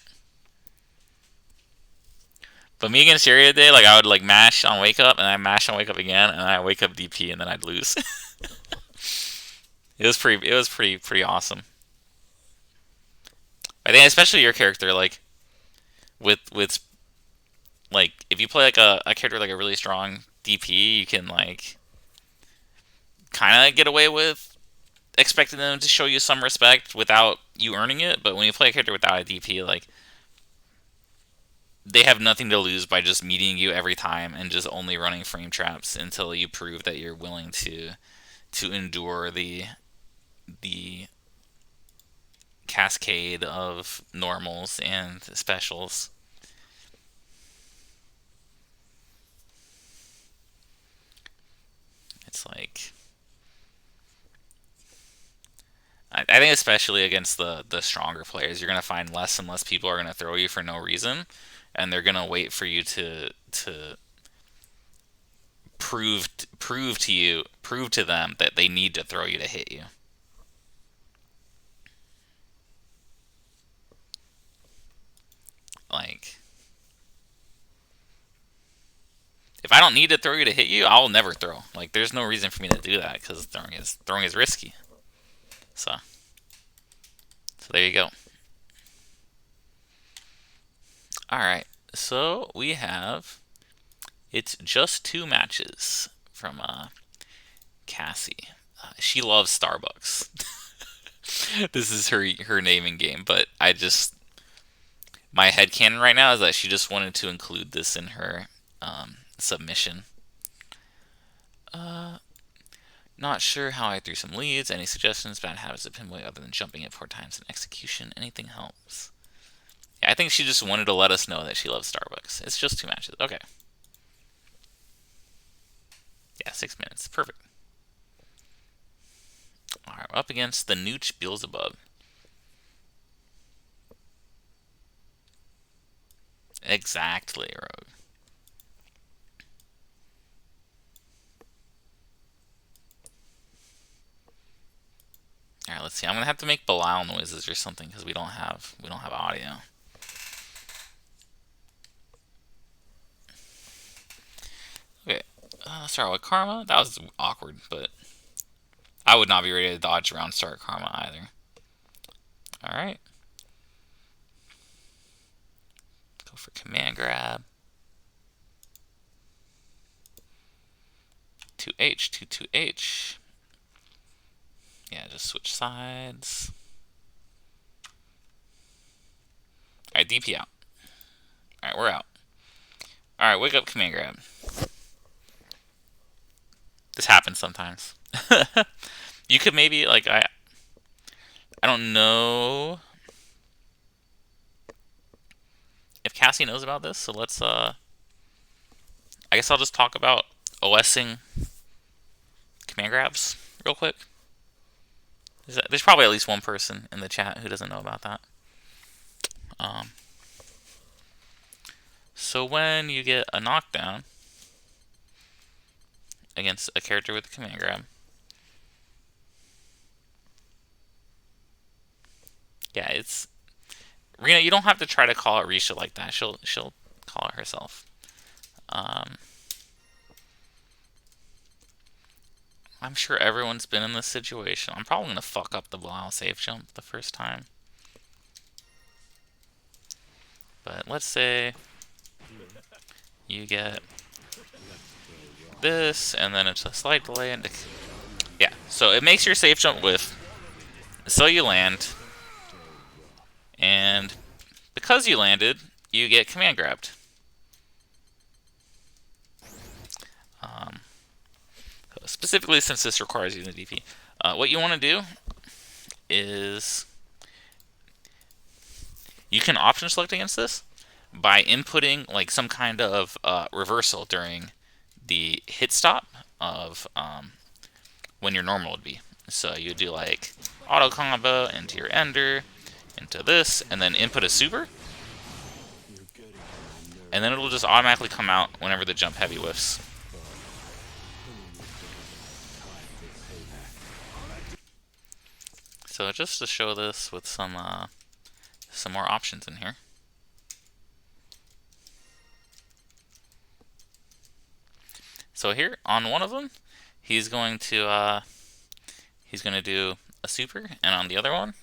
But me against Jerry today, like I would like mash on wake up and I mash on wake up again and I wake up DP and then I'd lose. It was pretty awesome. I think especially your character, like with like if you play like a character like a really strong DP, you can like kind of get away with expecting them to show you some respect without you earning it. But when you play a character without a DP, like they have nothing to lose by just meeting you every time and just only running frame traps until you prove that you're willing to endure the cascade of normals and specials. It's like I think especially against the stronger players, you're gonna find less and less people are gonna throw you for no reason, and they're gonna wait for you to prove to them that they need to throw you to hit you. Like if I don't need to throw you to hit you, I'll never throw. Like there's no reason for me to do that because throwing is risky. So there you go. All right, so we have it's just 2 matches from Cassie. She loves Starbucks. This is her naming game, but my headcanon right now is that she just wanted to include this in her submission. Not sure how I threw some leads. Any suggestions? Bad habits of pinboy other than jumping it 4 times in execution. Anything helps. Yeah, I think she just wanted to let us know that she loves Starbucks. It's just 2 matches. Okay. Yeah, 6 minutes. Perfect. Alright, we're up against the Nooch Beelzebub. Exactly, Rogue. Alright, let's see. I'm gonna have to make Belial noises or something because we don't have audio. Okay, start with Karma. That was awkward, but I would not be ready to dodge around start Karma either. Alright. Go for command grab. 2H, 2H. Yeah, just switch sides. Alright, DP out. Alright, we're out. Alright, wake up, command grab. This happens sometimes. You could maybe, like, I don't know if Cassie knows about this, so let's, I guess I'll just talk about OSing command grabs real quick. There's probably at least one person in the chat who doesn't know about that. So when you get a knockdown against a character with a command grab, yeah, it's Rena. You don't have to try to call it Risha like that. She'll call it herself. I'm sure everyone's been in this situation. I'm probably gonna fuck up the Belial safe jump the first time. But let's say you get this, and then it's a slight delay into... Yeah, so it makes your safe jump with, so you land, and because you landed, you get command grabbed. specifically since this requires using the DP. What you want to do is you can option select against this by inputting like some kind of reversal during the hit stop of when your normal would be. So you do like auto combo into your ender, into this, and then input a super, and then it'll just automatically come out whenever the jump heavy whiffs. So just to show this with some more options in here. So here on one of them, he's going to do a super, and on the other one,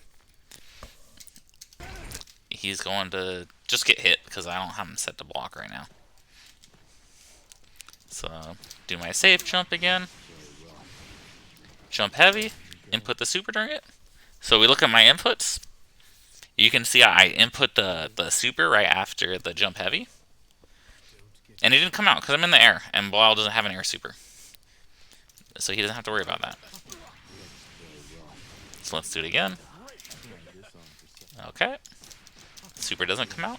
he's going to just get hit because I don't have him set to block right now. So do my safe jump again, jump heavy, input the super during it. So we look at my inputs. You can see I input the super right after the jump heavy, and it didn't come out because I'm in the air, and Bilal doesn't have an air super, so he doesn't have to worry about that. So let's do it again. Okay. Super doesn't come out.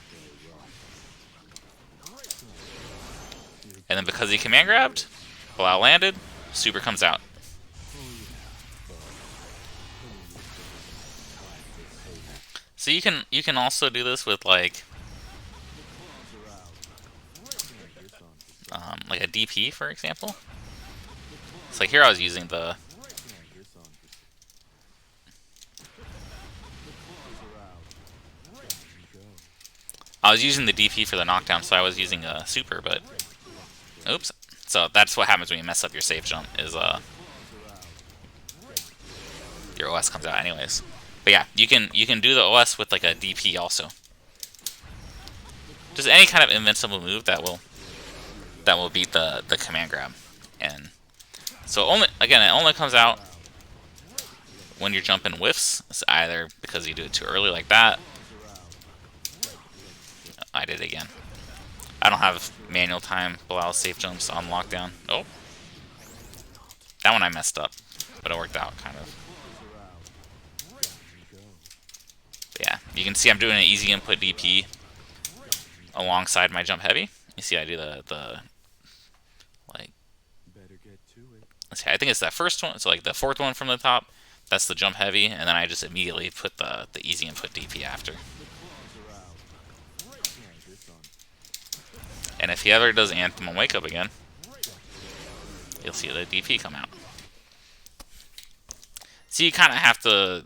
And then because he command grabbed, Bilal landed, super comes out. So you can also do this with like a DP, for example. It's like here I was using the DP for the knockdown, so I was using a super, but oops. So that's what happens when you mess up your safe jump, is your OS comes out anyways. But yeah, you can do the OS with like a DP also. Just any kind of invincible move that will beat the command grab. And so it only comes out when you're jumping whiffs. It's either because you do it too early like that. I did it again. I don't have manual time Bilal safe jumps on lockdown. Oh. That one I messed up, but it worked out kind of. But yeah, you can see I'm doing an easy input DP alongside my jump heavy. You see I do the like, let's see, I think it's that first one, so like the fourth one from the top, that's the jump heavy, and then I just immediately put the easy input DP after. And if he ever does Anthem and Wake Up again, you'll see the DP come out. So you kind of have to.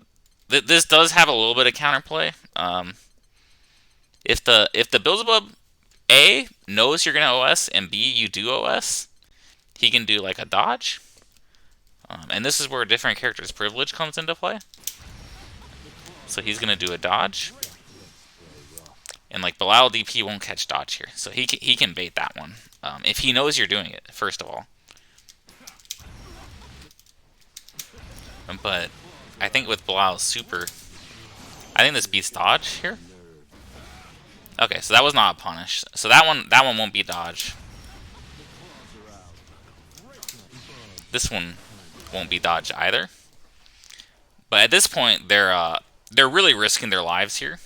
This does have a little bit of counterplay. If the Beelzebub A knows you're gonna OS and B you do OS, he can do like a dodge. And this is where a different character's privilege comes into play. So he's gonna do a dodge. And like Bilal DP won't catch dodge here, so he can bait that one if he knows you're doing it. First of all, but I think with Bilal's super, I think this beats dodge here. Okay, so that was not a punish. So that one won't be dodge. This one won't be dodge either. But at this point, they're really risking their lives here.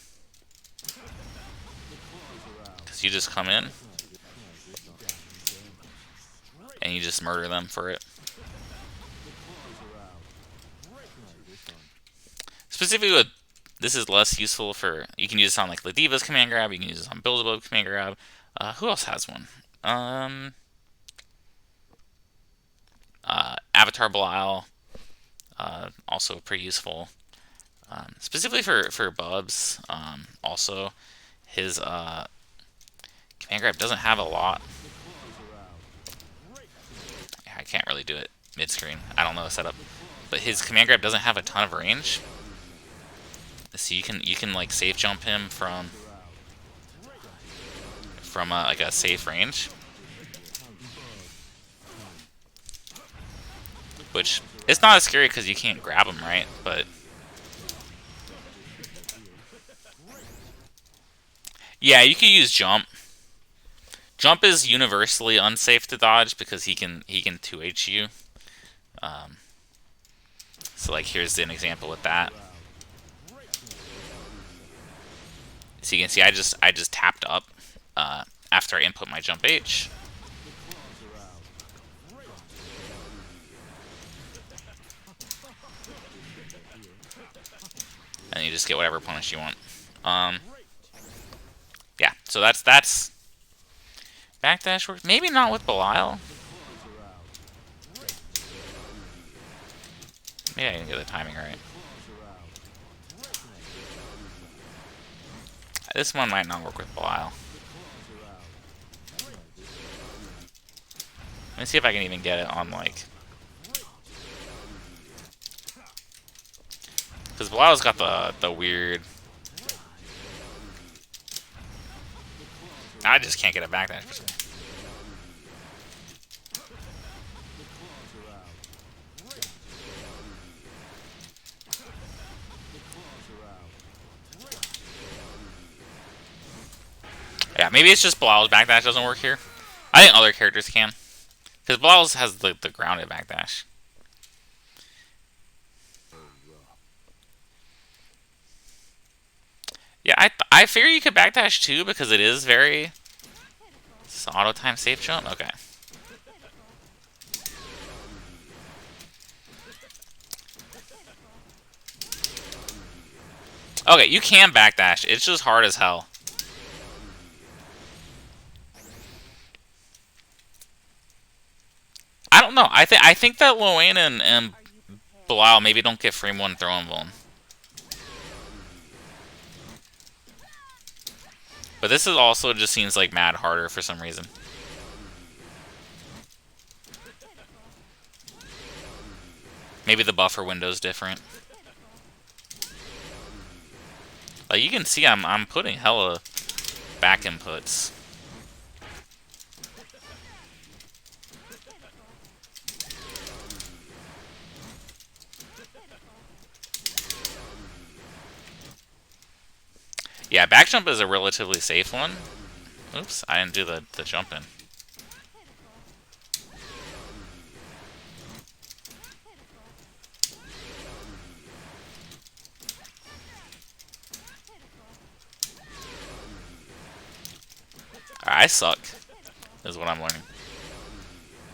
You just come in and you just murder them for it. Specifically with this is less useful for, you can use this on like Ladiva's command grab, you can use this on Beelzebub command grab. Who else has one? Avatar Belial, also pretty useful. Specifically for Bubs, also his command grab doesn't have a lot. I can't really do it mid-screen. I don't know the setup. But his command grab doesn't have a ton of range. So you can like safe jump him from like a safe range. Which it's not as scary because you can't grab him, right? But yeah, you can use jump. Jump is universally unsafe to dodge because he can 2H you. So like here's an example with that. So you can see I just tapped up after I input my jump H. And you just get whatever punish you want. Yeah, so that's backdash works. Maybe not with Belial. Maybe I didn't get the timing right. This one might not work with Belial. Let me see if I can even get it on, like... Because Belial's got the weird... I just can't get a backdash for some reason. Yeah, maybe it's just Belial's backdash doesn't work here. I think other characters can. Because Belial's has the grounded backdash. Yeah, I figure you could backdash too because it is very... It's auto time safe jump? Okay. Okay, you can backdash. It's just hard as hell. I don't know. I think that Loane and Belial maybe don't get frame one throw and vuln. But this is also just seems like mad harder for some reason. Maybe the buffer window's different. Like you can see I'm putting hella back inputs. Yeah, back jump is a relatively safe one. Oops, I didn't do the jump in. I suck, is what I'm learning.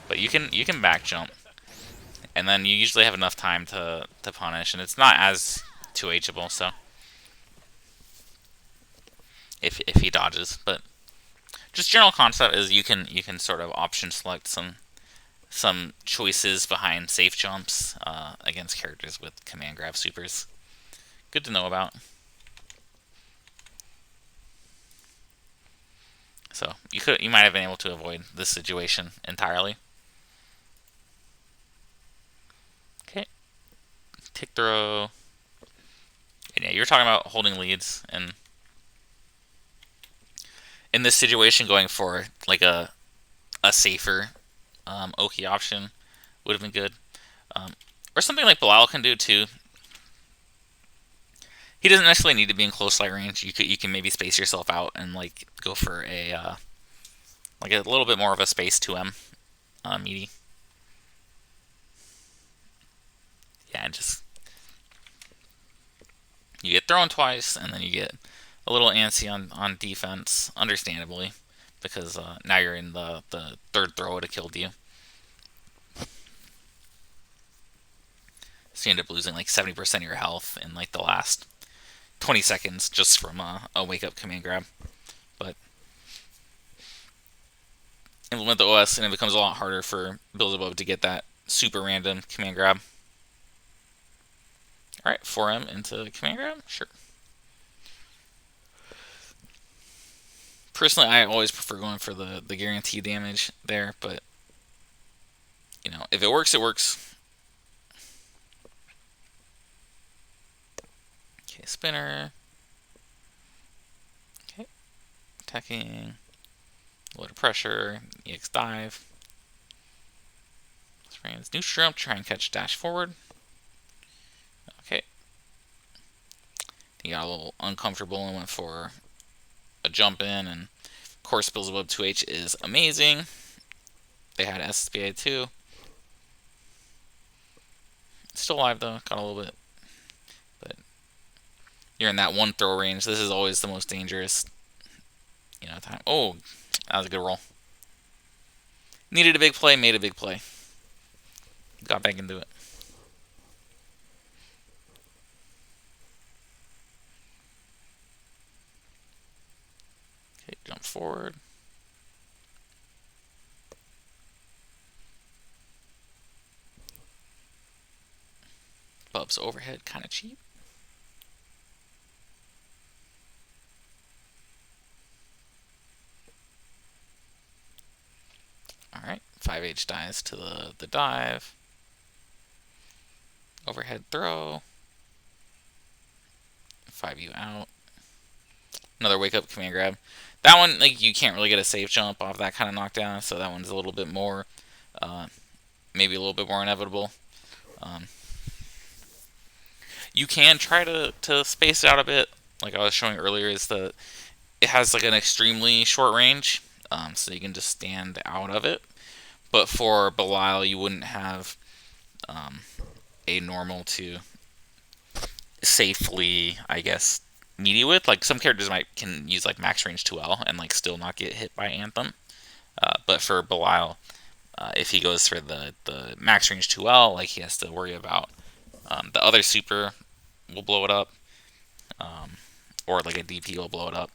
But you can back jump, and then you usually have enough time to punish, and it's not as 2Hable. So if he dodges, but just general concept is you can sort of option select some choices behind safe jumps against characters with command grab supers. Good to know about. So you might have been able to avoid this situation entirely. Okay, tick throw. And yeah, you're talking about holding leads, and in this situation, going for like a safer Oki option would have been good, or something like Belial can do too. He doesn't necessarily need to be in close light range. You can maybe space yourself out and like go for a like a little bit more of a space 2M meaty. Yeah, and just you get thrown twice, and then you get a little antsy on defense, understandably, because now you're in the third throw it killed you. So you end up losing like 70% of your health in like the last 20 seconds just from a wake up command grab. But implement the OS and it becomes a lot harder for Beelzebub to get that super random command grab. Alright, 4M into command grab? Sure. Personally, I always prefer going for the guarantee damage there, but you know, if it works, it works. Okay, spinner. Okay, attacking. Load of pressure. EX dive. Sprains new shrimp. Try and catch dash forward. Okay. He got a little uncomfortable and went for a jump in, and of course Beelzebub 2H is amazing. They had SSBA too. Still alive though, got a little bit. But you're in that one throw range. This is always the most dangerous, time. Oh, that was a good roll. Needed a big play, made a big play. Got back into it. Okay, jump forward. Bub's overhead kind of cheap. Alright, 5H dies to the dive. Overhead throw. 5U out. Another wake up command grab. That one, like, you can't really get a safe jump off that kind of knockdown, so that one's a little bit more, maybe a little bit more inevitable. You can try to space it out a bit. Like I was showing earlier, is that it has like an extremely short range, so you can just stand out of it. But for Belial, you wouldn't have a normal to safely, I guess, melee with. Like some characters can use like max range 2L and like still not get hit by Anthem. But for Belial, if he goes for the max range 2L, like he has to worry about the other super will blow it up, or like a DP will blow it up.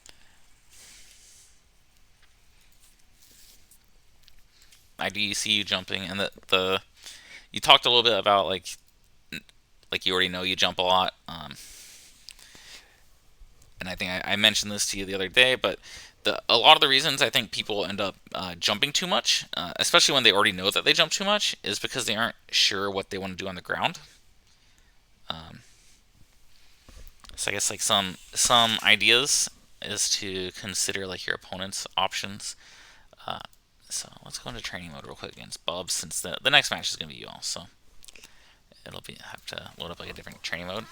I do see you jumping, and the you talked a little bit about like you already know you jump a lot, and I think I mentioned this to you the other day, but a lot of the reasons I think people end up jumping too much, especially when they already know that they jump too much, is because they aren't sure what they want to do on the ground. So I guess like some ideas is to consider like your opponent's options. So let's go into training mode real quick against Bubs, since the next match is gonna be you all. So it'll have to load up like a different training mode.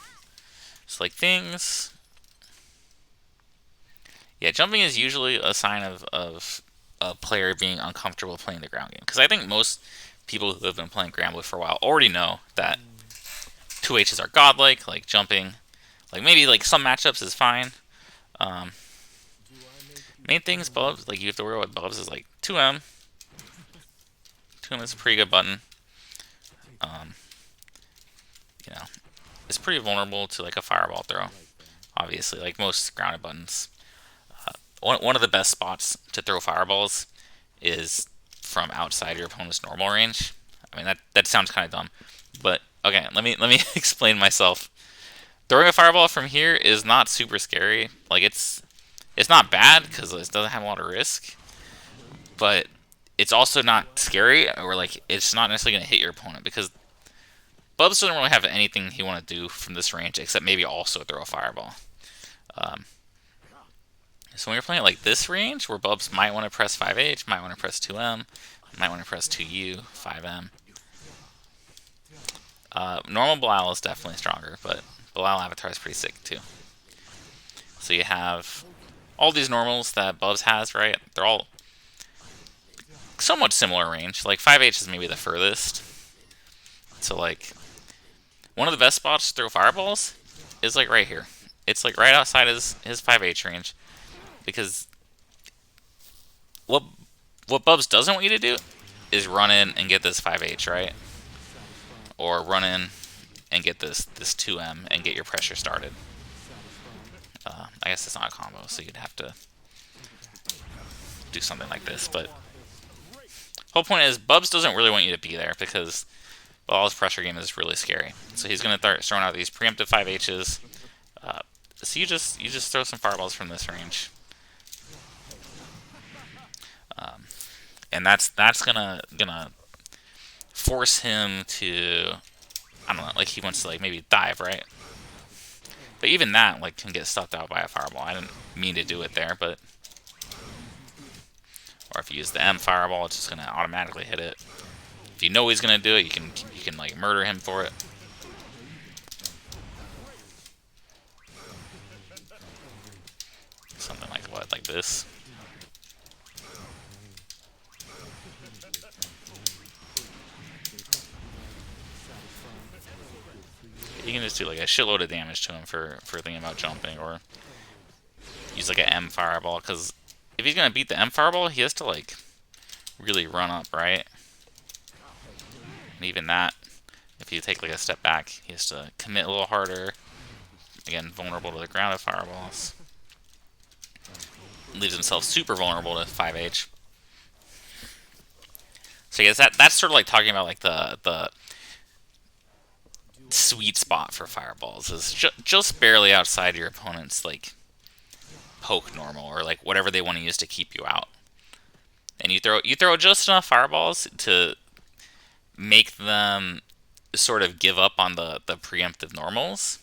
So like things. Yeah, jumping is usually a sign of a player being uncomfortable playing the ground game. Because I think most people who have been playing Granblue for a while already know that 2Hs are godlike, like jumping. Like maybe like some matchups is fine. Main things, Bubs, like you have to worry about Bubs is like 2M. 2M is a pretty good button. It's pretty vulnerable to like a fireball throw. Obviously, like most grounded buttons. One of the best spots to throw fireballs is from outside your opponent's normal range. I mean that sounds kind of dumb, but okay, let me explain myself. Throwing a fireball from here is not super scary. Like it's not bad because it doesn't have a lot of risk, but it's also not scary, or like it's not necessarily going to hit your opponent, because Bubs doesn't really have anything he want to do from this range except maybe also throw a fireball. So when you're playing like this range, where Bubs might want to press 5H, might want to press 2M, might want to press 2U, 5M. Normal Belial is definitely stronger, but Belial Avatar is pretty sick too. So you have all these normals that Bubs has, right? They're all somewhat similar range. Like 5H is maybe the furthest. So like one of the best spots to throw fireballs is like right here. It's like right outside his 5H range, because what Bubs doesn't want you to do is run in and get this 5H, right? Or run in and get this 2M and get your pressure started. I guess it's not a combo, so you'd have to do something like this. But whole point is Bubs doesn't really want you to be there, because Belial's pressure game is really scary. So he's going to start throwing out these preemptive 5Hs. So you just throw some fireballs from this range. And that's gonna force him to, I don't know, like he wants to like maybe dive, right? But even that like can get stuffed out by a fireball. I didn't mean to do it there, but or if you use the M fireball, it's just gonna automatically hit it. If you know he's gonna do it, you can like murder him for it. Something like what, like this. You can just do like a shitload of damage to him for thinking about jumping, or use like an M fireball, because if he's gonna beat the M fireball, he has to like really run up, right? And even that, if you take like a step back, he has to commit a little harder. Again, vulnerable to the grounded fireballs. Leaves himself super vulnerable to 5H. So I guess that's sort of like talking about like the sweet spot for fireballs is just barely outside your opponent's like poke normal, or like whatever they want to use to keep you out. And you throw just enough fireballs to make them sort of give up on the preemptive normals.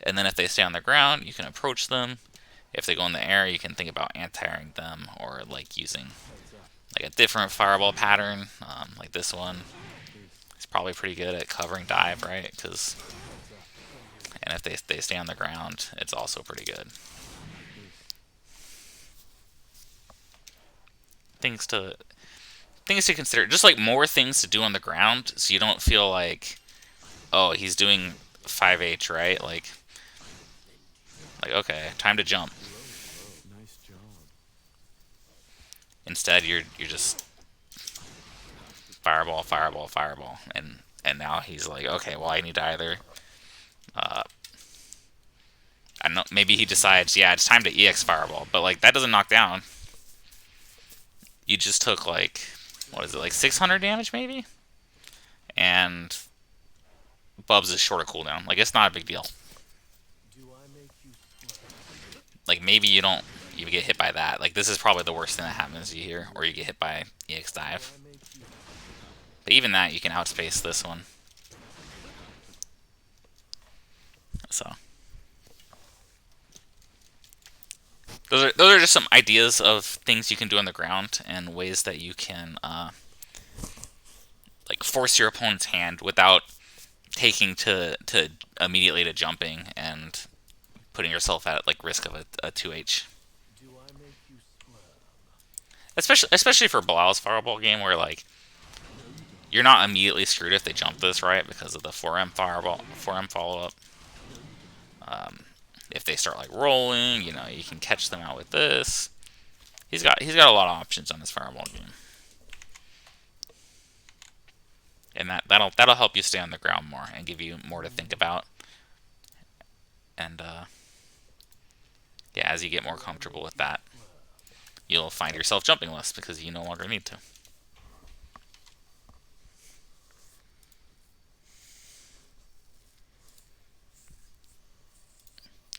And then if they stay on the ground, you can approach them. If they go in the air, you can think about anti-airing them, or like using like a different fireball pattern, like this one. It's probably pretty good at covering dive, right? And if they stay on the ground, it's also pretty good. Things to consider, just like more things to do on the ground, so you don't feel like, oh, he's doing 5H, right? Like okay, time to jump. Instead, you're just fireball, fireball, fireball, and now he's like, okay, well, I need to either, I don't know, maybe he decides, yeah, it's time to EX fireball, but like that doesn't knock down. You just took like, what is it, like 600 damage maybe, and Bubs is shorter cooldown. Like, it's not a big deal. Like, maybe you don't even get hit by that. Like, this is probably the worst thing that happens to you here, or you get hit by EX dive. But even that, you can outspace this one. So those are just some ideas of things you can do on the ground, and ways that you can like force your opponent's hand without taking to immediately to jumping and putting yourself at like risk of a 2H. Especially for Bilal's fireball game, where like you're not immediately screwed if they jump this, right? Because of the 4M fireball, 4M follow up. If they start like rolling, you know, you can catch them out with this. He's got a lot of options on this fireball game, and that'll help you stay on the ground more and give you more to think about. And yeah, as you get more comfortable with that, you'll find yourself jumping less because you no longer need to.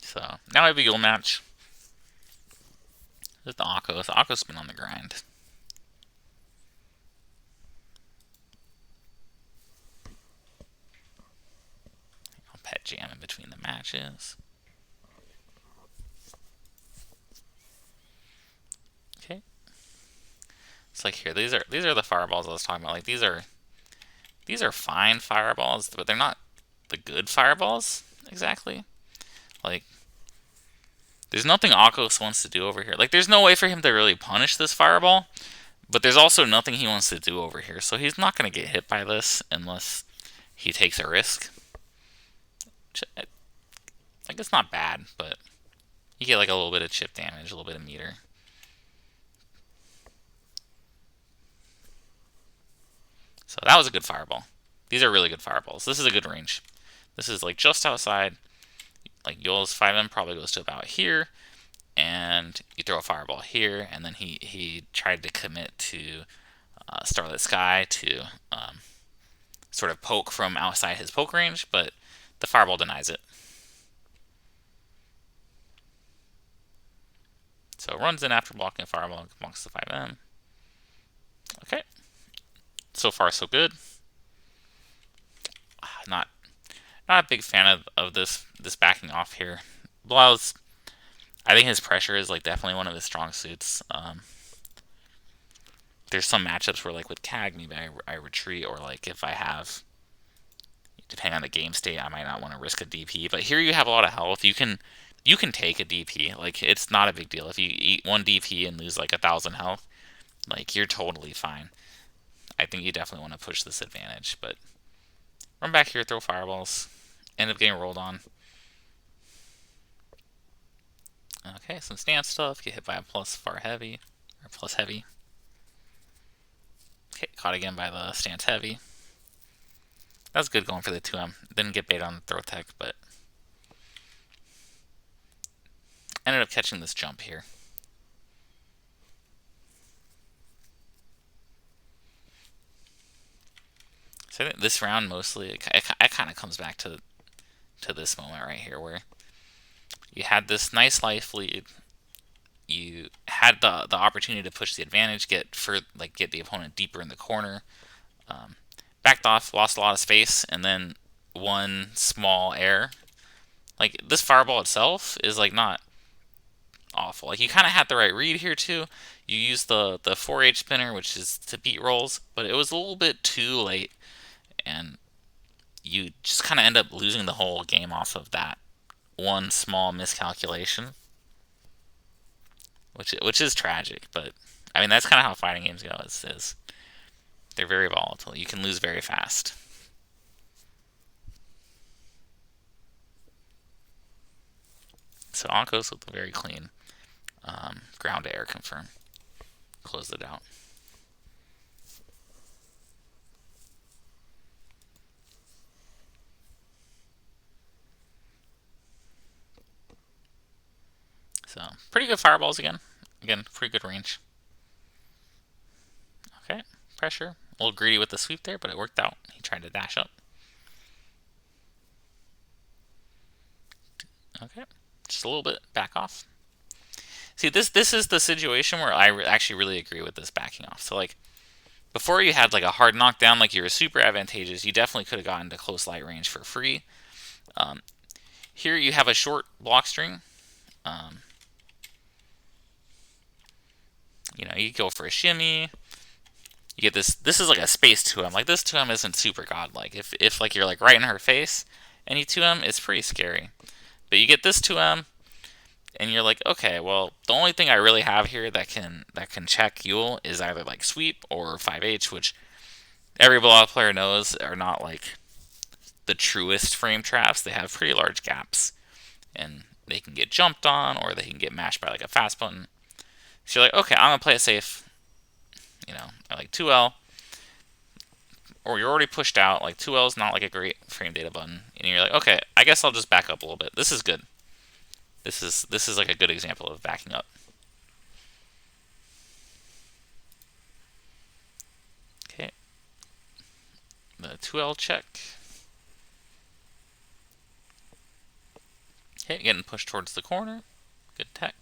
So now I have a Yule match with the Akko. The Akko's been on the grind. I'll pet jam in between the matches. Okay. It's like here, these are the fireballs I was talking about. Like these are fine fireballs, but they're not the good fireballs exactly. Like, there's nothing Akos wants to do over here. Like, there's no way for him to really punish this fireball, but there's also nothing he wants to do over here. So he's not going to get hit by this unless he takes a risk. Like, it's not bad, but you get like a little bit of chip damage, a little bit of meter. So that was a good fireball. These are really good fireballs. This is a good range. This is like just outside. Like Yoel's 5M probably goes to about here, and you throw a fireball here, and then he tried to commit to Starlit Sky to sort of poke from outside his poke range, but the fireball denies it. So runs in after blocking a fireball, blocks the 5M. Okay. So far, so good. Not a big fan of this backing off here. Bilal's, I think his pressure is like definitely one of his strong suits. There's some matchups where like with CAG maybe I retreat, or like if I have, depending on the game state, I might not want to risk a DP. But here you have a lot of health. You can take a DP. Like, it's not a big deal if you eat one DP and lose like 1,000 health. Like, you're totally fine. I think you definitely want to push this advantage, but run back here, throw fireballs. end up getting rolled on. Okay, some stance stuff. Get hit by a plus far heavy, or plus heavy. Okay, caught again by the stance heavy. That was good going for the 2M. Didn't get bait on the throw tech, but ended up catching this jump here. So I think this round mostly, it kind of comes back to this moment right here where you had this nice life lead. You had the opportunity to push the advantage, get the opponent deeper in the corner. Backed off, lost a lot of space, and then one small error. Like, this fireball itself is like not awful. Like, you kind of had the right read here too. You used the 4H spinner, which is to beat rolls, but it was a little bit too late, and you just kind of end up losing the whole game off of that one small miscalculation, which is tragic. But I mean, that's kind of how fighting games go. Is they're very volatile. You can lose very fast. So Onkos with a very clean ground to air confirm. Close it out. So pretty good fireballs again. Again, pretty good range. Okay, pressure. A little greedy with the sweep there, but it worked out. He tried to dash up. Okay, just a little bit back off. See, this is the situation where I actually really agree with this backing off. So like, before you had like a hard knockdown, like you were super advantageous, you definitely could have gotten to close light range for free. Here you have a short block string. You go for a shimmy. You get this. This is like a space 2M. Like, this 2M isn't super godlike. If like you're like right in her face, any 2M, it's pretty scary. But you get this 2M, and you're like, okay, well, the only thing I really have here that can check Yule is either like sweep or 5H, which every block player knows are not like the truest frame traps. They have pretty large gaps, and they can get jumped on, or they can get mashed by like a fast button. So you're like, okay, I'm gonna play it safe. I like 2L, or you're already pushed out. Like, 2L is not like a great frame data button, and you're like, okay, I guess I'll just back up a little bit. This is good. This is like a good example of backing up. Okay, the 2L check. Okay, getting pushed towards the corner. Good tech.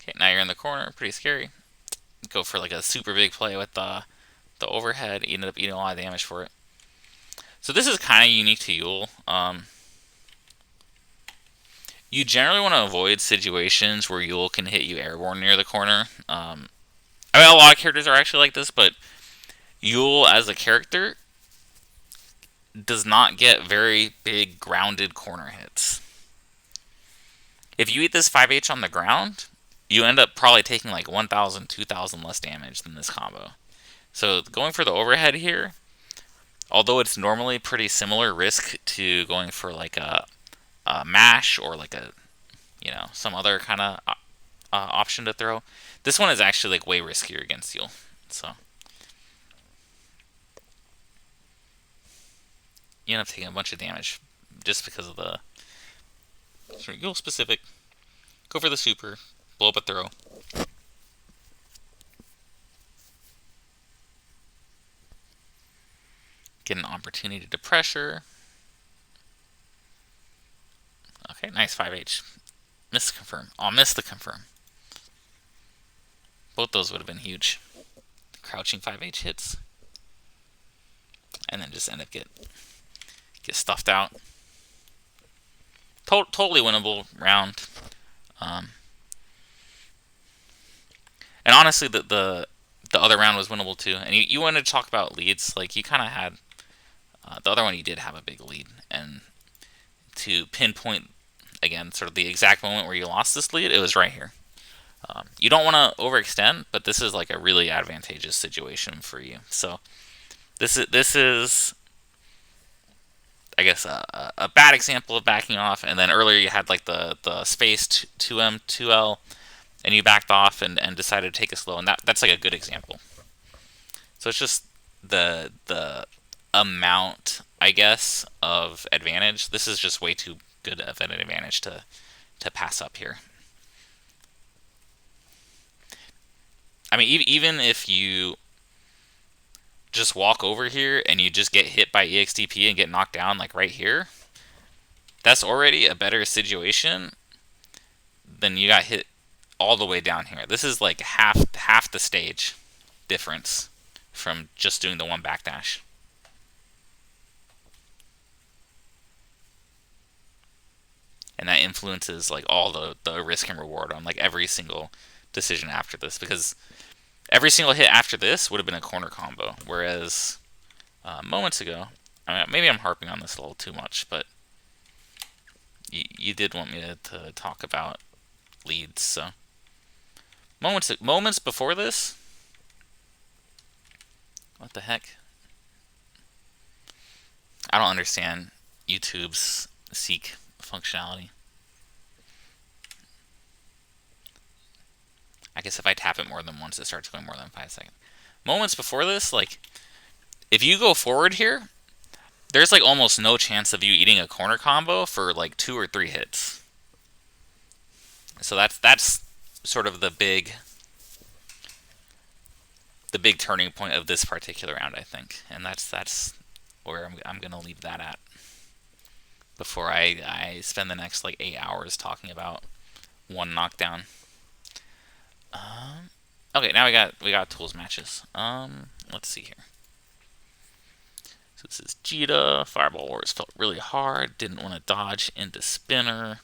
Okay, now you're in the corner. Pretty scary. Go for like a super big play with the overhead. You ended up eating a lot of damage for it. So this is kind of unique to Yule. You generally want to avoid situations where Yule can hit you airborne near the corner. I mean, a lot of characters are actually like this, but Yule as a character does not get very big grounded corner hits. If you eat this 5H on the ground, you end up probably taking like 1,000, 2,000 less damage than this combo. So going for the overhead here, although it's normally pretty similar risk to going for like a mash or like a, some other kind of option to throw, this one is actually like way riskier against Yule. So you end up taking a bunch of damage just because of the Yule specific. Go for the super, blow up a throw. Get an opportunity to pressure. Okay, nice 5H. Missed the confirm. Oh, missed the confirm. Both those would have been huge. Crouching 5H hits. And then just end up get stuffed out. Totally winnable round. And honestly, the other round was winnable too. And you wanted to talk about leads. Like, you kind of had... the other one, you did have a big lead. And to pinpoint, again, sort of the exact moment where you lost this lead, it was right here. You don't want to overextend, but this is like a really advantageous situation for you. So this is I guess a bad example of backing off. And then earlier you had like the space 2M 2L, and you backed off and decided to take it slow, and that's like a good example. So it's just the amount, I guess, of advantage. This is just way too good of an advantage to pass up here. I mean, even if you just walk over here and you just get hit by EXTP and get knocked down like right here, that's already a better situation than you got hit all the way down here. This is like half the stage difference from just doing the one backdash. And that influences like all the risk and reward on like every single decision after this, because every single hit after this would have been a corner combo, whereas moments ago, I mean, maybe I'm harping on this a little too much, but you did want me to talk about leads, so moments before this, what the heck? I don't understand YouTube's seek functionality. I guess if I tap it more than once, it starts going more than 5 seconds. Moments before this, like, if you go forward here, there's like almost no chance of you eating a corner combo for like 2 or 3 hits. So that's sort of the big turning point of this particular round, I think, and that's where I'm gonna leave that at before I spend the next like 8 hours talking about one knockdown. Okay, now we got tools matches. Let's see here. So this is Jita. Fireball Wars felt really hard. Didn't want to dodge into spinner.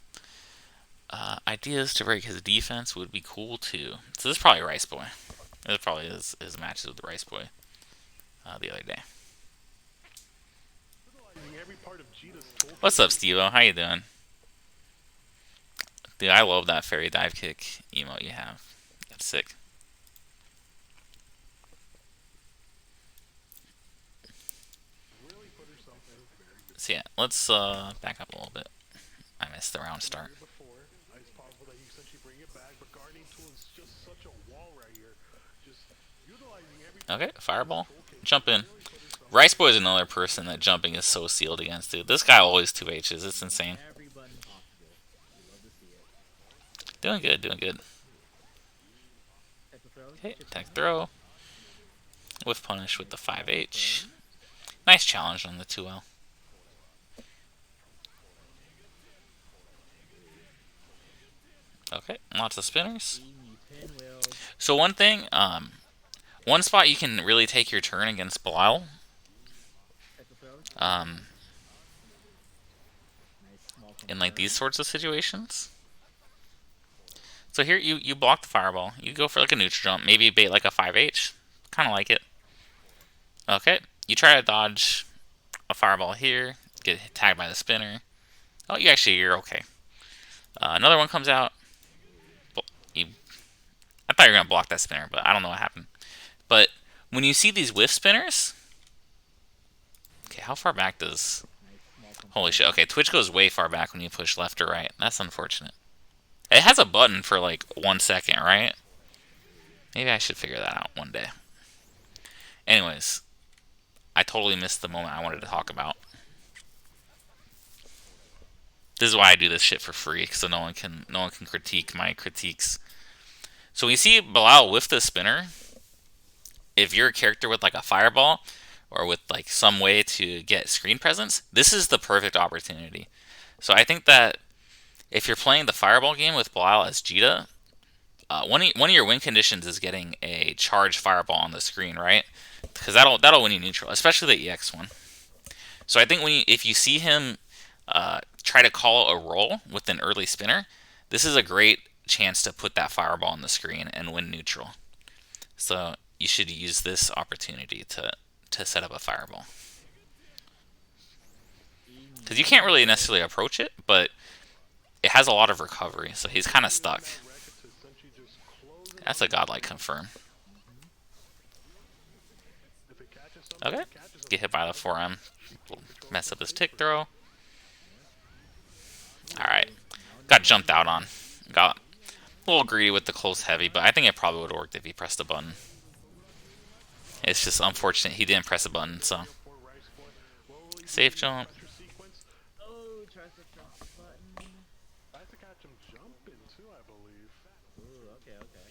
Ideas to break his defense would be cool too. So this is probably Rice Boy. This probably is his matches with the Rice Boy the other day. What's up, Steve-O? How you doing? Dude, I love that fairy dive kick emote you have. That's sick. So yeah, let's back up a little bit. I missed the round start. Okay, fireball. Jump in. Rice Boy is another person that jumping is so sealed against, dude. This guy always 2Hs. It's insane. Doing good, doing good. Okay, tech throw. With punish with the 5H. Nice challenge on the 2L. Okay, lots of spinners. So one thing, one spot you can really take your turn against Belial. In like these sorts of situations. So here you block the fireball. You go for like a neutral jump, maybe bait like a 5H. Kind of like it. Okay, you try to dodge a fireball here, get tagged by the spinner. Oh, you're okay. Another one comes out. I thought you were gonna block that spinner, but I don't know what happened. But when you see these whiff spinners, okay, how far back does? Holy shit! Okay, Twitch goes way far back when you push left or right. That's unfortunate. It has a button for like 1 second, right? Maybe I should figure that out one day. Anyways, I totally missed the moment I wanted to talk about. This is why I do this shit for free, so no one can critique my critiques. So we see Belial whiff the spinner. If you're a character with like a fireball or with like some way to get screen presence, this is the perfect opportunity. So I think that if you're playing the fireball game with Belial as Jita, one of your win conditions is getting a charged fireball on the screen, right? Because that'll win you neutral, especially the EX one. So I think if you see him try to call a roll with an early spinner, this is a great chance to put that fireball on the screen and win neutral. So you should use this opportunity to set up a fireball. Because you can't really necessarily approach it, but it has a lot of recovery, so he's kind of stuck. That's a godlike confirm. Okay. Get hit by the 4M. Mess up his tick throw. Alright. Got jumped out on. Got a little greedy with the close heavy, but I think it probably would have worked if he pressed the button. It's just unfortunate he didn't press a button, so. Safe jump. Oh, tries to press the button. Tries to catch him jumping too, I believe. Ooh, okay, okay.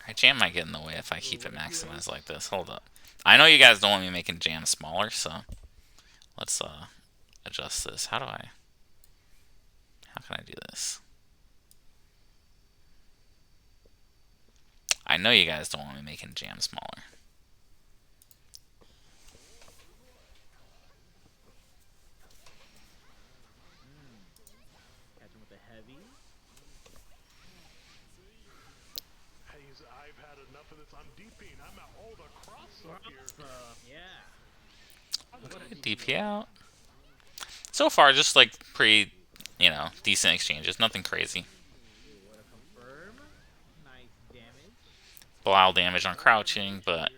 Alright, jam might get in the way if I keep it maximized like this. Hold up. I know you guys don't want me making jam smaller, so let's adjust this. How can I do this? I know you guys don't want me making jam smaller. Catch him with a heavy. I've had enough of this. I'm DPing. I'm out all the cross up here. Yeah. DP out. So far, just like pretty, decent exchanges. Nothing crazy. Ooh, what a confirm. Nice damage. Blow damage on crouching, but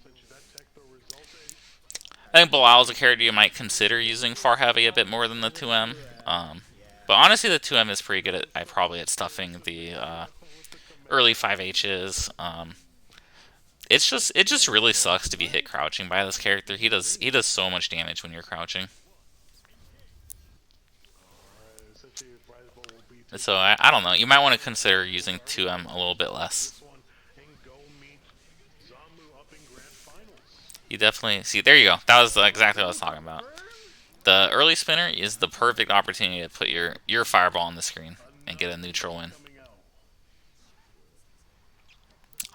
Since that tech though resulted, I think Bilal is a character you might consider using far heavy a bit more than the 2M. But honestly, the 2M is pretty good at probably at stuffing the early 5Hs. It just really sucks to be hit crouching by this character. He does so much damage when you're crouching. essentially Rizeball will be So I don't know. You might want to consider using 2M a little bit less. this one and go meet Zamu up in grand finals. You definitely see. There you go. That was exactly what I was talking about. The early spinner is the perfect opportunity to put your fireball on the screen and get a neutral win. Coming out.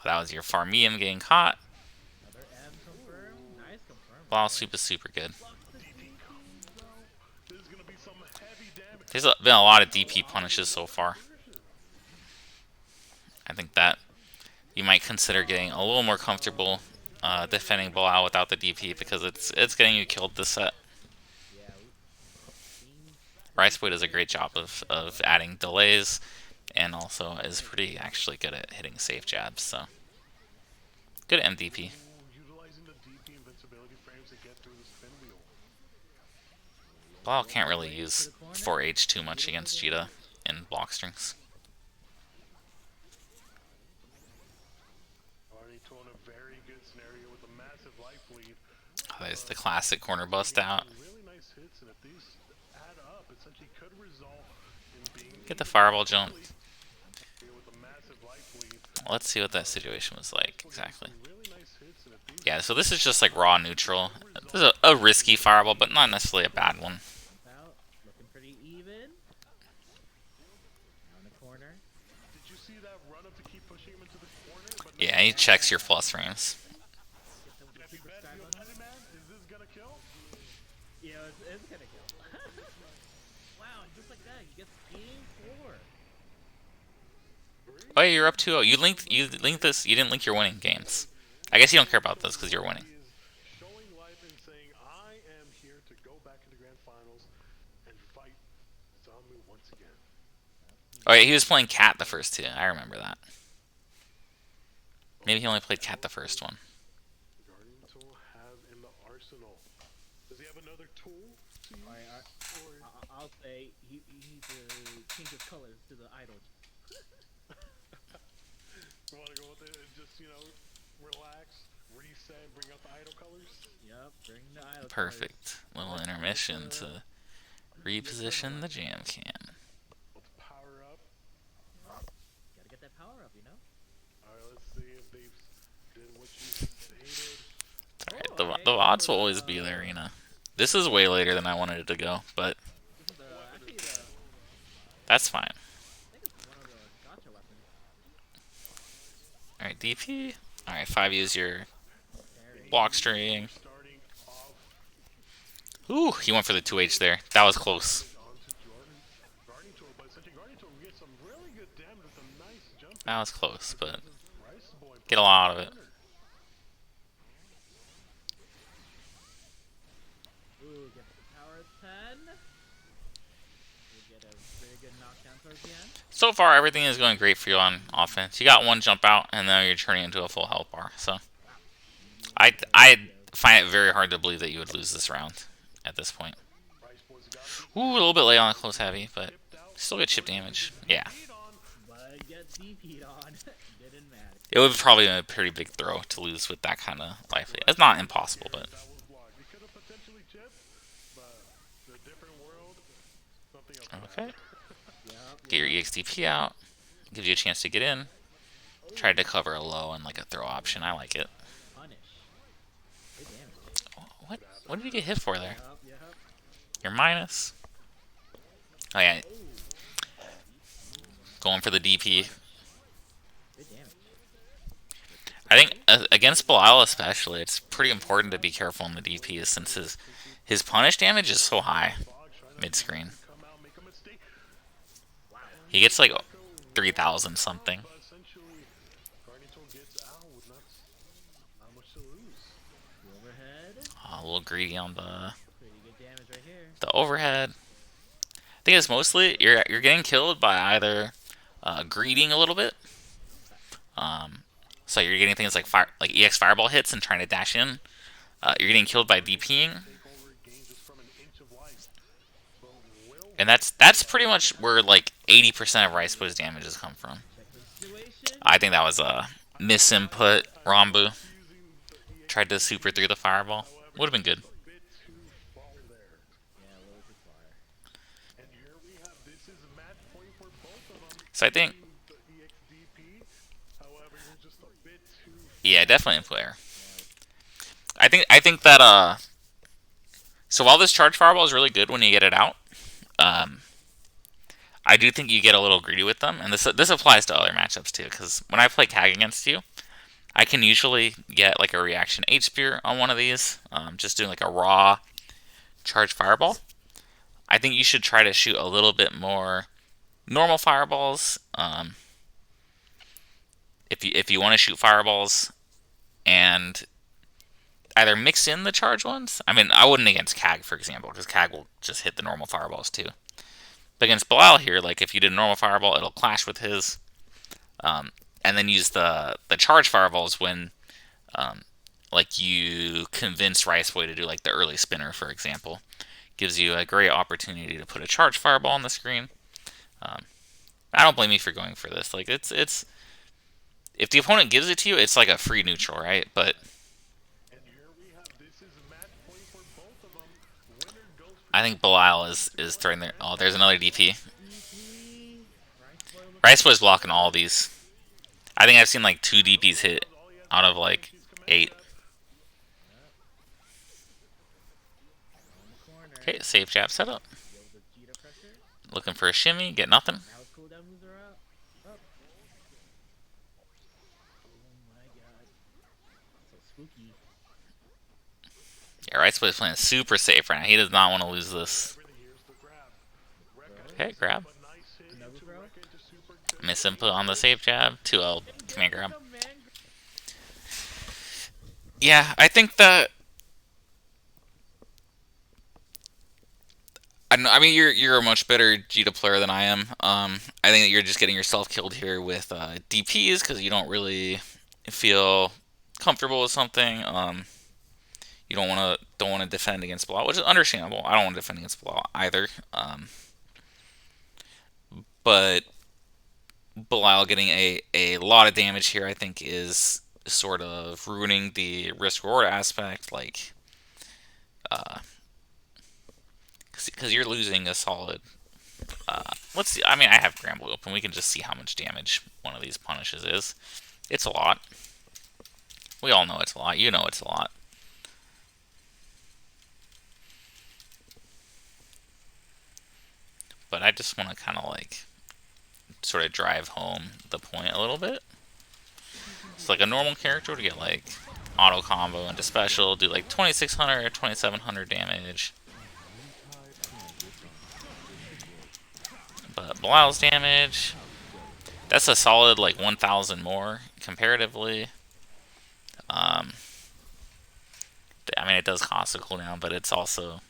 That was your far medium getting caught. Another M confirm. Nice confirm. Wow, super good. This is gonna be some heavy damage. There's been a lot of DP punishes so far. I think that you might consider getting a little more comfortable defending Bilal without the DP because it's getting you killed this set. Yeah. Riceboy does a great job of adding delays and also is pretty actually good at hitting safe jabs, so good at MDP. Utilizing the DP invincibility frames to get through the spin wheel. Bilal can't really use 4H too much against Cheetah in block strings. Already to in a very good scenario with a massive life lead. Oh, there's the classic corner bust out. Really nice hits, and if these add up, essentially could result in being Get the fireball jump. with a massive life lead. Let's see what that situation was like exactly. Really nice hits, and if these Yeah, so this is just like raw neutral. This is a risky fireball, but not necessarily a bad one. Out. Looking pretty even. Now in the corner. did you see that run up to keep pushing him into the corner? But Yeah, he checks your plus frames. Get them with the if you super bet sky real button. money, man, is this gonna kill? Yeah, it's gonna kill. Wow, just like that, you get game 4. Oh, yeah, you're up 2-0. You linked this. You didn't link your winning games. I guess you don't care about this because you're winning. He is showing life and saying, I am here to go back into grand finals and fight Zamu once again. Oh, yeah, he was playing Cat the first two. I remember that. Maybe he only played Cat the first one. Guardian tool have in the arsenal. Does he have another tool to use? Or I'll say he needs to change his colors to the idol. you want to go with it and just, relax, reset, bring out the idol colors? Yep, bring the idol Perfect. Little intermission to reposition the jam can. Let's power up. colors. Gotta get that power up, you know? Alright, let's see if they did what you stated. Alright, the VODs will always be there, This is way later than I wanted it to go, but This is actually the, that's fine. I think it's one of the gotcha weapons. Alright, DP. Alright, 5 use your Very block string. Starting off Ooh, he went for the 2H there. That was close. onto Jordan. Guardian tool, but essentially Guardian tool gets some really good damage with a nice jump. That was close, but Rice boy. get a lot out of it. Ooh, get the power of 10. We get a very good knockdown towards the end. So far, everything is going great for you on offense. You got one jump out, and now you're turning into a full health bar. So I find it very hard to believe that you would lose this round at this point. Rice boys got to Ooh, a little bit late on the close heavy, but still get chip damage. Yeah. But gets DP'd on. Didn't matter. It would probably be a pretty big throw to lose with that kind of life. It's not impossible, but... That was blocked. He could have potentially chipped, but the different world, something else. Okay. Yep. Get your EXDP out. Gives you a chance to get in. Tried to cover a low and like a throw option. I like it. Punish. Good damage. Oh, what did you get hit for there? Yep. You're minus. Oh yeah. Going for the DP. Good damage. I think against Belial especially, it's pretty important to be careful in the DP since his punish damage is so high mid-screen. Come out, make a mistake. He gets like 3,000 something. But essentially, Carnito gets out with not much to lose. The overhead. Oh, a little greedy on the Pretty good damage right here. overhead. I think it's mostly you're getting killed by either greeting a little bit. So you're getting things like EX fireball hits and trying to dash in. You're getting killed by DPing, Takeover gains just from an inch of life. But will and that's pretty much where like 80% of Rice Boy's damages come from. Check the situation. I think that was a misinput. Rambu using the EX tried to super through the fireball. Would have been good. a bit too far there. Yeah, a little too far. And here we have this is a match point for both of them. So I think, The EXDP, however, you're just a bit too yeah, definitely a player. I think that so while this charge fireball is really good when you get it out, I do think you get a little greedy with them, and this applies to other matchups too. Because when I play CAG against you, I can usually get like a reaction H spear on one of these, just doing like a raw charge fireball. I think you should try to shoot a little bit more normal fireballs. If you want to shoot fireballs and either mix in the charge ones. I mean, I wouldn't against CAG, for example, because CAG will just hit the normal fireballs too. But against Belial here, like if you did a normal fireball, it'll clash with his. And then use the charge fireballs when like you convince Riceboy to do like the early spinner, for example. Gives you a great opportunity to put a charge fireball on the screen. I don't blame you for going for this. Like it's if the opponent gives it to you, it's like a free neutral, right? But And here we have this is a match point for both of them. Winner goes for I think Belial is throwing there. Oh, there's another DP. DP. Riceboy's blocking all these. I think I've seen like 2 DPs hit out of like 8. On the corner. Okay, safe jab setup. Deal with the Jita pressure. Looking for a shimmy, get nothing. Now his cooldown moves are out. Up. Oh my god. So spooky. Yeah, Riceboy's playing super safe right now. He does not want to lose this. everything. Here's the grab. Okay, grab. A nice hit Another into throw? Rekka into super good. Misinput on the safe jab. 2L command grab. The man Yeah, I think that. I mean, you're a much better Jita player than I am. I think that you're just getting yourself killed here with DPs because you don't really feel comfortable with something. You don't want to defend against Blau, which is understandable. I don't want to defend against Blau either. But Belial getting a lot of damage here, I think, is sort of ruining the risk-reward aspect. Like, because you're losing a solid. Let's see. I mean, I have Gramble open. We can just see how much damage one of these punishes is. It's a lot. We all know it's a lot. You know it's a lot. But I just want to kind of like sort of drive home the point a little bit. It's like a normal character to get like auto combo into special, do like 2600 or 2700 damage. But Belial's damage, that's a solid like 1000 more comparatively. I mean, it does cost a cooldown, but it's also,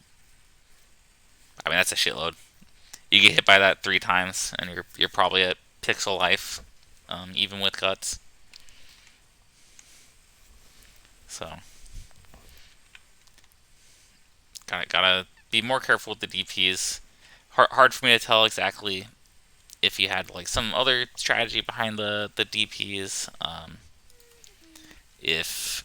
I mean, that's a shitload. You get hit by that 3 times, and you're probably at pixel life, even with guts. So gotta be more careful with the DPs. Hard for me to tell exactly if you had like some other strategy behind the DPs. If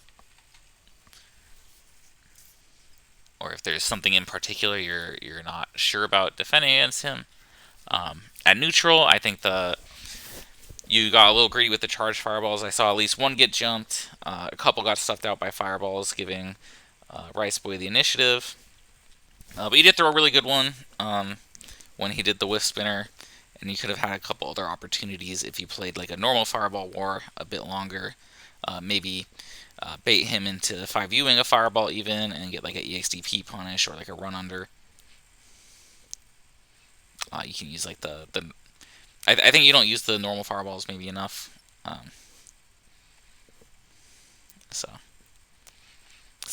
or if there's something in particular you're not sure about defending against him. At neutral, I think you got a little greedy with the charged fireballs. I saw at least one get jumped. A couple got stuffed out by fireballs, giving Rice Boy the initiative. But he did throw a really good one when he did the whiff spinner, and you could have had a couple other opportunities if you played like a normal fireball war a bit longer. Maybe bait him into 5Uing a fireball even and get like an EXDP punish or like a run under. You can use like I think you don't use the normal fireballs maybe enough. Because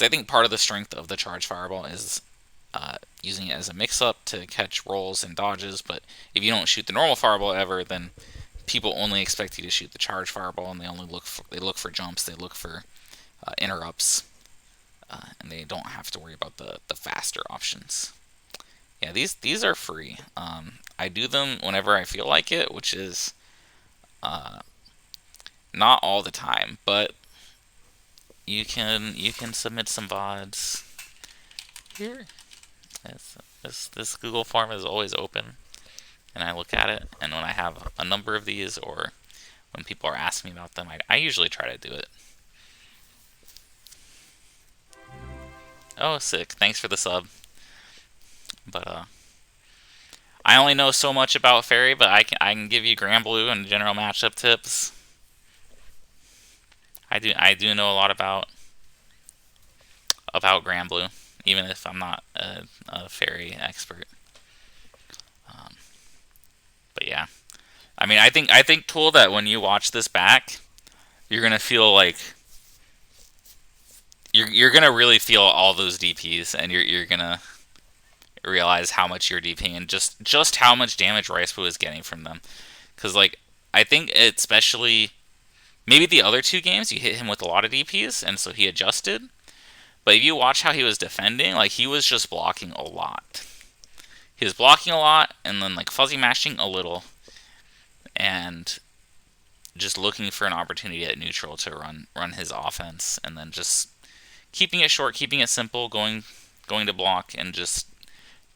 I think part of the strength of the charge fireball is using it as a mix-up to catch rolls and dodges. But if you don't shoot the normal fireball ever, then people only expect you to shoot the charge fireball, and they only look for jumps, they look for interrupts, and they don't have to worry about the faster options. Yeah, these are free. I do them whenever I feel like it, which is not all the time, but you can submit some VODs here. This Google form is always open, and I look at it, and when I have a number of these, or when people are asking me about them, I usually try to do it. Oh, sick. Thanks for the sub. But I only know so much about Fairy, but I can give you Grand Blue and general matchup tips. I do know a lot about Grand Blue, even if I'm not a Fairy expert. But yeah, I mean, I think Tool, that when you watch this back, you're gonna feel like you're gonna really feel all those DPs, and you're gonna realize how much you're DPing and just how much damage Ricepo is getting from them. Because like I think especially maybe the other two games you hit him with a lot of DPs, and so he adjusted. But if you watch how he was defending, like he was just blocking a lot. He was blocking a lot, and then like fuzzy mashing a little, and just looking for an opportunity at neutral to run his offense, and then just keeping it short, keeping it simple, going to block, and just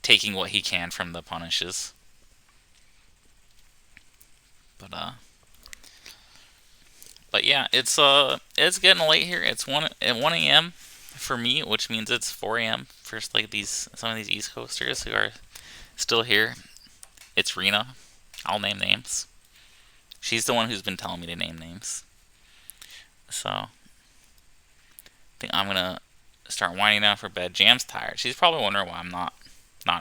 taking what he can from the punishes. But yeah, it's getting late here. It's 1 a.m. for me, which means it's 4 a.m. for like some of these East Coasters who are still here. It's Rena. I'll name names. She's the one who's been telling me to name names. So I think I'm gonna start winding down for bed. Jam's tired. She's probably wondering why I'm not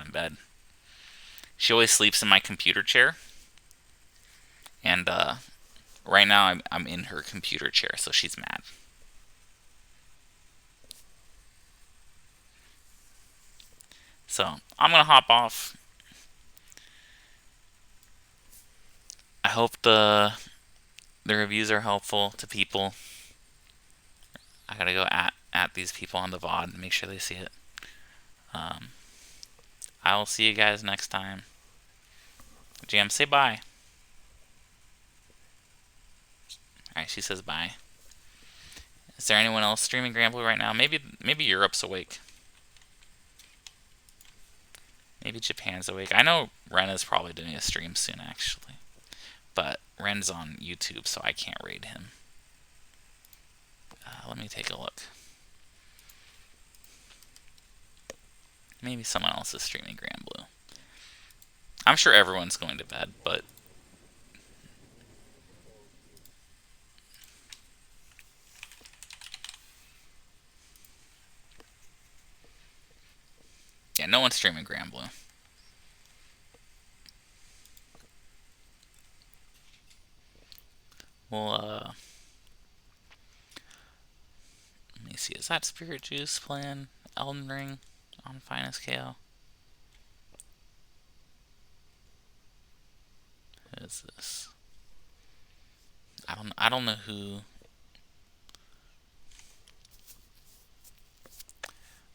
in bed. She always sleeps in my computer chair, and right now I'm in her computer chair, so she's mad. So I'm gonna hop off. I hope the reviews are helpful to people. I gotta go at these people on the VOD and make sure they see it. I will see you guys next time. Jam, say bye. Alright, she says bye. Is there anyone else streaming Grand Blue right now? Maybe Europe's awake. Maybe Japan's awake. I know Ren is probably doing a stream soon, actually. But Ren's on YouTube, so I can't raid him. Let me take a look. Maybe someone else is streaming Grand Blue. I'm sure everyone's going to bed, but yeah, no one's streaming Grand Blue. Well, let me see. Is that Spirit Juice playing Elden Ring on Finest KO? Who is this? I don't know who.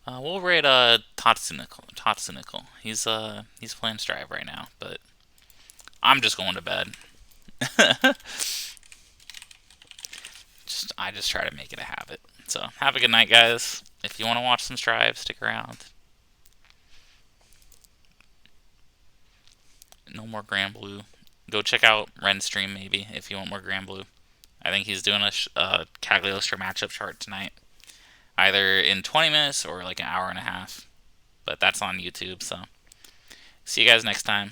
We'll rate Tatsuniko. He's playing Strive right now, but I'm just going to bed. I just try to make it a habit. So have a good night, guys. If you want to watch some Strive, stick around. No more Grand Blue. Go check out Ren's stream maybe if you want more Grand Blue. I think he's doing a Cagliostro matchup chart tonight. Either in 20 minutes or like an hour and a half. But that's on YouTube, so see you guys next time.